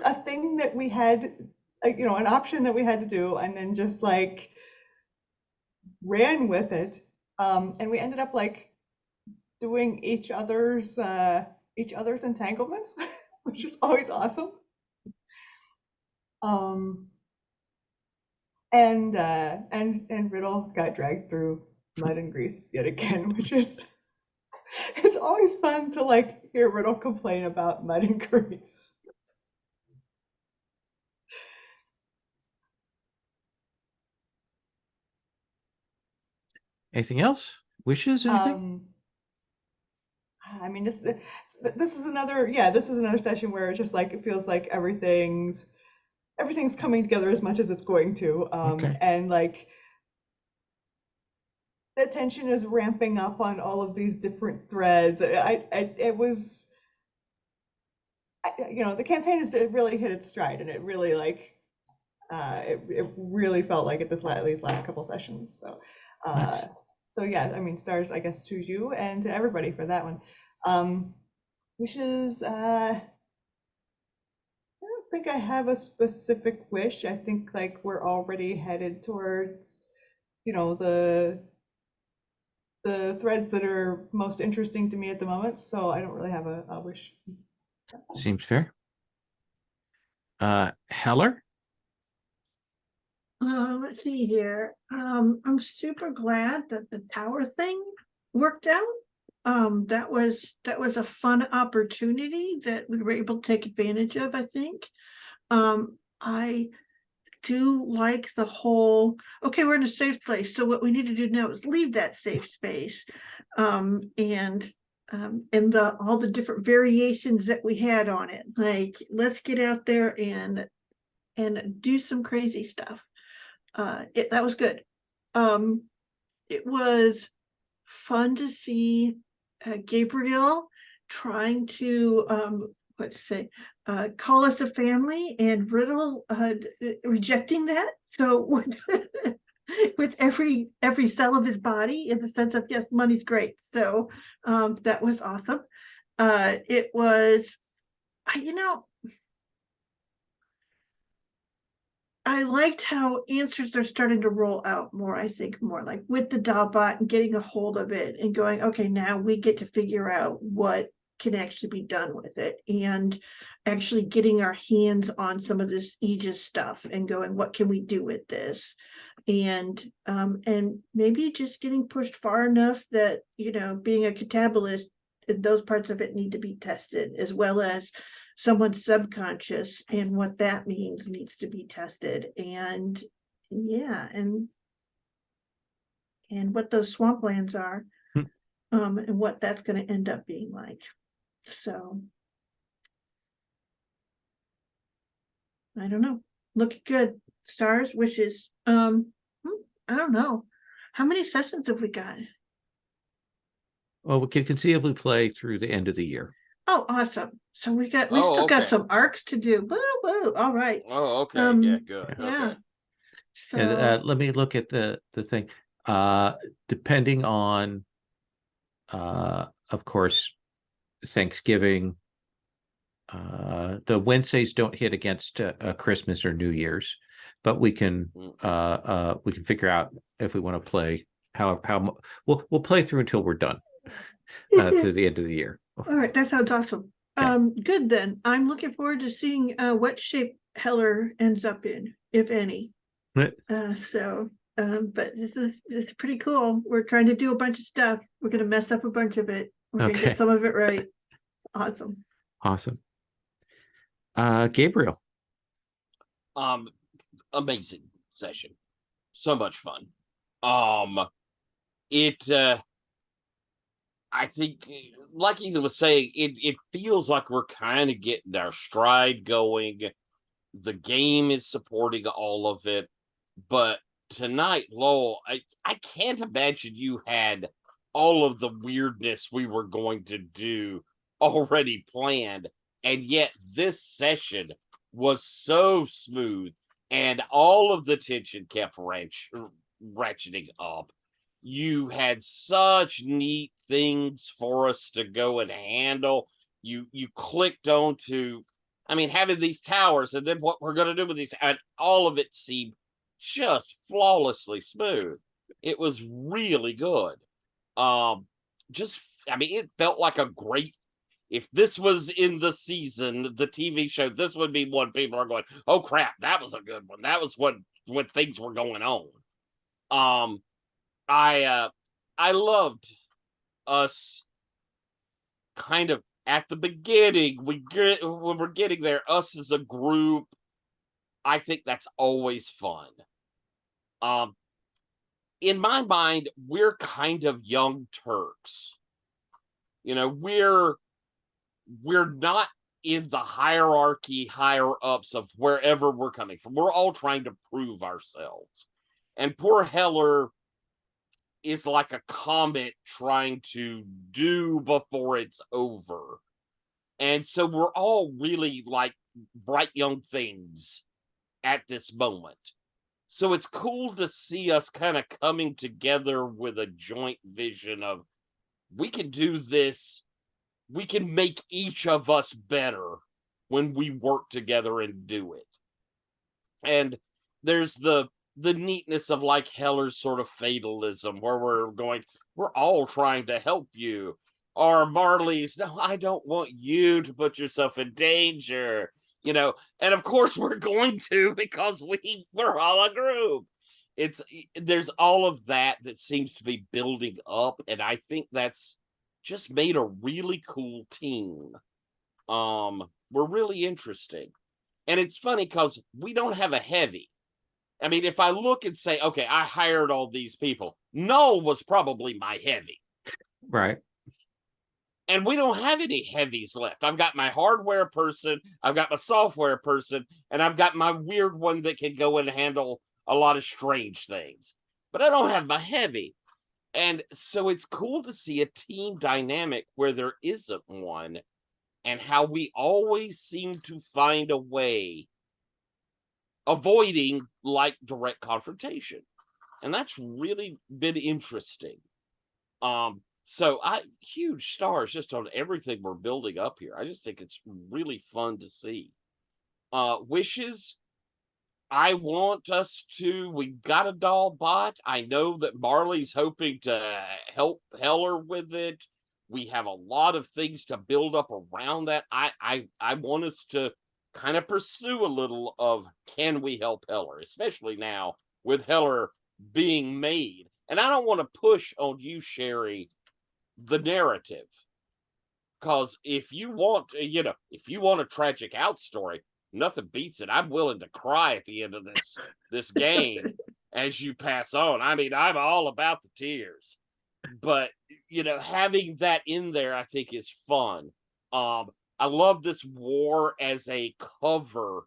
S4: a thing that we had, you know, an option that we had to do, and then just like ran with it. And we ended up like doing each other's entanglements, which is always awesome. And Riddle got dragged through mud and grease yet again, which is, it's always fun to like hear Riddle complain about mud and grease.
S1: Anything else? Wishes? Anything?
S4: I mean, this is another session where it's just like it feels like everything's coming together as much as it's going to,
S1: Okay.
S4: and like the tension is ramping up on all of these different threads. It was, you know, the campaign has really hit its stride, and it really like it really felt like it these last couple sessions. So
S1: Nice.
S4: so yeah, I mean, stars, I guess, to you and to everybody for that one. Wishes, I don't think I have a specific wish. I think like we're already headed towards, you know, the threads that are most interesting to me at the moment. So I don't really have a wish.
S1: Seems fair. Heller?
S5: Let's see here. I'm super glad that the tower thing worked out. That was a fun opportunity that we were able to take advantage of, I think. I do like the whole, okay, we're in a safe place, so what we need to do now is leave that safe space. And all the different variations that we had on it. Like, let's get out there and do some crazy stuff. That was good. It was fun to see Gabriel trying to call us a family, and Riddle rejecting that. So with every cell of his body, in the sense of, yes, money's great. So that was awesome. It was, you know, I liked how answers are starting to roll out more, I think, more like with the Dollbot and getting a hold of it and going, okay, now we get to figure out what can actually be done with it, and actually getting our hands on some of this Aegis stuff and going, what can we do with this? And maybe just getting pushed far enough that, you know, being a catabolist, those parts of it need to be tested, as well as someone's subconscious and what that means needs to be tested. And yeah, and what those swamplands are, and what that's going to end up being like. So I don't know. Looking good. Stars, wishes. I don't know. How many sessions have we got?
S1: Well, we can conceivably play through the end of the year.
S5: Oh, awesome. So we still got some arcs to do. Woo, woo. All right.
S3: Oh, okay. Yeah, good.
S5: Yeah.
S3: Okay.
S5: So
S1: And let me look at the thing. Depending on, of course, Thanksgiving, the Wednesdays don't hit against Christmas or New Year's. but we can figure out if we want to play how we'll play through until we're done to the end of the year.
S5: All right, that sounds awesome.
S1: Okay.
S5: Good then. I'm looking forward to seeing what shape Heller ends up in, if any. But this is pretty cool. We're trying to do a bunch of stuff. We're gonna mess up a bunch of it. We're gonna get some of it right. Awesome.
S1: Gabriel.
S3: Amazing session. So much fun. I think, like Ethan was saying, it feels like we're kind of getting our stride going. The game is supporting all of it. But tonight, Lowell, I can't imagine you had all of the weirdness we were going to do already planned. And yet this session was so smooth and all of the tension kept ratcheting up. You had such neat things for us to go and handle. You clicked on to, having these towers and then what we're going to do with these, and all of it seemed just flawlessly smooth. It was really good. It felt like a great, if this was in the season, the TV show, this would be one people are going, oh crap, that was a good one. That was when things were going on. I loved us kind of at the beginning, when we're getting there, us as a group. I think that's always fun. In my mind, we're kind of young Turks. We're not in the hierarchy, higher ups of wherever we're coming from. We're all trying to prove ourselves. And poor Heller is like a comet trying to do before it's over. And so we're all really like bright young things at this moment. So it's cool to see us kind of coming together with a joint vision of, we can do this. We can make each of us better when we work together and do it. And there's the neatness of like Heller's sort of fatalism, where we're all trying to help you. Or Marley's, no, I don't want you to put yourself in danger. And of course we're going to, because we're all a group. There's all of that seems to be building up, and I think that's just made a really cool team. We're really interesting. And it's funny because we don't have a heavy. If I look and say, okay, I hired all these people, Noel was probably my heavy.
S1: Right.
S3: And we don't have any heavies left. I've got my hardware person, I've got my software person, and I've got my weird one that can go and handle a lot of strange things. But I don't have my heavy. And so it's cool to see a team dynamic where there isn't one, and how we always seem to find a way avoiding like direct confrontation. And that's really been interesting. So huge stars just on everything we're building up here. I just think it's really fun to see. Wishes, I want us to, we got a doll bot. I know that Marley's hoping to help Heller with it. We have a lot of things to build up around that. I want us to kind of pursue a little of, can we help Heller, especially now with Heller being made. And I don't want to push on you, Sherry, the narrative, because if you want a tragic out story, nothing beats it. I'm willing to cry at the end of this game as you pass on. I'm all about the tears, but having that in there, I think, is fun. I love this war as a cover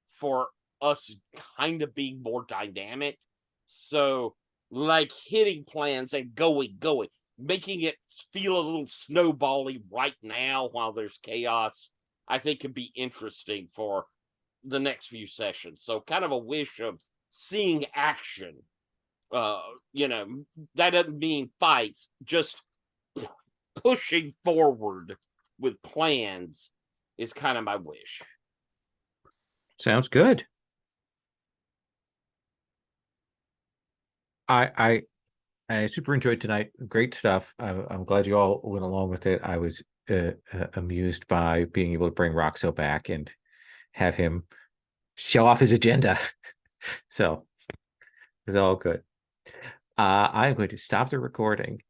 S3: for us kind of being more dynamic. So like hitting plans and going, making it feel a little snowbally right now while there's chaos, I think could be interesting for the next few sessions. So kind of a wish of seeing action. That doesn't mean fights, just pushing forward with plans is kind of my wish.
S1: Sounds good. I super enjoyed tonight. Great stuff. I'm glad you all went along with it. I was amused by being able to bring Roxo back and have him show off his agenda. So it was all good. I'm going to stop the recording